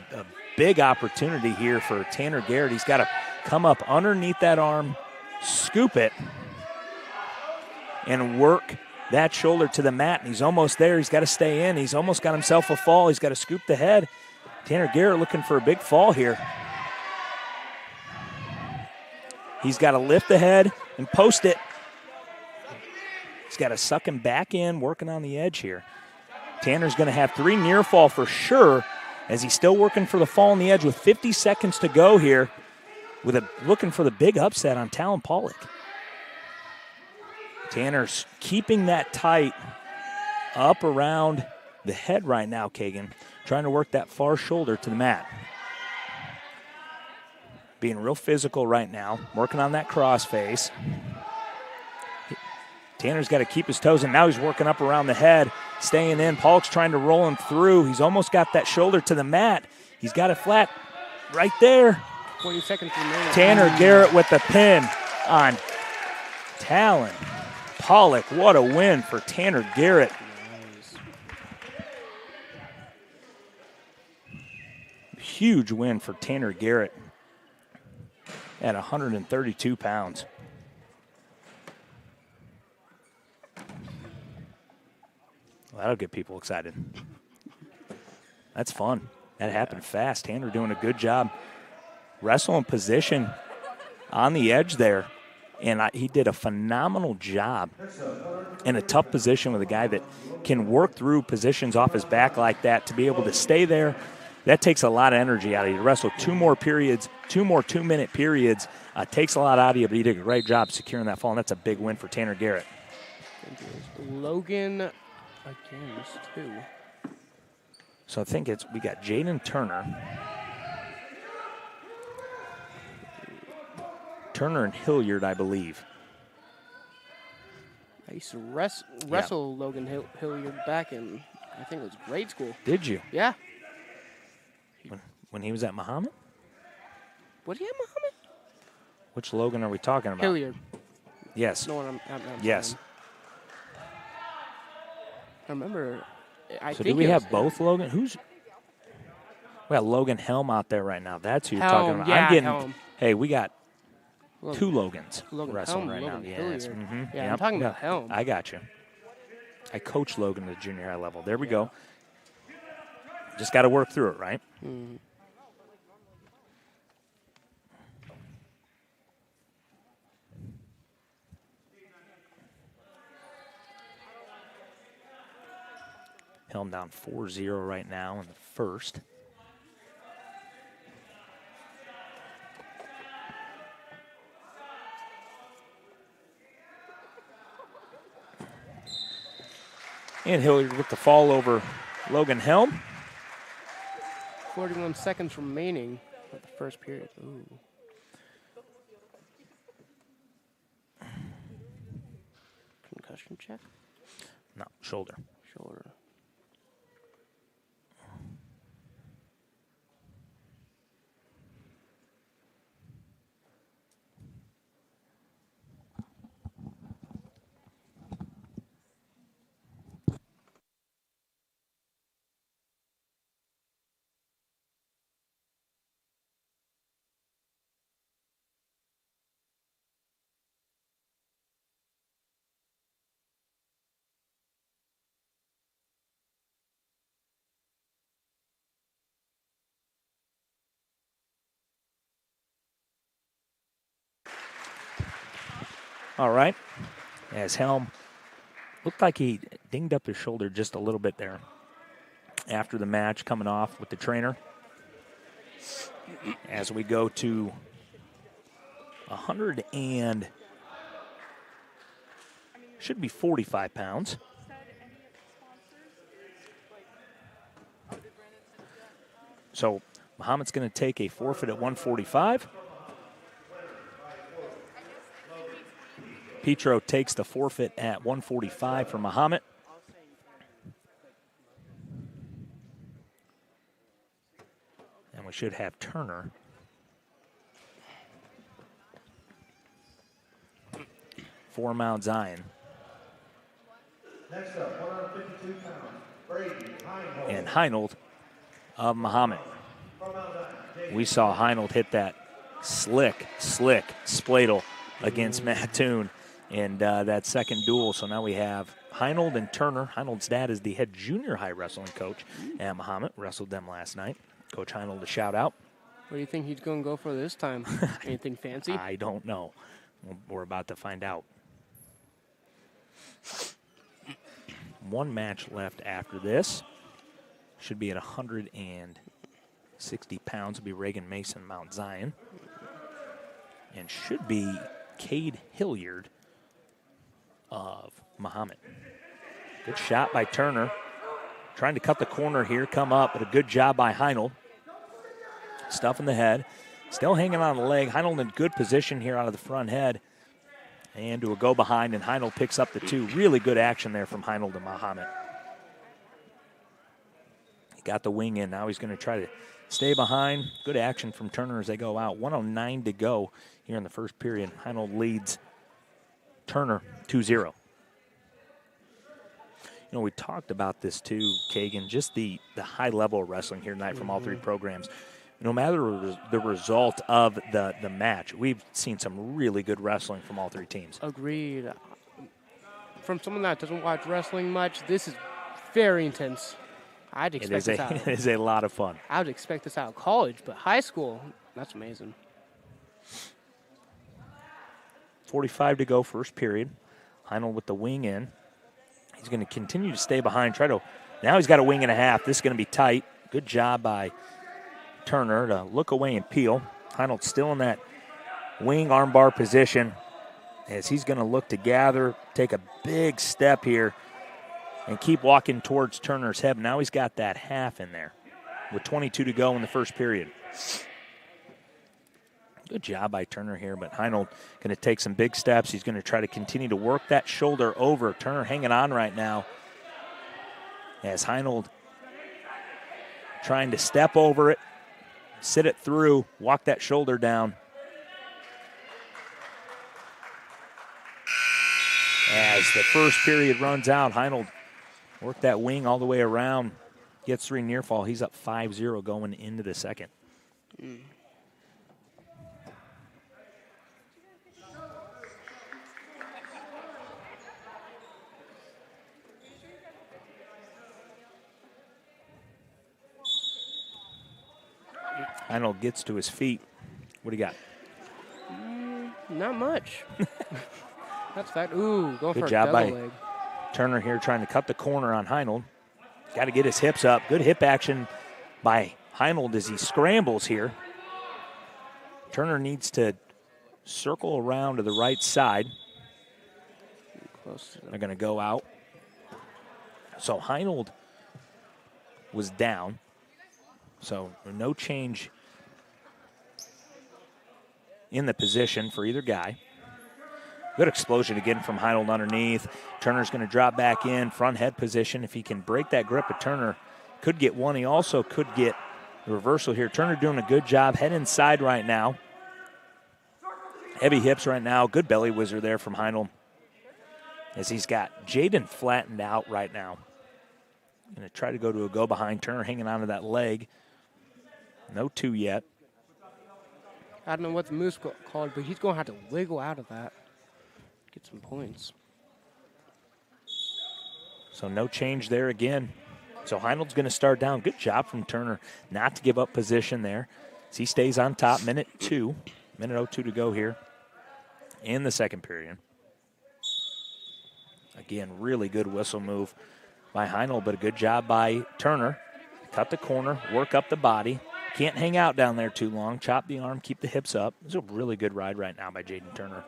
big opportunity here for Tanner Garrett. He's got to come up underneath that arm, scoop it, and work that shoulder to the mat. And he's almost there. He's got to stay in. He's almost got himself a fall. He's got to scoop the head. Tanner Garrett looking for a big fall here. He's got to lift the head and post it. He's got to suck him back in, working on the edge here. Tanner's going to have 3 near fall for sure as he's still working for the fall on the edge with 50 seconds to go here looking for the big upset on Talon Pollock. Tanner's keeping that tight up around the head right now, Kagan, trying to work that far shoulder to the mat. Being real physical right now, working on that cross face. Tanner's got to keep his toes in. Now he's working up around the head, staying in. Pollock's trying to roll him through. He's almost got that shoulder to the mat. He's got it flat right there. 20 seconds remaining. Tanner Garrett with the pin on Talon Pollock. What a win for Tanner Garrett. Nice. Huge win for Tanner Garrett at 132 pounds. Well, that'll get people excited. That's fun. That happened fast. Tanner doing a good job wrestling position on the edge there. And he did a phenomenal job in a tough position with a guy that can work through positions off his back like that to be able to stay there. That takes a lot of energy out of you. To wrestle 2 more periods, 2 more 2-minute periods, takes a lot out of you, but he did a great job securing that fall, and that's a big win for Tanner Garrett. Logan against who? So I think we got Jaden Turner. Turner and Hilliard, I believe. I used to wrestle Logan Hilliard back in, I think it was grade school. Did you? Yeah. When he was at Mahomet? Was he at Mahomet? Which Logan are we talking about? Hilliard. Yes. No one. I'm Yes. saying. I remember. So do we have both Logan? We got Logan Helm out there right now. That's who you're talking about. Yeah, I'm getting. Helm. Hey, we got Logan. 2 Logans Logan wrestling Helm, right Logan now. Hilliard. Yes. Mm-hmm. Yeah, I'm Yep. talking about Helm. I got you. I coach Logan at the junior high level. There we go. Just got to work through it, right? Mm. Helm down 4-0 right now in the first. And Hilliard with the fall over Logan Helm. 41 seconds remaining of the first period. Ooh. Concussion check? No, shoulder. Shoulder. All right. As Helm looked like he dinged up his shoulder just a little bit there after the match, coming off with the trainer. As we go to 100 and should be 45 pounds. So Mahomet's going to take a forfeit at 145. Petro takes the forfeit at 145 for Mahomet. And we should have Turner. For Mount Zion. Next up, 152 pounds, Brady Heinold. And Heinold of Mahomet. From Mount Zion, We saw Heinold hit that slick spladle against Mattoon in that second duel. So now we have Heinold and Turner. Heinold's dad is the head junior high wrestling coach at Mahomet. Wrestled them last night. Coach Heinold, a shout out. What do you think he's going to go for this time? Anything fancy? I don't know. We're about to find out. One match left after this. Should be at 160 pounds. Will be Reagan Mason, Mount Zion. And should be Cade Hilliard of Mahomet. Good shot by Turner. Trying to cut the corner here, come up, but a good job by Heinold. Stuff in the head. Still hanging on the leg. Heinold in good position here out of the front head. And to a go behind, and Heinold picks up the two. Really good action there from Heinold and Mahomet. He got the wing in. Now he's going to try to stay behind. Good action from Turner as they go out. 1:09 to go here in the first period. Heinold leads Turner 2-0. You know, we talked about this too, Kagan, just the high level of wrestling here tonight from all three programs. No matter the result of the match, we've seen some really good wrestling from all three teams. Agreed. From someone that doesn't watch wrestling much, this is very intense. I'd expect this out. It is a lot of fun. I would expect this out of college, but high school, that's amazing. 45 to go, first period. Heinold with the wing in. He's going to continue to stay behind. Now he's got a wing and a half. This is going to be tight. Good job by Turner to look away and peel. Heinold still in that wing armbar position as he's going to look to gather, take a big step here, and keep walking towards Turner's head. Now he's got that half in there with 22 to go in the first period. Good job by Turner here, but Heinold going to take some big steps. He's going to try to continue to work that shoulder over. Turner hanging on right now as Heinold trying to step over it, sit it through, walk that shoulder down. As the first period runs out, Heinold worked that wing all the way around, gets 3 near fall. He's up 5-0 going into the second. Heinold gets to his feet. What do you got? Not much. That's that. Ooh, going Good for job a by double leg. Turner here trying to cut the corner on Heinold. got to get his hips up. Good hip action by Heinold as he scrambles here. Turner needs to circle around to the right side. They're going to go out. So Heinold was down. So no change in the position for either guy. Good explosion again from Heinold underneath. Turner's going to drop back in, front head position. If he can break that grip of Turner, could get one. He also could get the reversal here. Turner doing a good job. Head inside right now. Heavy hips right now. Good belly whizzer there from Heinold as he's got Jaden flattened out right now. Going to try to go to a go behind. Turner hanging onto that leg. No two yet. I don't know what the move's called, but he's going to have to wiggle out of that. Get some points. So no change there again. So Heinold's going to start down. Good job from Turner not to give up position there. As he stays on top, minute 02 to go here in the second period. Again, really good whistle move by Heinold, but a good job by Turner. Cut the corner, work up the body. Can't hang out down there too long. Chop the arm, keep the hips up. It's a really good ride right now by Jaden Turner.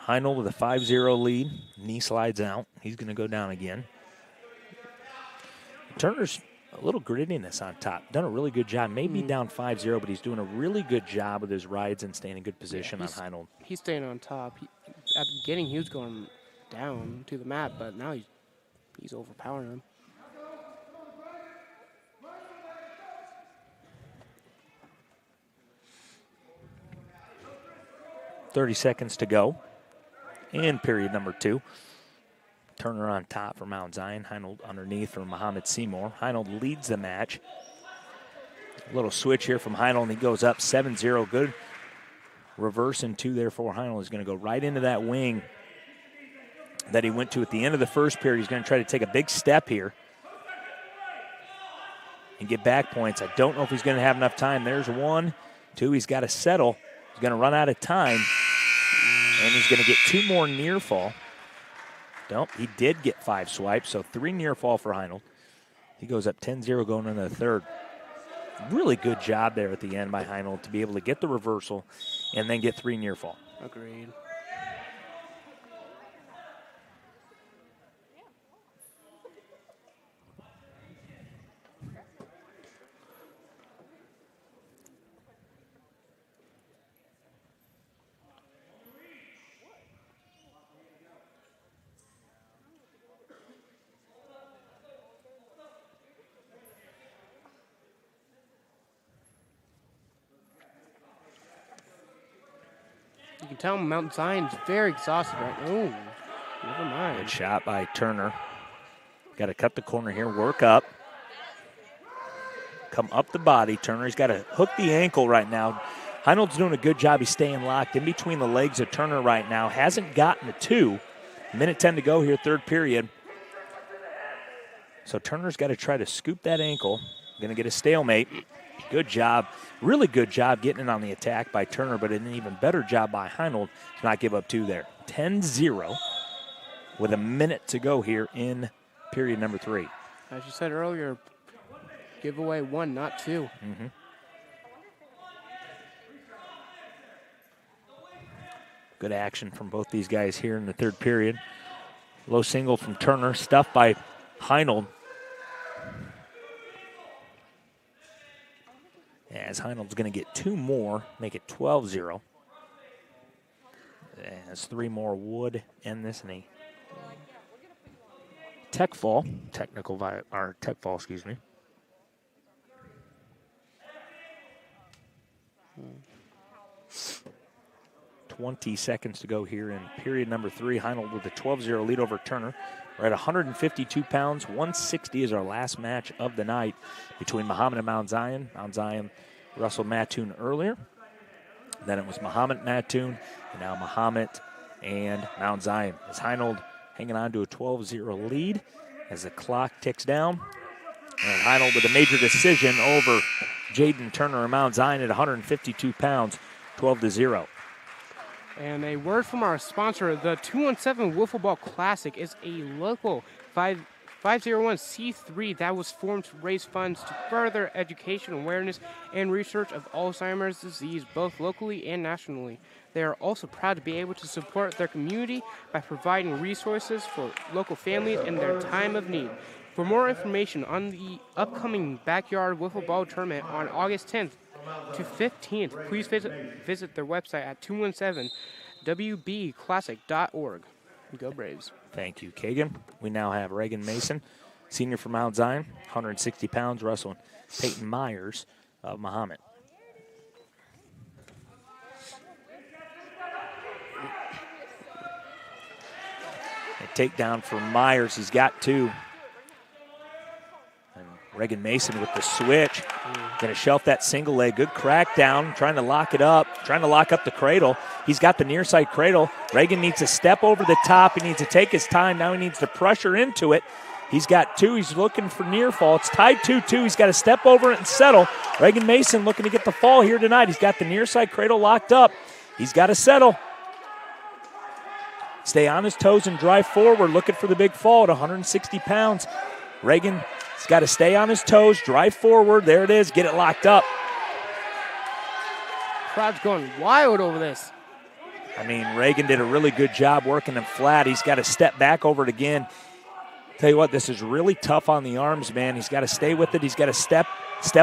Heinold with a 5-0 lead. Knee slides out. He's going to go down again. Turner's a little grittiness on top. Done a really good job. Maybe down 5-0, but he's doing a really good job with his rides and staying in good position on Heinold. He's staying on top. At the beginning, he was going down to the mat, but now he's overpowering him. .30 seconds to go in period number 2. Turner on top for Mount Zion. Heinold underneath for Mahomet-Seymour. Heinold leads the match. A little switch here from Heinold, and he goes up 7-0. Good reverse in 2 there for Heinold. He's going to go right into that wing that he went to at the end of the first period. He's going to try to take a big step here and get back points. I don't know if he's going to have enough time. There's 1, 2. He's got to settle. He's going to run out of time, and he's going to get 2 more near fall. Nope, he did get 5 swipes, so 3 near fall for Heinold. He goes up 10-0 going into the third. Really good job there at the end by Heinold to be able to get the reversal and then get 3 near fall. Agreed. You can tell Mount Zion's very exhausted right now. Oh, never mind. Good shot by Turner. Got to cut the corner here, work up. Come up the body. Turner's got to hook the ankle right now. Heinold's doing a good job. He's staying locked in between the legs of Turner right now. Hasn't gotten to 2. Minute 10 to go here, third period. So Turner's got to try to scoop that ankle. Going to get a stalemate. Good job. Really good job getting in on the attack by Turner, but an even better job by Heinold to not give up 2 there. 10-0 with a minute to go here in period number 3. As you said earlier, give away 1, not 2. Mm-hmm. Good action from both these guys here in the third period. Low single from Turner, stuffed by Heinold. As Heinold's going to get 2 more, make it 12-0. As 3 more would end this, and a tech fall, tech fall, excuse me. Hmm. 20 seconds to go here in period number 3. Heinold with a 12-0 lead over Turner. We're at 152 pounds. 160 is our last match of the night between Mahomet and Mount Zion. Mount Zion wrestled Mattoon earlier. Then it was Mahomet, Mattoon, and now Mahomet and Mount Zion. As Heinold hanging on to a 12-0 lead as the clock ticks down. And Heinold with a major decision over Jaden Turner and Mount Zion at 152 pounds, 12-0. And a word from our sponsor, the 217 Wiffleball Classic is a local 501c3 that was formed to raise funds to further education, awareness, and research of Alzheimer's disease, both locally and nationally. They are also proud to be able to support their community by providing resources for local families in their time of need. For more information on the upcoming Backyard Wiffle Ball Tournament on August 10th to 15th, please visit their website at 217wbclassic.org. Go Braves. Thank you, Kagan. We now have Reagan Mason, senior from Mount Zion, 160 pounds, wrestling Peyton Myers of Mahomet. A takedown for Myers. He's got 2. And Reagan Mason with the switch. Going to shelf that single leg. Good crackdown, trying to lock it up, trying to lock up the cradle. He's got the near side cradle. Reagan needs to step over the top. He needs to take his time. Now he needs to pressure into it. He's got 2. He's looking for near fall. It's tied 2-2. He's got to step over it and settle. Reagan Mason looking to get the fall here tonight. He's got the near side cradle locked up. He's got to settle. Stay on his toes and drive forward, looking for the big fall at 160 pounds. Reagan's got to stay on his toes, drive forward. There it is. Get it locked up. Crowd's going wild over this. I mean, Reagan did a really good job working him flat. He's got to step back over it again. Tell you what, this is really tough on the arms, man. He's got to stay with it. He's got to step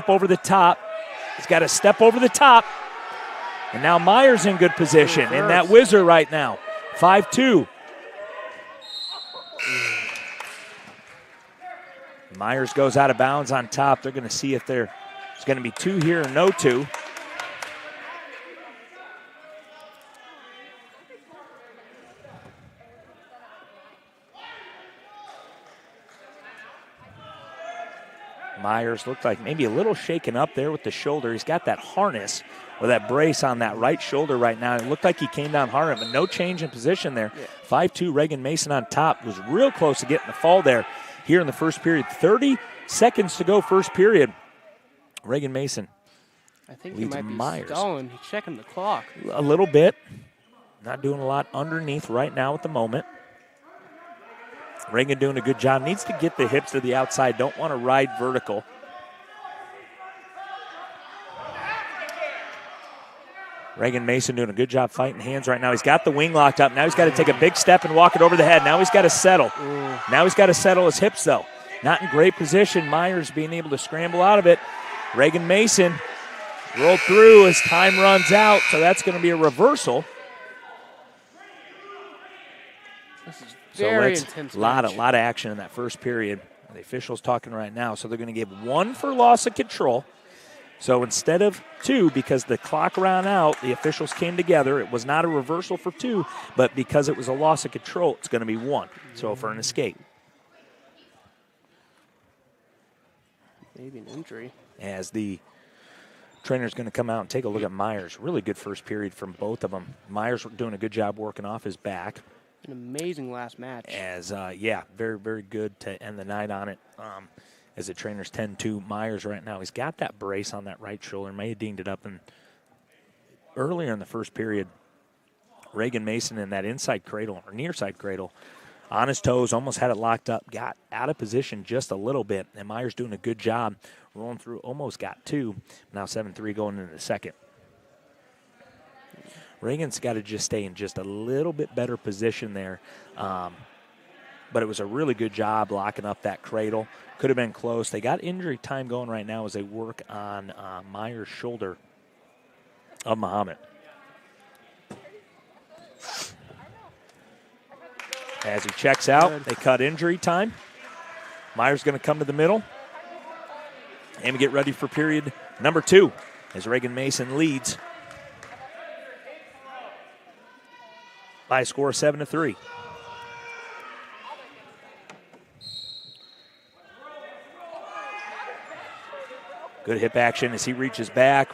over the top. He's got to step over the top. And now Myers in good position in that whizzer right now. 5-2. Myers goes out of bounds on top. They're going to see if there's going to be 2 here or no 2. Myers looked like maybe a little shaken up there with the shoulder. He's got that harness or that brace on that right shoulder right now. It looked like he came down hard, but no change in position there. 5-2, Reagan Mason on top. Was real close to getting the fall there here in the first period. 30 seconds to go first period. Reagan Mason I think he leads might be Myers. stalling. He's checking the clock. A little bit. Not doing a lot underneath right now at the moment. Reagan doing a good job. Needs to get the hips to the outside. Don't want to ride vertical. Reagan Mason doing a good job fighting hands right now. He's got the wing locked up. Now he's got to take a big step and walk it over the head. Now he's got to settle. Now he's got to settle his hips, though. Not in great position. Myers being able to scramble out of it. Reagan Mason rolled through as time runs out, so that's going to be a reversal. This is very intense. A lot of action in that first period. The officials talking right now, so they're going to give 1 for loss of control. So instead of 2, because the clock ran out, the officials came together. It was not a reversal for 2, but because it was a loss of control, it's going to be 1. So for an escape. Maybe an injury. As the trainer's going to come out and take a look at Myers. Really good first period from both of them. Myers doing a good job working off his back. An amazing last match. As, very, very good to end the night on it. As the trainer's 10-2 Myers right now. He's got that brace on that right shoulder. May have dinged it up. And earlier in the first period, Reagan Mason in that inside cradle or near side cradle on his toes, almost had it locked up, got out of position just a little bit. And Myers doing a good job rolling through, almost got 2. Now 7-3 going into the second. Reagan's got to just stay in just a little bit better position there. But it was a really good job locking up that cradle. Could have been close. They got injury time going right now as they work on Myers' shoulder of Mahomet. As he checks out, they cut injury time. Myers going to come to the middle. And we get ready for period number 2 as Reagan Mason leads by a score of 7-3. Good hip action as he reaches back.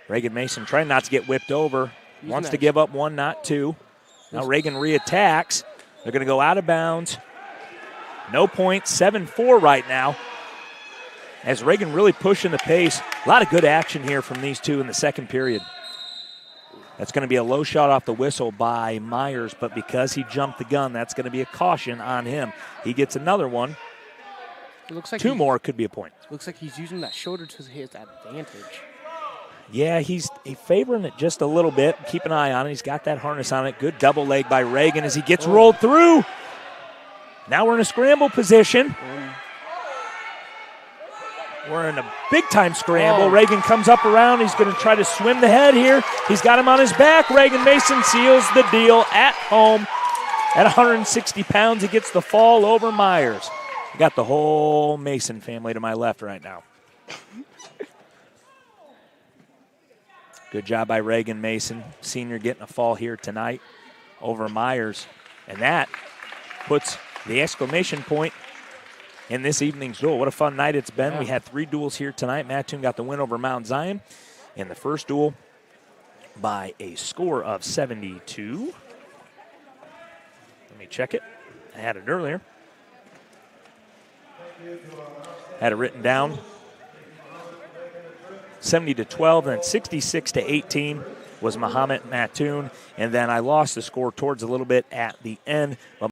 Reagan Mason trying not to get whipped over. Wants to give up 1, not 2. Now Reagan reattacks. They're going to go out of bounds. No point, 7-4 right now. As Reagan really pushing the pace. A lot of good action here from these two in the second period. That's going to be a low shot off the whistle by Myers, but because he jumped the gun, that's going to be a caution on him. He gets another one. It looks like 2 more could be a point. Looks like he's using that shoulder to his advantage. Yeah, he's favoring it just a little bit. Keep an eye on it. He's got that harness on it. Good double leg by Reagan as he gets rolled through. Now we're in a scramble position. We're in a big-time scramble. Reagan comes up around. He's going to try to swim the head here. He's got him on his back. Reagan Mason seals the deal at home. At 160 pounds, he gets the fall over Myers. I got the whole Mason family to my left right now. Good job by Reagan Mason, senior, getting a fall here tonight over Myers. And that puts the exclamation point in this evening's duel. What a fun night it's been. We had 3 duels here tonight. Mattoon got the win over Mount Zion in the first duel by a score of 72. Let me check it. I had it earlier. Had it written down. 70-12, then 66-18 was Mahomet-Mattoon, and then I lost the score towards a little bit at the end. But